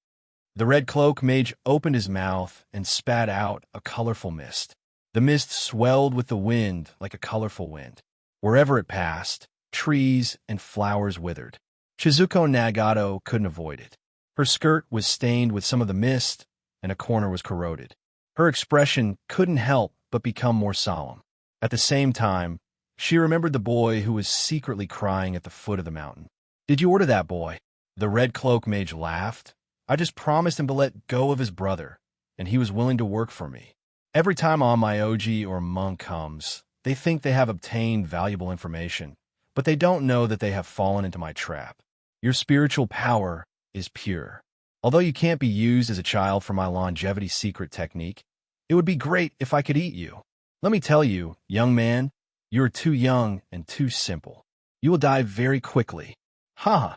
The Red Cloak Mage opened his mouth and spat out a colorful mist. The mist swelled with the wind like a colorful wind. Wherever it passed, trees and flowers withered. Chizuko Nagato couldn't avoid it. Her skirt was stained with some of the mist, and a corner was corroded. Her expression couldn't help but become more solemn. At the same time, she remembered the boy who was secretly crying at the foot of the mountain. "Did you order that boy?" The Red Cloak Mage laughed. "I just promised him to let go of his brother, and he was willing to work for me. Every time a Myoji or monk comes, they think they have obtained valuable information, but they don't know that they have fallen into my trap. Your spiritual power is pure. Although you can't be used as a child for my longevity secret technique, it would be great if I could eat you. Let me tell you, young man, you are too young and too simple. You will die very quickly." "Ha ha!"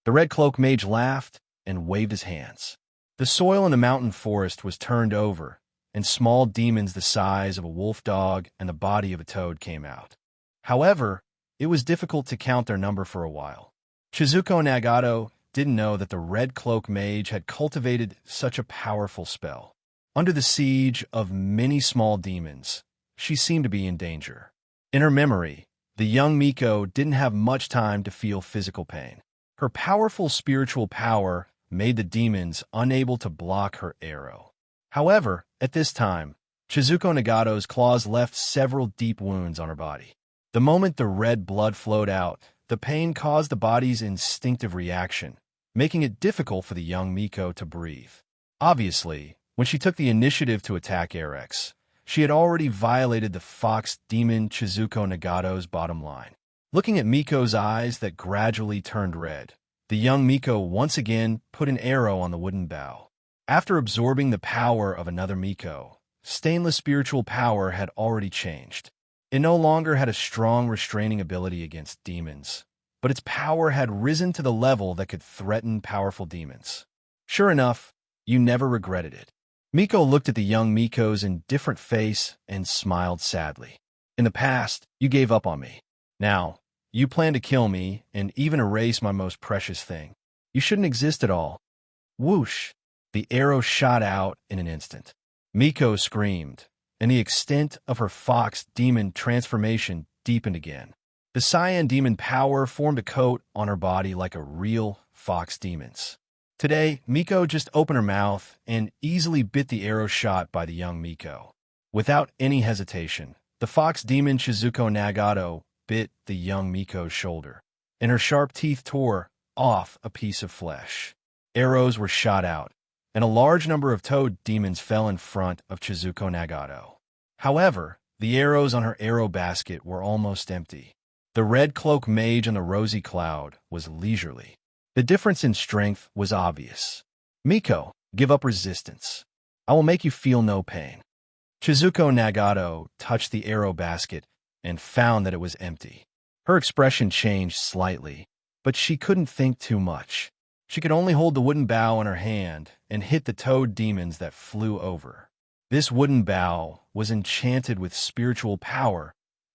The Red Cloak Mage laughed and waved his hands. The soil in the mountain forest was turned over, and small demons the size of a wolf dog and the body of a toad came out. However, it was difficult to count their number for a while. Chizuko Nagato didn't know that the Red Cloak Mage had cultivated such a powerful spell. Under the siege of many small demons, she seemed to be in danger. In her memory, the young Miko didn't have much time to feel physical pain. Her powerful spiritual power made the demons unable to block her arrow. However, at this time, Chizuko Nagato's claws left several deep wounds on her body. The moment the red blood flowed out, the pain caused the body's instinctive reaction, making it difficult for the young Miko to breathe. Obviously, when she took the initiative to attack Arex, she had already violated the fox demon Chizuko Nagato's bottom line. Looking at Miko's eyes that gradually turned red, the young Miko once again put an arrow on the wooden bow. After absorbing the power of another Miko, Stainless' spiritual power had already changed. It no longer had a strong restraining ability against demons, but its power had risen to the level that could threaten powerful demons. Sure enough, you never regretted it. Miko looked at the young Miko's indifferent face and smiled sadly. In the past, you gave up on me. Now, you plan to kill me and even erase my most precious thing. You shouldn't exist at all. Whoosh! The arrow shot out in an instant. Miko screamed, and the extent of her fox demon transformation deepened again. The cyan demon power formed a coat on her body like a real fox demon's. Today, Miko just opened her mouth and easily bit the arrow shot by the young Miko. Without any hesitation, the fox demon Chizuko Nagato bit the young Miko's shoulder, and her sharp teeth tore off a piece of flesh. Arrows were shot out, and a large number of toad demons fell in front of Chizuko Nagato. However, the arrows on her arrow basket were almost empty. The red cloak mage on the rosy cloud was leisurely. The difference in strength was obvious. Miko, give up resistance. I will make you feel no pain. Chizuko Nagato touched the arrow basket and found that it was empty. Her expression changed slightly, but she couldn't think too much. She could only hold the wooden bow in her hand and hit the toad demons that flew over. This wooden bow was enchanted with spiritual power,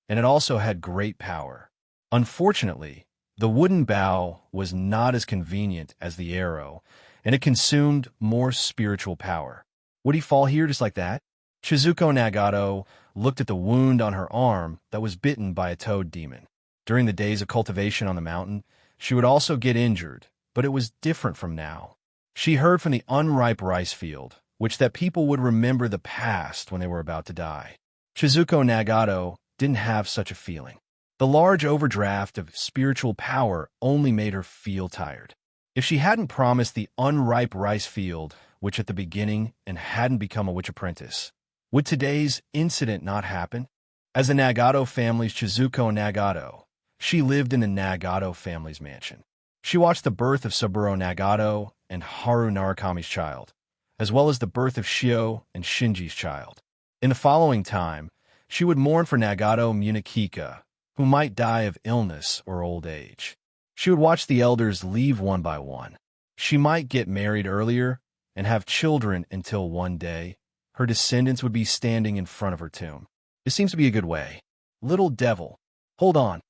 and it also had great power. Unfortunately, The wooden bow was not as convenient as the arrow, and it consumed more spiritual power. Would he fall here just like that? Shizuko Nagato looked at the wound on her arm that was bitten by a toad demon. During the days of cultivation on the mountain, she would also get injured, but it was different from now. She heard from the unripe rice field, which that people would remember the past when they were about to die. Shizuko Nagato didn't have such a feeling. The large overdraft of spiritual power only made her feel tired. If she hadn't promised the unripe rice field, which at the beginning, and hadn't become a witch apprentice, would today's incident not happen? As the Nagato family's Shizuko Nagato, she lived in the Nagato family's mansion. She watched the birth of Saburo Nagato and Haru Narakami's child, as well as the birth of Shio and Shinji's child. In the following time, she would mourn for Nagato Munakika, who might die of illness or old age. She would watch the elders leave one by one. She might get married earlier and have children until one day her descendants would be standing in front of her tomb. It seems to be a good way. Little devil, hold on.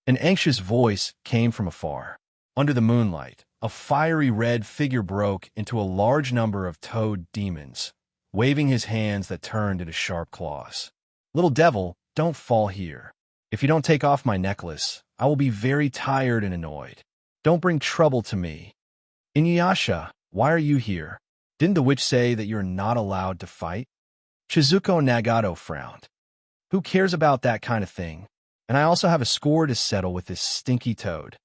An anxious voice came from afar. Under the moonlight, a fiery red figure broke into a large number of toad demons, waving his hands that turned into sharp claws. Little devil, don't fall here. If you don't take off my necklace, I will be very tired and annoyed. Don't bring trouble to me. Inuyasha, why are you here? Didn't the witch say that you're not allowed to fight? Shizuko Nagato frowned. Who cares about that kind of thing? And I also have a score to settle with this stinky toad.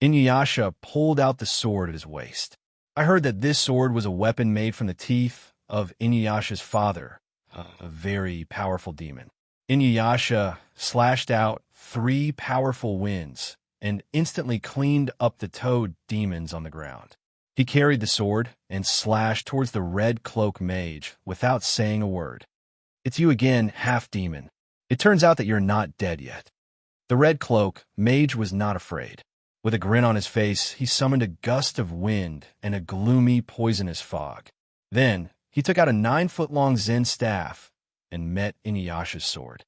Inuyasha pulled out the sword at his waist. I heard that this sword was a weapon made from the teeth of Inuyasha's father, a very powerful demon. Inuyasha slashed out 3 powerful winds and instantly cleaned up the toad demons on the ground. He carried the sword and slashed towards the red cloak mage without saying a word. It's you again, half-demon. It turns out that you're not dead yet. The red cloak mage was not afraid. With a grin on his face, he summoned a gust of wind and a gloomy, poisonous fog. Then, he took out a 9-foot-long Zen staff and met Inuyasha's sword.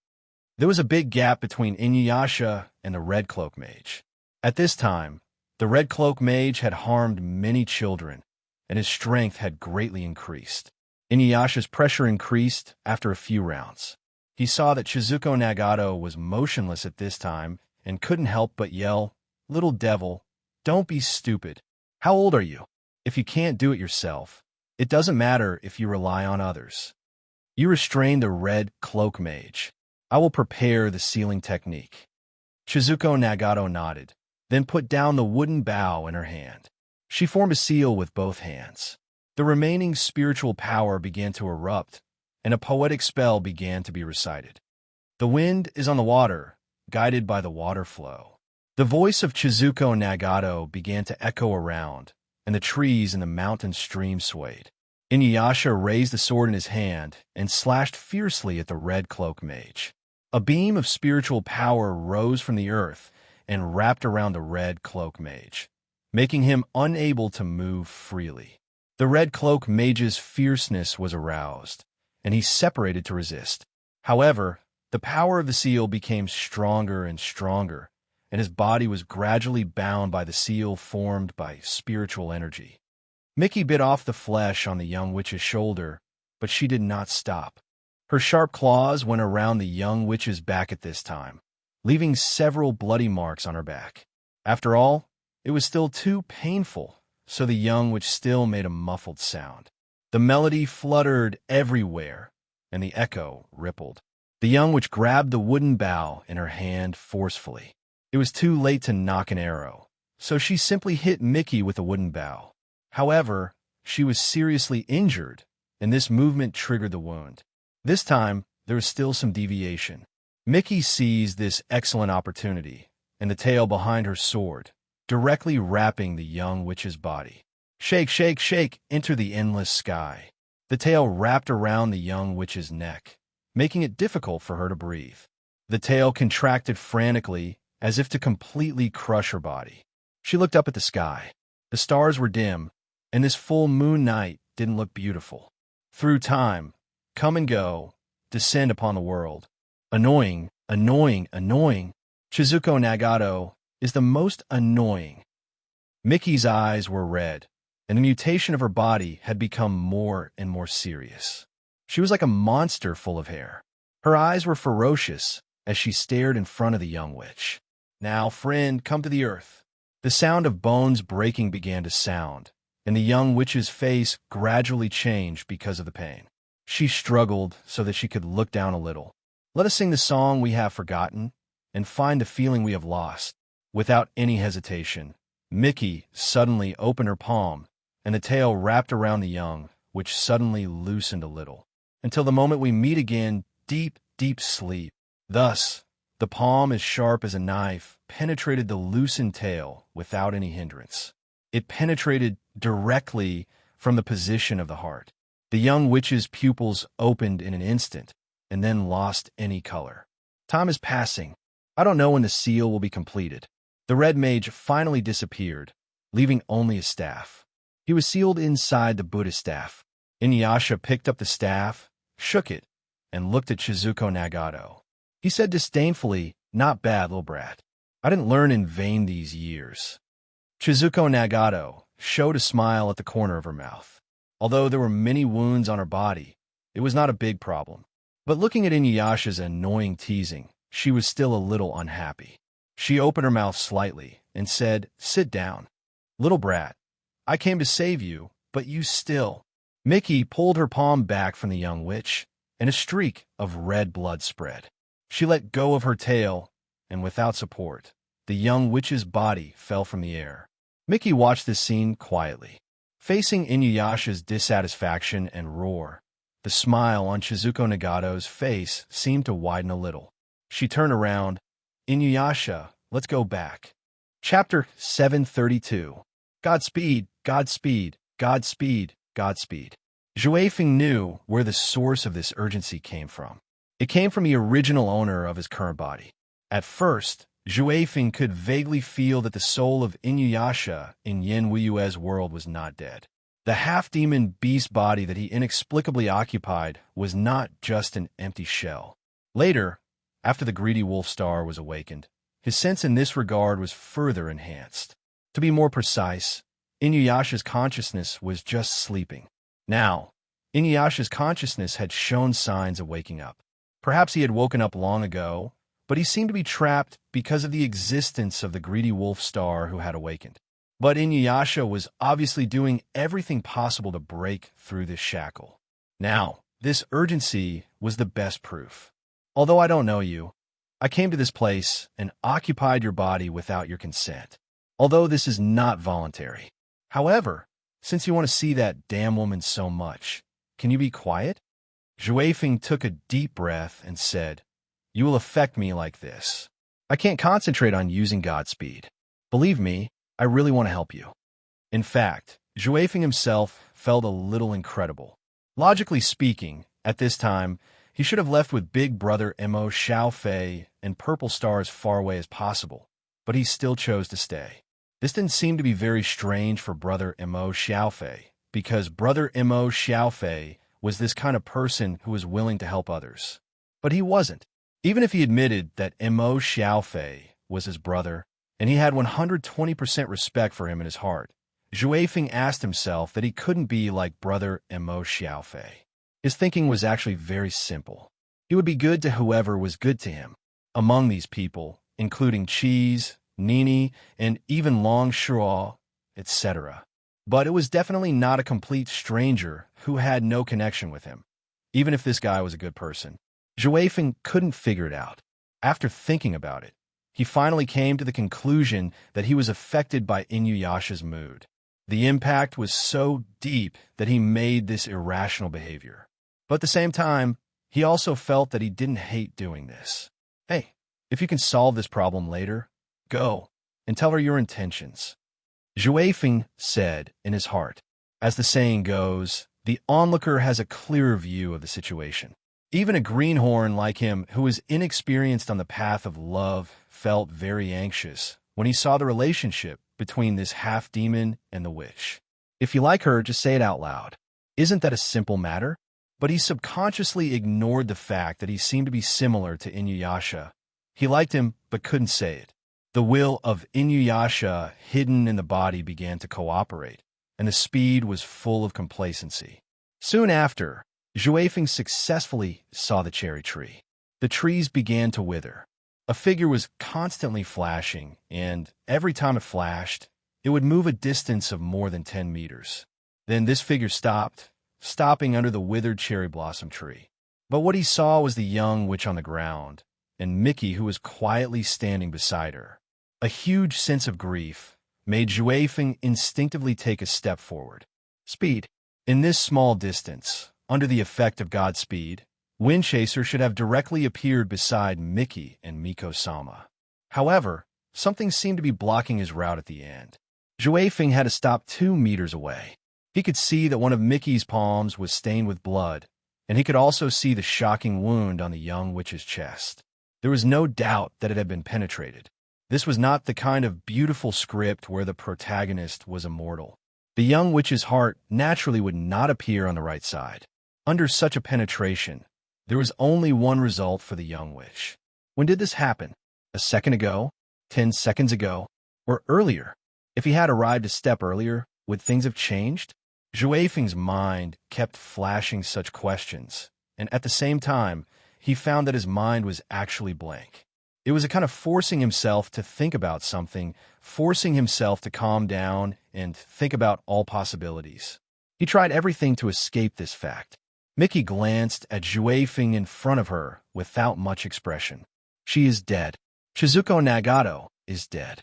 There was a big gap between Inuyasha and the red cloak mage. At this time, the red cloak mage had harmed many children, and his strength had greatly increased. Inuyasha's pressure increased after a few rounds. He saw that Shizuko Nagato was motionless at this time and couldn't help but yell, "Little devil, don't be stupid. How old are you? If you can't do it yourself, it doesn't matter if you rely on others." You restrain the red cloak mage. I will prepare the sealing technique. Shizuko Nagato nodded, then put down the wooden bow in her hand. She formed a seal with both hands. The remaining spiritual power began to erupt, and a poetic spell began to be recited. The wind is on the water, guided by the water flow. The voice of Shizuko Nagato began to echo around, and the trees in the mountain stream swayed. Inuyasha raised the sword in his hand and slashed fiercely at the red cloak mage. A beam of spiritual power rose from the earth and wrapped around the red cloak mage, making him unable to move freely. The red cloak mage's fierceness was aroused, and he separated to resist. However, the power of the seal became stronger and stronger, and his body was gradually bound by the seal formed by spiritual energy. Mickey bit off the flesh on the young witch's shoulder, but she did not stop. Her sharp claws went around the young witch's back at this time, leaving several bloody marks on her back. After all, it was still too painful, so the young witch still made a muffled sound. The melody fluttered everywhere, and the echo rippled. The young witch grabbed the wooden bow in her hand forcefully. It was too late to knock an arrow, so she simply hit Mickey with the wooden bow. However, she was seriously injured, and this movement triggered the wound. This time, there was still some deviation. Mickey seized this excellent opportunity, and the tail behind her sword, directly wrapping the young witch's body. Shake, shake, shake, enter the endless sky. The tail wrapped around the young witch's neck, making it difficult for her to breathe. The tail contracted frantically, as if to completely crush her body. She looked up at the sky. The stars were dim, and this full moon night didn't look beautiful. Through time, come and go, descend upon the world. Annoying, annoying, annoying. Shizuko Nagato is the most annoying. Mickey's eyes were red, and the mutation of her body had become more and more serious. She was like a monster full of hair. Her eyes were ferocious as she stared in front of the young witch. "Now, friend, come to the earth." The sound of bones breaking began to sound, and the young witch's face gradually changed because of the pain. She struggled so that she could look down a little. "Let us sing the song we have forgotten and find the feeling we have lost." Without any hesitation, Mickey suddenly opened her palm, and the tail wrapped around the young, which suddenly loosened a little. "Until the moment we meet again, deep, deep sleep." Thus, the palm, as sharp as a knife, penetrated the loosened tail without any hindrance. It penetrated directly from the position of the heart. The young witch's pupils opened in an instant, and then lost any color. "Time is passing. I don't know when the seal will be completed." The red mage finally disappeared, leaving only a staff. He was sealed inside the Buddhist staff. Inuyasha picked up the staff, shook it, and looked at Shizuko Nagato. He said disdainfully, "Not bad, little brat. I didn't learn in vain these years." Shizuko Nagato showed a smile at the corner of her mouth. Although there were many wounds on her body, it was not a big problem. But looking at Inuyasha's annoying teasing, she was still a little unhappy. She opened her mouth slightly and said, "Sit down. Little brat, I came to save you, but you still." Mickey pulled her palm back from the young witch, and a streak of red blood spread. She let go of her tail, and without support, the young witch's body fell from the air. Mickey watched this scene quietly. Facing Inuyasha's dissatisfaction and roar, the smile on Shizuko Nagato's face seemed to widen a little. She turned around. "Inuyasha, let's go back." Chapter 732. Godspeed, Godspeed, Godspeed, Godspeed. Zhuefeng knew where the source of this urgency came from. It came from the original owner of his current body. At first, Zhuefeng could vaguely feel that the soul of Inuyasha in Yin Wuyue's world was not dead. The half-demon beast body that he inexplicably occupied was not just an empty shell. Later, after the greedy wolf star was awakened, his sense in this regard was further enhanced. To be more precise, Inuyasha's consciousness was just sleeping. Now, Inuyasha's consciousness had shown signs of waking up. Perhaps he had woken up long ago, but he seemed to be trapped because of the existence of the greedy wolf star who had awakened. But Inuyasha was obviously doing everything possible to break through this shackle. Now, this urgency was the best proof. "Although I don't know you, I came to this place and occupied your body without your consent. Although this is not voluntary. However, since you want to see that damn woman so much, can you be quiet?" Zhuefeng took a deep breath and said, "You will affect me like this. I can't concentrate on using Godspeed. Believe me, I really want to help you." In fact, Zhuefeng himself felt a little incredible. Logically speaking, at this time, he should have left with Big Brother Mo Xiaofei and Purple Star as far away as possible, but he still chose to stay. This didn't seem to be very strange for Brother Mo Xiaofei, because Brother Mo Xiaofei was this kind of person who was willing to help others. But he wasn't. Even if he admitted that Mo Xiaofei was his brother, and he had 120% respect for him in his heart, Zhuefeng asked himself that he couldn't be like Brother Mo Xiaofei. His thinking was actually very simple. He would be good to whoever was good to him. Among these people, including Cheese, Nini, and even Long Shuo, etc. But it was definitely not a complete stranger who had no connection with him, even if this guy was a good person. Zhuefeng couldn't figure it out. After thinking about it, he finally came to the conclusion that he was affected by Inuyasha's mood. The impact was so deep that he made this irrational behavior. But at the same time, he also felt that he didn't hate doing this. Hey, if you can solve this problem later, go and tell her your intentions. Zhuefeng said in his heart. As the saying goes, the onlooker has a clearer view of the situation. Even a greenhorn like him, who was inexperienced on the path of love, felt very anxious when he saw the relationship between this half-demon and the witch. If you like her, just say it out loud. Isn't that a simple matter? But he subconsciously ignored the fact that he seemed to be similar to Inuyasha. He liked him, but couldn't say it. The will of Inuyasha hidden in the body began to cooperate, and the speed was full of complacency. Soon after, Zhuefeng successfully saw the cherry tree. The trees began to wither. A figure was constantly flashing, and every time it flashed, it would move a distance of more than 10 meters. Then this figure stopped, stopping under the withered cherry blossom tree. But what he saw was the young witch on the ground, and Mickey, who was quietly standing beside her. A huge sense of grief made Zhuefeng instinctively take a step forward. Speed. In this small distance, under the effect of God's speed, Windchaser should have directly appeared beside Mickey and Miko-sama. However, something seemed to be blocking his route at the end. Zhuefeng had to stop 2 meters away. He could see that one of Mickey's palms was stained with blood, and he could also see the shocking wound on the young witch's chest. There was no doubt that it had been penetrated. This was not the kind of beautiful script where the protagonist was immortal. The young witch's heart naturally would not appear on the right side. Under such a penetration, there was only one result for the young witch. When did this happen? A second ago? 10 seconds ago? Or earlier? If he had arrived a step earlier, would things have changed? Zhuefeng's mind kept flashing such questions, and at the same time, he found that his mind was actually blank. It was a kind of forcing himself to think about something, forcing himself to calm down and think about all possibilities. He tried everything to escape this fact. Mickey glanced at Zhuefeng in front of her without much expression. She is dead. Shizuko Nagato is dead.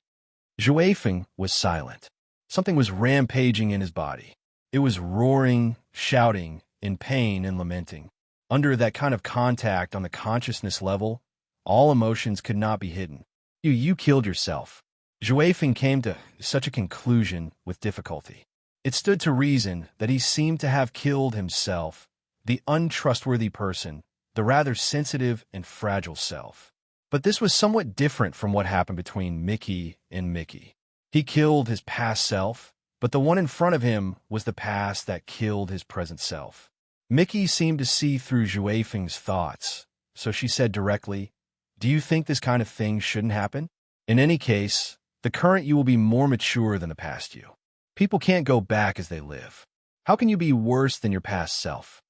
Zhuefeng was silent. Something was rampaging in his body. It was roaring, shouting, in pain and lamenting. Under that kind of contact on the consciousness level, all emotions could not be hidden. You killed yourself. Zhuefeng came to such a conclusion with difficulty. It stood to reason that he seemed to have killed himself, the untrustworthy person, the rather sensitive and fragile self. But this was somewhat different from what happened between Mickey and Mickey. He killed his past self, but the one in front of him was the past that killed his present self. Mickey seemed to see through Zhuefeng's thoughts, so she said directly, "Do you think this kind of thing shouldn't happen? In any case, the current you will be more mature than the past you. People can't go back as they live. How can you be worse than your past self?"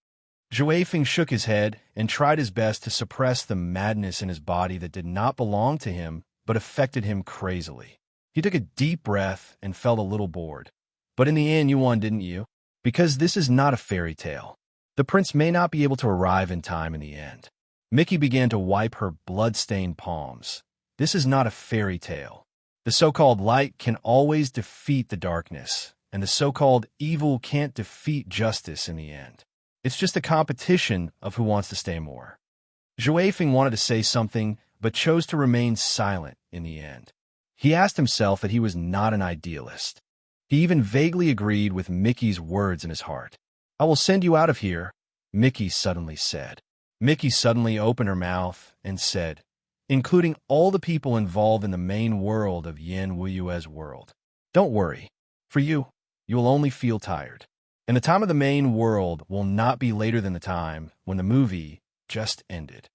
Zhuefeng shook his head and tried his best to suppress the madness in his body that did not belong to him but affected him crazily. He took a deep breath and felt a little bored. "But in the end you won, didn't you? Because this is not a fairy tale. The prince may not be able to arrive in time in the end." Mickey began to wipe her blood-stained palms. "This is not a fairy tale. The so-called light can always defeat the darkness, and the so-called evil can't defeat justice in the end. It's just a competition of who wants to stay more." Zhuefeng wanted to say something, but chose to remain silent in the end. He asked himself that he was not an idealist. He even vaguely agreed with Mickey's words in his heart. "I will send you out of here," Mickey suddenly said. Mickey suddenly opened her mouth and said, "Including all the people involved in the main world of Yen Wuyue's world. Don't worry. For you, you will only feel tired. And the time of the main world will not be later than the time when the movie just ended."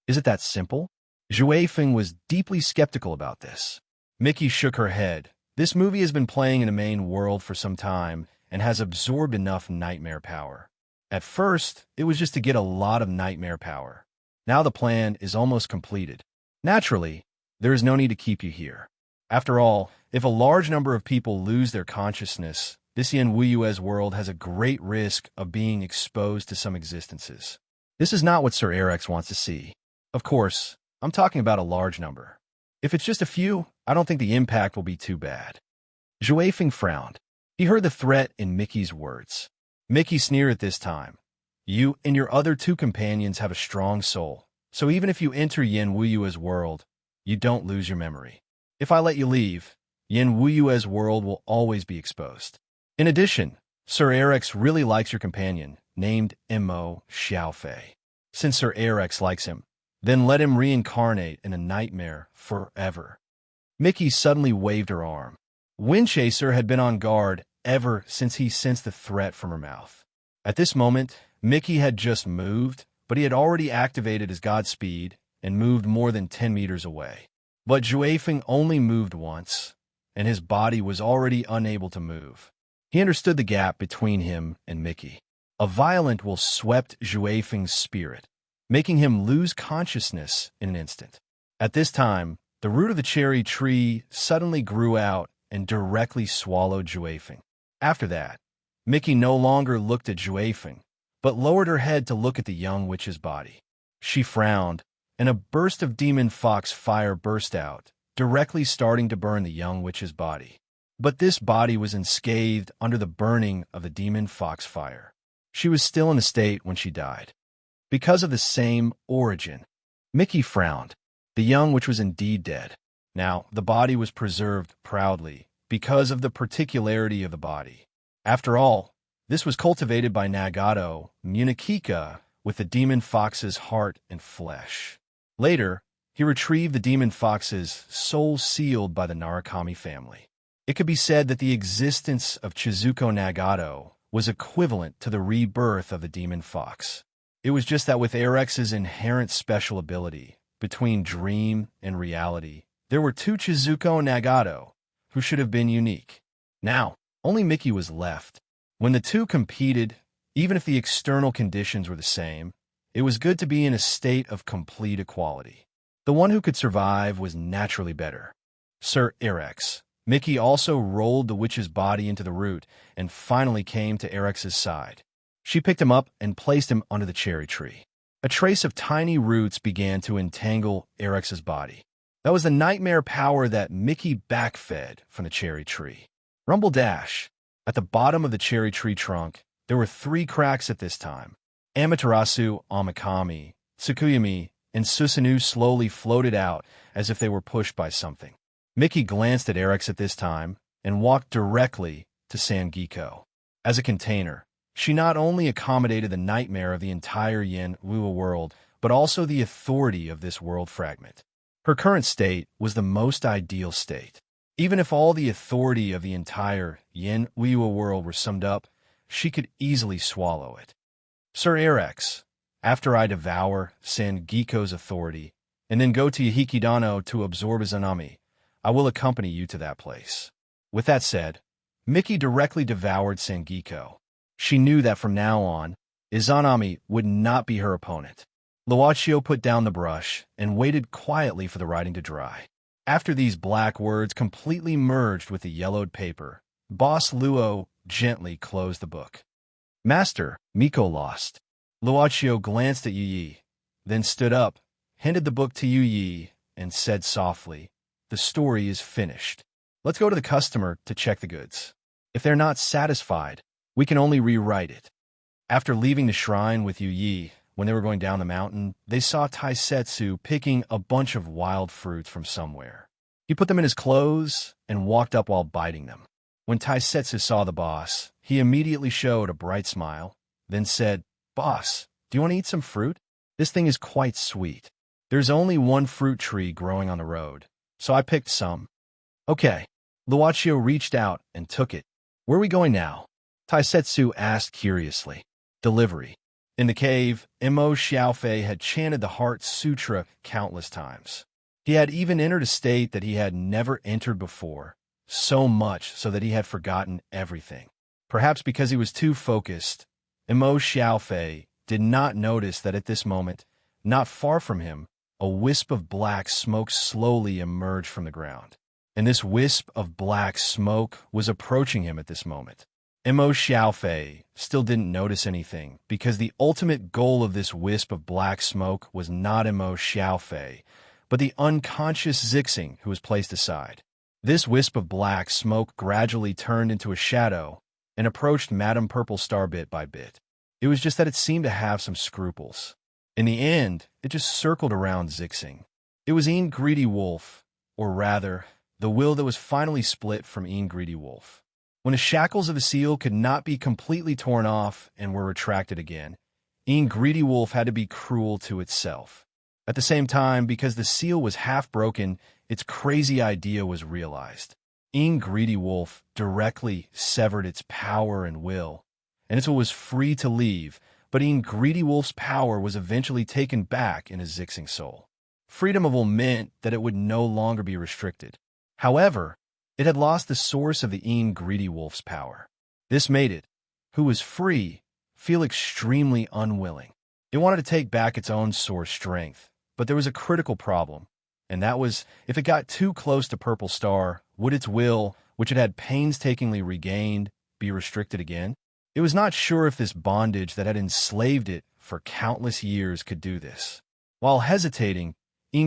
Is it that simple? Zhuefeng was deeply skeptical about this. Mickey shook her head. This movie has been playing in the main world for some time and has absorbed enough nightmare power. At first, it was just to get a lot of nightmare power. Now the plan is almost completed. Naturally, there is no need to keep you here. After all, if a large number of people lose their consciousness, this Yen Wuyue's world has a great risk of being exposed to some existences. This is not what Sir Erex wants to see. Of course, I'm talking about a large number. If it's just a few, I don't think the impact will be too bad. Zhuefeng frowned. He heard the threat in Mickey's words. Mickey sneered at this time. "You and your other 2 companions have a strong soul, so even if you enter Yen Wuyue's world, you don't lose your memory. If I let you leave, Yen Wuyue's world will always be exposed. In addition, Sir Erex really likes your companion, named Mo Xiaofei. Since Sir Erex likes him, then let him reincarnate in a nightmare forever." Mickey suddenly waved her arm. Windchaser had been on guard ever since he sensed the threat from her mouth. At this moment, Mickey had just moved, but he had already activated his Godspeed and moved more than 10 meters away. But Juefeng only moved once, and his body was already unable to move. He understood the gap between him and Mickey. A violent will swept Juefeng's spirit, making him lose consciousness in an instant. At this time, the root of the cherry tree suddenly grew out and directly swallowed Juefeng. After that, Mickey no longer looked at Juefeng, but lowered her head to look at the young witch's body. She frowned, and a burst of demon fox fire burst out, directly starting to burn the young witch's body. But this body was unscathed under the burning of the demon fox fire. She was still in a state when she died. Because of the same origin, Mickey frowned. The young witch was indeed dead. Now, the body was preserved proudly because of the particularity of the body. After all, this was cultivated by Nagato Munikika with the demon fox's heart and flesh. Later, he retrieved the demon fox's soul sealed by the Narukami family. It could be said that the existence of Chizuko Nagato was equivalent to the rebirth of the demon fox. It was just that with Erex's inherent special ability, between dream and reality, there were two Chizuko Nagato, who should have been unique. Now, only Mickey was left. When the two competed, even if the external conditions were the same, it was good to be in a state of complete equality. The one who could survive was naturally better. Sir Erex. Mickey also rolled the witch's body into the root and finally came to Erex's side. She picked him up and placed him under the cherry tree. A trace of tiny roots began to entangle Erex's body. That was the nightmare power that Mickey backfed from the cherry tree. Rumble dash. At the bottom of the cherry tree trunk, there were 3 cracks at this time. Amaterasu, Amikami, Tsukuyami, and Susanoo slowly floated out as if they were pushed by something. Mickey glanced at Erex at this time and walked directly to Sangiko. As a container, she not only accommodated the nightmare of the entire Yin Wuwa world, but also the authority of this world fragment. Her current state was the most ideal state. Even if all the authority of the entire Yin Wuwa world were summed up, she could easily swallow it. Sir Erex, after I devour Sangiko's authority, and then go to Yahikidano to absorb Izanami, I will accompany you to that place. With that said, Mickey directly devoured Sangiko. She knew that from now on, Izanami would not be her opponent. Luochio put down the brush and waited quietly for the writing to dry. After these black words completely merged with the yellowed paper, Boss Luo gently closed the book. Master, Miko lost. Luochio glanced at Yu Yi, then stood up, handed the book to Yu Yi, and said softly, "The story is finished. Let's go to the customer to check the goods. If they're not satisfied, we can only rewrite it." After leaving the shrine with Yu Yi, when they were going down the mountain, they saw Taisetsu picking a bunch of wild fruits from somewhere. He put them in his clothes and walked up while biting them. When Taisetsu saw the boss, he immediately showed a bright smile, then said, "Boss, do you want to eat some fruit? This thing is quite sweet. There's only one fruit tree growing on the road, so I picked some." "Okay." Luochio reached out and took it. "Where are we going now?" Taisetsu asked curiously. "Delivery." In the cave, Mo Xiaofei had chanted the Heart Sutra countless times. He had even entered a state that he had never entered before, so much so that he had forgotten everything. Perhaps because he was too focused, Mo Xiaofei did not notice that at this moment, not far from him, a wisp of black smoke slowly emerged from the ground. And this wisp of black smoke was approaching him at this moment. Mo Xiaofei still didn't notice anything because the ultimate goal of this wisp of black smoke was not Mo Xiaofei, but the unconscious Zixing who was placed aside. This wisp of black smoke gradually turned into a shadow and approached Madame Purple Star bit by bit. It was just that it seemed to have some scruples. In the end, it just circled around Zixing. It was Ian Greedy Wolf, or rather, the will that was finally split from Ian Greedy Wolf. When the shackles of the seal could not be completely torn off and were retracted again, Ian Greedy Wolf had to be cruel to itself. At the same time, because the seal was half broken, its crazy idea was realized. Ian Greedy Wolf directly severed its power and will, and its will was free to leave, but Ian Greedy Wolf's power was eventually taken back in his Zixing soul. Freedom of will meant that it would no longer be restricted. However, it had lost the source of the greedy wolf's power. This made it, who was free, feel extremely unwilling. It wanted to take back its own source strength, but there was a critical problem, and that was, if it got too close to Purple Star, would its will, which it had painstakingly regained, be restricted again? It was not sure if this bondage that had enslaved it for countless years could do this. While hesitating,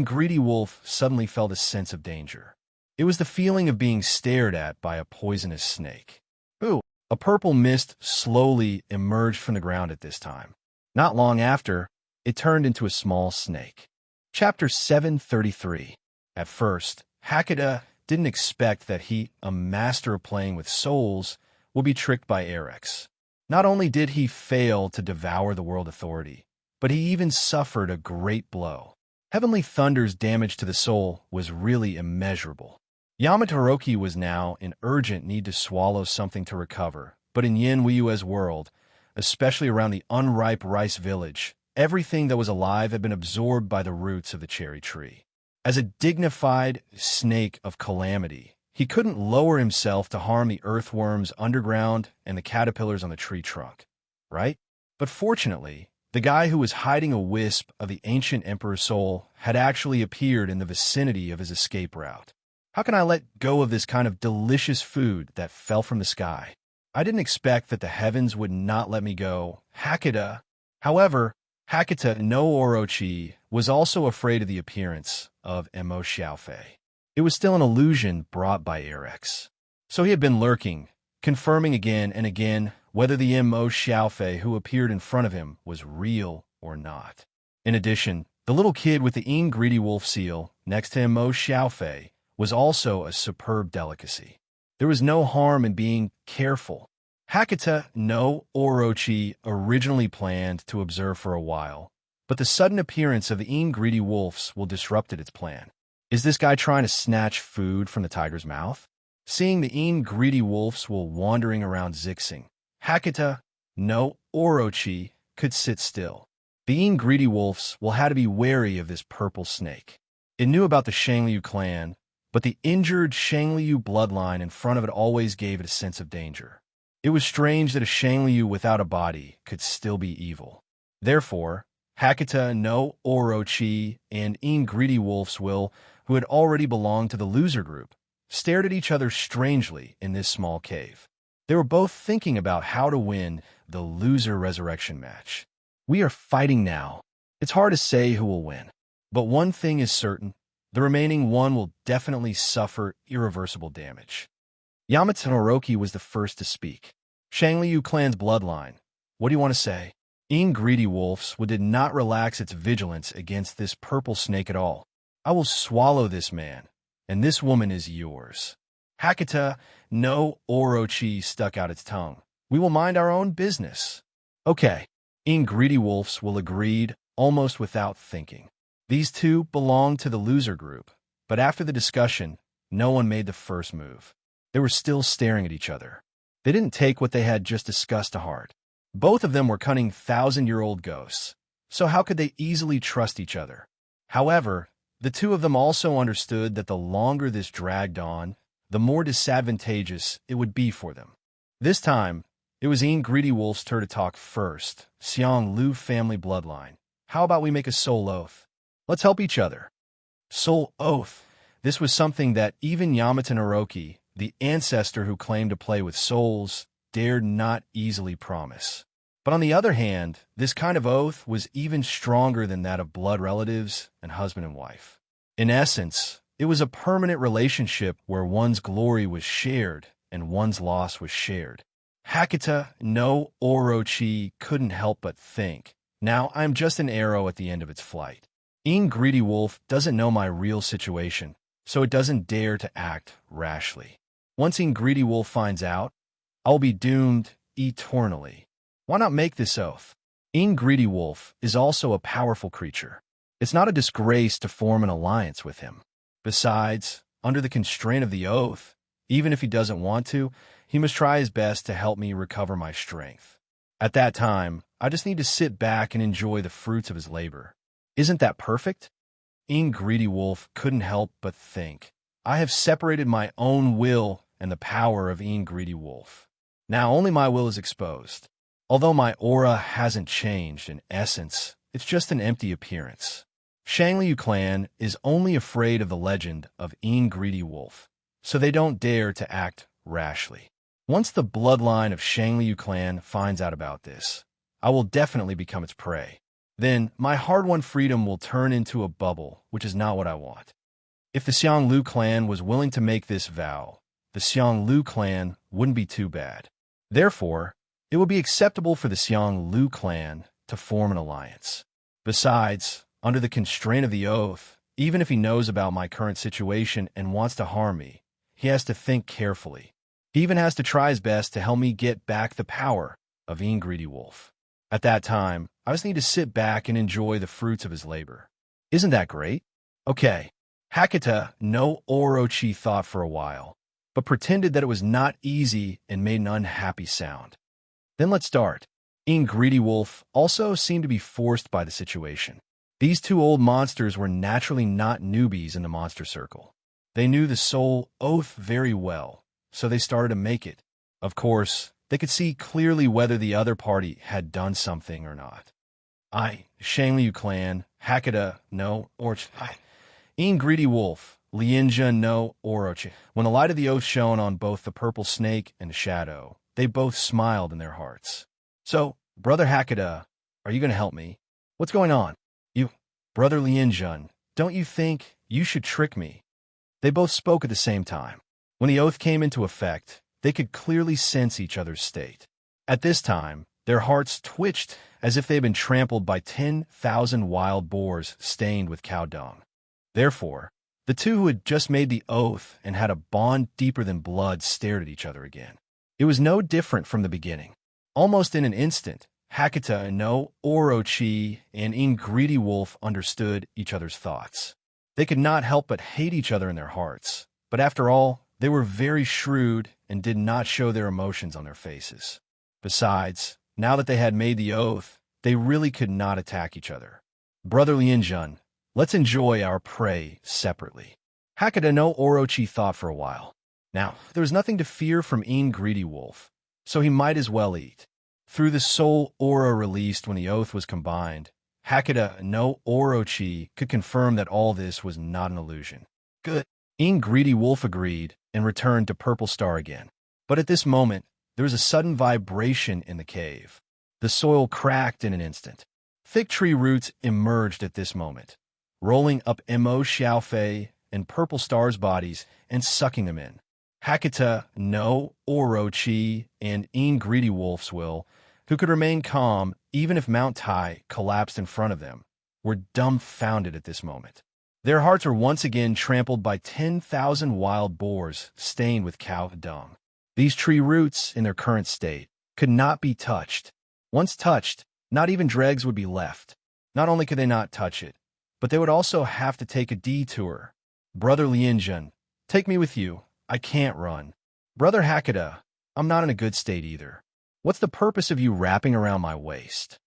greedy wolf suddenly felt a sense of danger. It was the feeling of being stared at by a poisonous snake. Ooh! A purple mist slowly emerged from the ground at this time. Not long after, it turned into a small snake. Chapter 733. At first, Hakata didn't expect that he, a master of playing with souls, would be tricked by Erex. Not only did he fail to devour the world authority, but he even suffered a great blow. Heavenly Thunder's damage to the soul was really immeasurable. Yamato was now in urgent need to swallow something to recover, but in Yin Weiyue's world, especially around the unripe rice village, everything that was alive had been absorbed by the roots of the cherry tree. As a dignified snake of calamity, he couldn't lower himself to harm the earthworms underground and the caterpillars on the tree trunk, right? But fortunately, the guy who was hiding a wisp of the ancient emperor's soul had actually appeared in the vicinity of his escape route. How can I let go of this kind of delicious food that fell from the sky? I didn't expect that the heavens would not let me go. Hakata. However, Hakata no Orochi was also afraid of the appearance of Mo Xiaofei. It was still an illusion brought by Erex. So he had been lurking, confirming again and again whether the Mo Xiaofei who appeared in front of him was real or not. In addition, the little kid with the greedy wolf seal next to Mo Xiaofei was also a superb delicacy. There was no harm in being careful. Hakata no Orochi originally planned to observe for a while, but the sudden appearance of the greedy wolves will disrupted its plan. Is this guy trying to snatch food from the tiger's mouth? Seeing the greedy wolves while wandering around zigzag, Hakata no Orochi could sit still. The greedy wolves will have to be wary of this purple snake. It knew about the Shangliu clan, but the injured Shangliu bloodline in front of it always gave it a sense of danger. It was strange that a Shangliu without a body could still be evil. Therefore, Hakata no Orochi and greedy wolf's will, who had already belonged to the loser group, stared at each other strangely in this small cave. They were both thinking about how to win the loser resurrection match. We are fighting now. It's hard to say who will win. But one thing is certain. The remaining one will definitely suffer irreversible damage. Yamato Naroki was the first to speak. Shangliu clan's bloodline. What do you want to say? Greedy wolves did not relax its vigilance against this purple snake at all. I will swallow this man, and this woman is yours. Hakata no Orochi stuck out its tongue. We will mind our own business. Okay. Greedy wolves agreed, almost without thinking. These two belonged to the loser group, but after the discussion, no one made the first move. They were still staring at each other. They didn't take what they had just discussed to heart. Both of them were cunning thousand-year-old ghosts, so how could they easily trust each other? However, the two of them also understood that the longer this dragged on, the more disadvantageous it would be for them. This time, it was Greedy Wolf's turn to talk first. Xiang Lu family bloodline. How about we make a soul oath? Let's help each other. Soul oath. This was something that even Yamato Naroki, the ancestor who claimed to play with souls, dared not easily promise. But on the other hand, this kind of oath was even stronger than that of blood relatives and husband and wife. In essence, it was a permanent relationship where one's glory was shared and one's loss was shared. Hakata no Orochi couldn't help but think, now I'm just an arrow at the end of its flight. Greedy Wolf doesn't know my real situation, so it doesn't dare to act rashly. Once Greedy Wolf finds out, I'll be doomed eternally. Why not make this oath? Greedy Wolf is also a powerful creature. It's not a disgrace to form an alliance with him. Besides, under the constraint of the oath, even if he doesn't want to, he must try his best to help me recover my strength. At that time, I just need to sit back and enjoy the fruits of his labor. Isn't that perfect? Greedy Wolf couldn't help but think. I have separated my own will and the power of Greedy Wolf. Now only my will is exposed. Although my aura hasn't changed, in essence, it's just an empty appearance. Shangliu clan is only afraid of the legend of Greedy Wolf, so they don't dare to act rashly. Once the bloodline of Shangliu clan finds out about this, I will definitely become its prey. Then my hard-won freedom will turn into a bubble, which is not what I want. If the Xianglu clan was willing to make this vow, the Xianglu clan wouldn't be too bad. Therefore, it would be acceptable for the Xianglu clan to form an alliance. Besides, under the constraint of the oath, even if he knows about my current situation and wants to harm me, he has to think carefully. He even has to try his best to help me get back the power of Greedy Wolf. At that time, I just need to sit back and enjoy the fruits of his labor. Isn't that great? Okay. Hakata no Orochi thought for a while, but pretended that it was not easy and made an unhappy sound. Then let's start. Greedy Wolf also seemed to be forced by the situation. These two old monsters were naturally not newbies in the monster circle. They knew the soul oath very well, so they started to make it. Of course, they could see clearly whether the other party had done something or not. Shangliu clan, Hakata no Orochi. Greedy Wolf, Lianjun no Orochi. When the light of the oath shone on both the purple snake and the shadow, they both smiled in their hearts. So, Brother Hakata, are you going to help me? What's going on? Brother Lianjun, don't you think you should trick me? They both spoke at the same time. When the oath came into effect, they could clearly sense each other's state. At this time, their hearts twitched as if they had been trampled by 10,000 wild boars stained with cow dung. Therefore, the two who had just made the oath and had a bond deeper than blood stared at each other again. It was no different from the beginning. Almost in an instant, Hakata no Orochi and Greedy Wolf understood each other's thoughts. They could not help but hate each other in their hearts, but after all, they were very shrewd and did not show their emotions on their faces. Besides, now that they had made the oath, they really could not attack each other. Brother Lianjun, let's enjoy our prey separately. Hakata no Orochi thought for a while. Now, there was nothing to fear from Greedy Wolf, so he might as well eat. Through the soul aura released when the oath was combined, Hakata no Orochi could confirm that all this was not an illusion. Good. Greedy Wolf agreed and returned to Purple Star again. But at this moment, there was a sudden vibration in the cave. The soil cracked in an instant. Thick tree roots emerged at this moment, rolling up Mo Xiaofei and Purple Star's bodies and sucking them in. Hakata no Orochi and Greedy Wolf's will, who could remain calm even if Mount Tai collapsed in front of them, were dumbfounded at this moment. Their hearts were once again trampled by 10,000 wild boars stained with cow dung. These tree roots, in their current state, could not be touched. Once touched, not even dregs would be left. Not only could they not touch it, but they would also have to take a detour. Brother Lianjun, take me with you. I can't run. Brother Hakata, I'm not in a good state either. What's the purpose of you wrapping around my waist?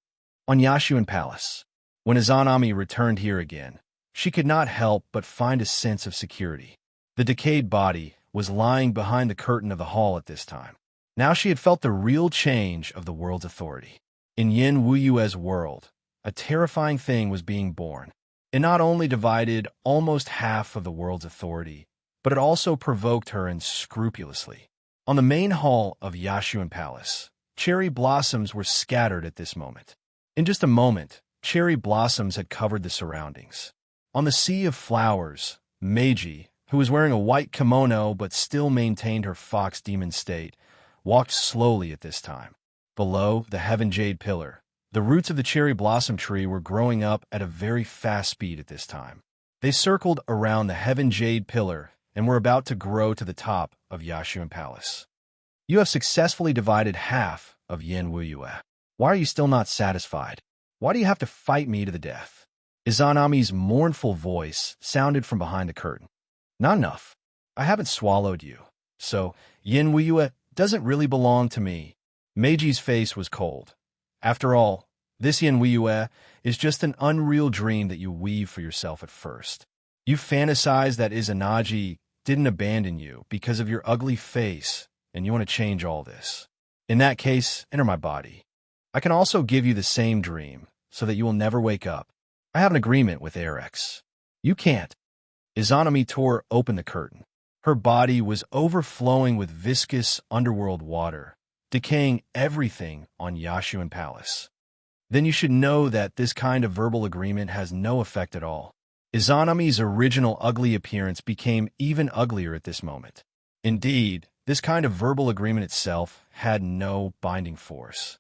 On Yashuan Palace, when Izanami returned here again, she could not help but find a sense of security. The decayed body was lying behind the curtain of the hall at this time. Now she had felt the real change of the world's authority. In Yin Wuyue's world, a terrifying thing was being born. It not only divided almost half of the world's authority, but it also provoked her unscrupulously. On the main hall of Yashuan Palace, cherry blossoms were scattered at this moment. In just a moment, cherry blossoms had covered the surroundings. On the sea of flowers, Meiji, who was wearing a white kimono but still maintained her fox demon state, walked slowly at this time. Below the heaven jade pillar, the roots of the cherry blossom tree were growing up at a very fast speed at this time. They circled around the heaven jade pillar and were about to grow to the top of Yashuan Palace. You have successfully divided half of Yin Wuyue. Why are you still not satisfied? Why do you have to fight me to the death? Izanami's mournful voice sounded from behind the curtain. Not enough. I haven't swallowed you. So, Yin Wuyue doesn't really belong to me. Meiji's face was cold. After all, This Yenwiyue is just an unreal dream that you weave for yourself at first. You fantasize that Izanagi didn't abandon you because of your ugly face, and you want to change all this. In that case, enter my body. I can also give you the same dream, so that you will never wake up. I have an agreement with Erex. You can't. Izanami tore open the curtain. Her body was overflowing with viscous underworld water, decaying everything on Yashuan Palace. Then you should know that this kind of verbal agreement has no effect at all. Izanami's original ugly appearance became even uglier at this moment. Indeed, this kind of verbal agreement itself had no binding force.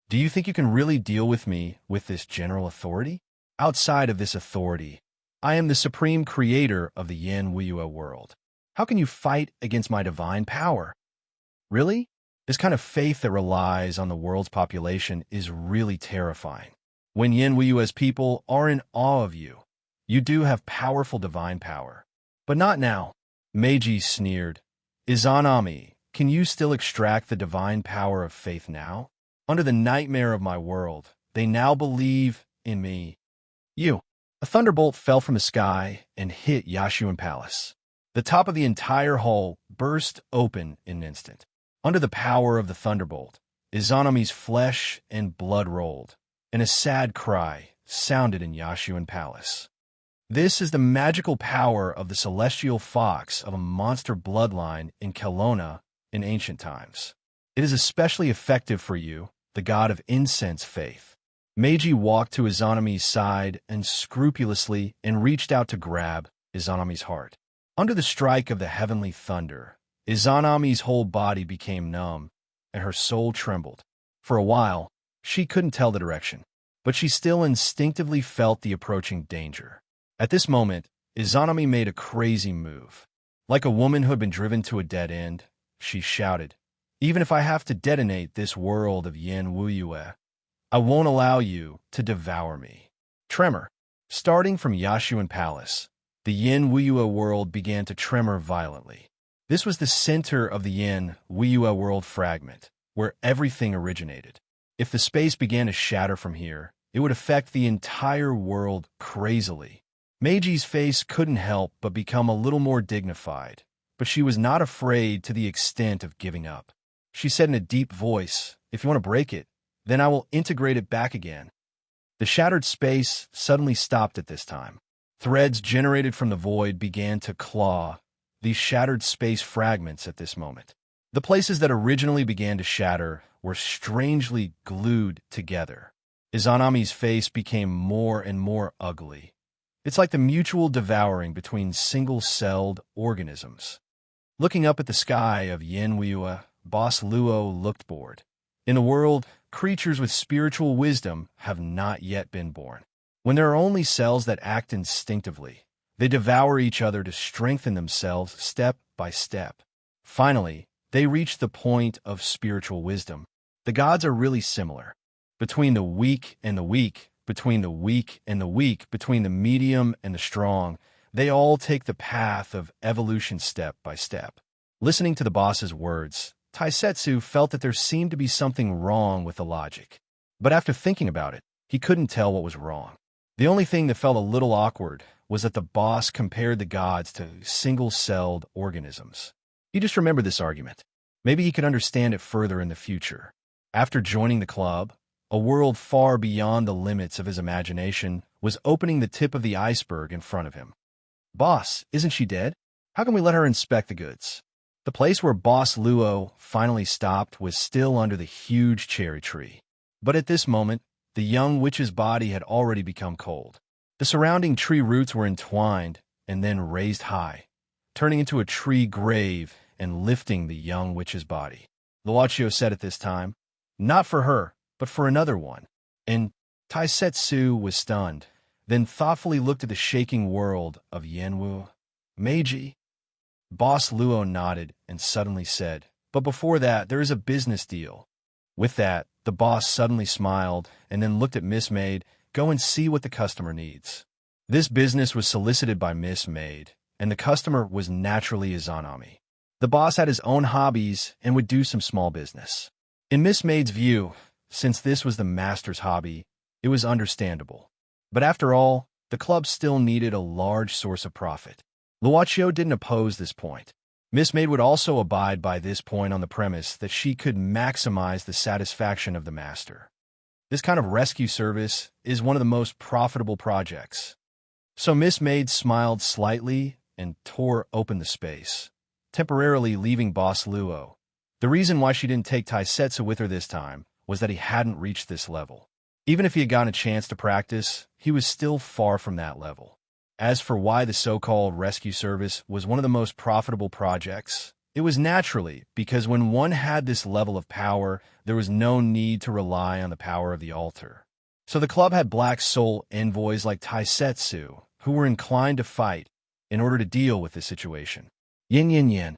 Do you think you can really deal with me with this general authority? Outside of this authority, I am the supreme creator of the Yenwiyue world. How can you fight against my divine power? Really? This kind of faith that relies on the world's population is really terrifying. When Yenwiyue's people are in awe of you, you do have powerful divine power. But not now. Meiji sneered. Izanami, can you still extract the divine power of faith now? Under the nightmare of my world, they now believe in me. You. A thunderbolt fell from the sky and hit Yashuan Palace. The top of the entire hall burst open in an instant. Under the power of the thunderbolt, Izanami's flesh and blood rolled, and a sad cry sounded in Yashuan Palace. This is the magical power of the celestial fox of a monster bloodline in Kelowna in ancient times. It is especially effective for you, the god of incense faith. Meiji walked to Izanami's side and scrupulously and reached out to grab Izanami's heart. Under the strike of the heavenly thunder, Izanami's whole body became numb, and her soul trembled. For a while, she couldn't tell the direction, but she still instinctively felt the approaching danger. At this moment, Izanami made a crazy move. Like a woman who had been driven to a dead end, she shouted, "Even if I have to detonate this world of Yenwiyue, I won't allow you to devour me." Tremor. Starting from Yashuan Palace, the Yenwiyue world began to tremor violently. This was the center of the Yenwiyue world fragment, where everything originated. If the space began to shatter from here, it would affect the entire world crazily. Meiji's face couldn't help but become a little more dignified, but she was not afraid to the extent of giving up. She said in a deep voice, "If you want to break it, then I will integrate it back again." The shattered space suddenly stopped at this time. Threads generated from the void began to claw these shattered space fragments at this moment. The places that originally began to shatter were strangely glued together. Izanami's face became more and more ugly. It's like the mutual devouring between single-celled organisms. Looking up at the sky of Yenwiyue, Boss Luo looked bored. In the world, creatures with spiritual wisdom have not yet been born. When there are only cells that act instinctively, they devour each other to strengthen themselves step by step. Finally, they reach the point of spiritual wisdom. The gods are really similar. Between the weak and the weak, between the weak and the weak, between the medium and the strong, they all take the path of evolution step by step. Listening to the boss's words, Taisetsu felt that there seemed to be something wrong with the logic. But after thinking about it, he couldn't tell what was wrong. The only thing that felt a little awkward was that the boss compared the gods to single-celled organisms. He just remembered this argument. Maybe he could understand it further in the future. After joining the club, a world far beyond the limits of his imagination was opening the tip of the iceberg in front of him. "Boss, isn't she dead? How can we let her inspect the goods?" The place where Boss Luo finally stopped was still under the huge cherry tree. But at this moment, the young witch's body had already become cold. The surrounding tree roots were entwined and then raised high, turning into a tree grave and lifting the young witch's body. Luochio said at this time, "Not for her, but for another one." And Taisetsu was stunned, then thoughtfully looked at the shaking world of Yenwu. "Meiji." Boss Luo nodded and suddenly said, "But before that, there is a business deal." With that, the boss suddenly smiled and then looked at Miss Maid. "Go and see what the customer needs." This business was solicited by Miss Maid, and the customer was naturally Izanami. The boss had his own hobbies and would do some small business. In Miss Maid's view, since this was the master's hobby, It was understandable. But after all, the club still needed a large source of profit. Luaccio didn't oppose this point. Miss Maid would also abide by this point on the premise that she could maximize the satisfaction of the master. This kind of rescue service is one of the most profitable projects. So Miss Maid smiled slightly and tore open the space, temporarily leaving Boss Luo. The reason why she didn't take Taisetsu with her this time was that he hadn't reached this level. Even if he had gotten a chance to practice, he was still far from that level. As for why the so-called rescue service was one of the most profitable projects, it was naturally because when one had this level of power, there was no need to rely on the power of the altar. So the club had Black Soul envoys like Taisetsu, who were inclined to fight in order to deal with this situation. Yin yin yin.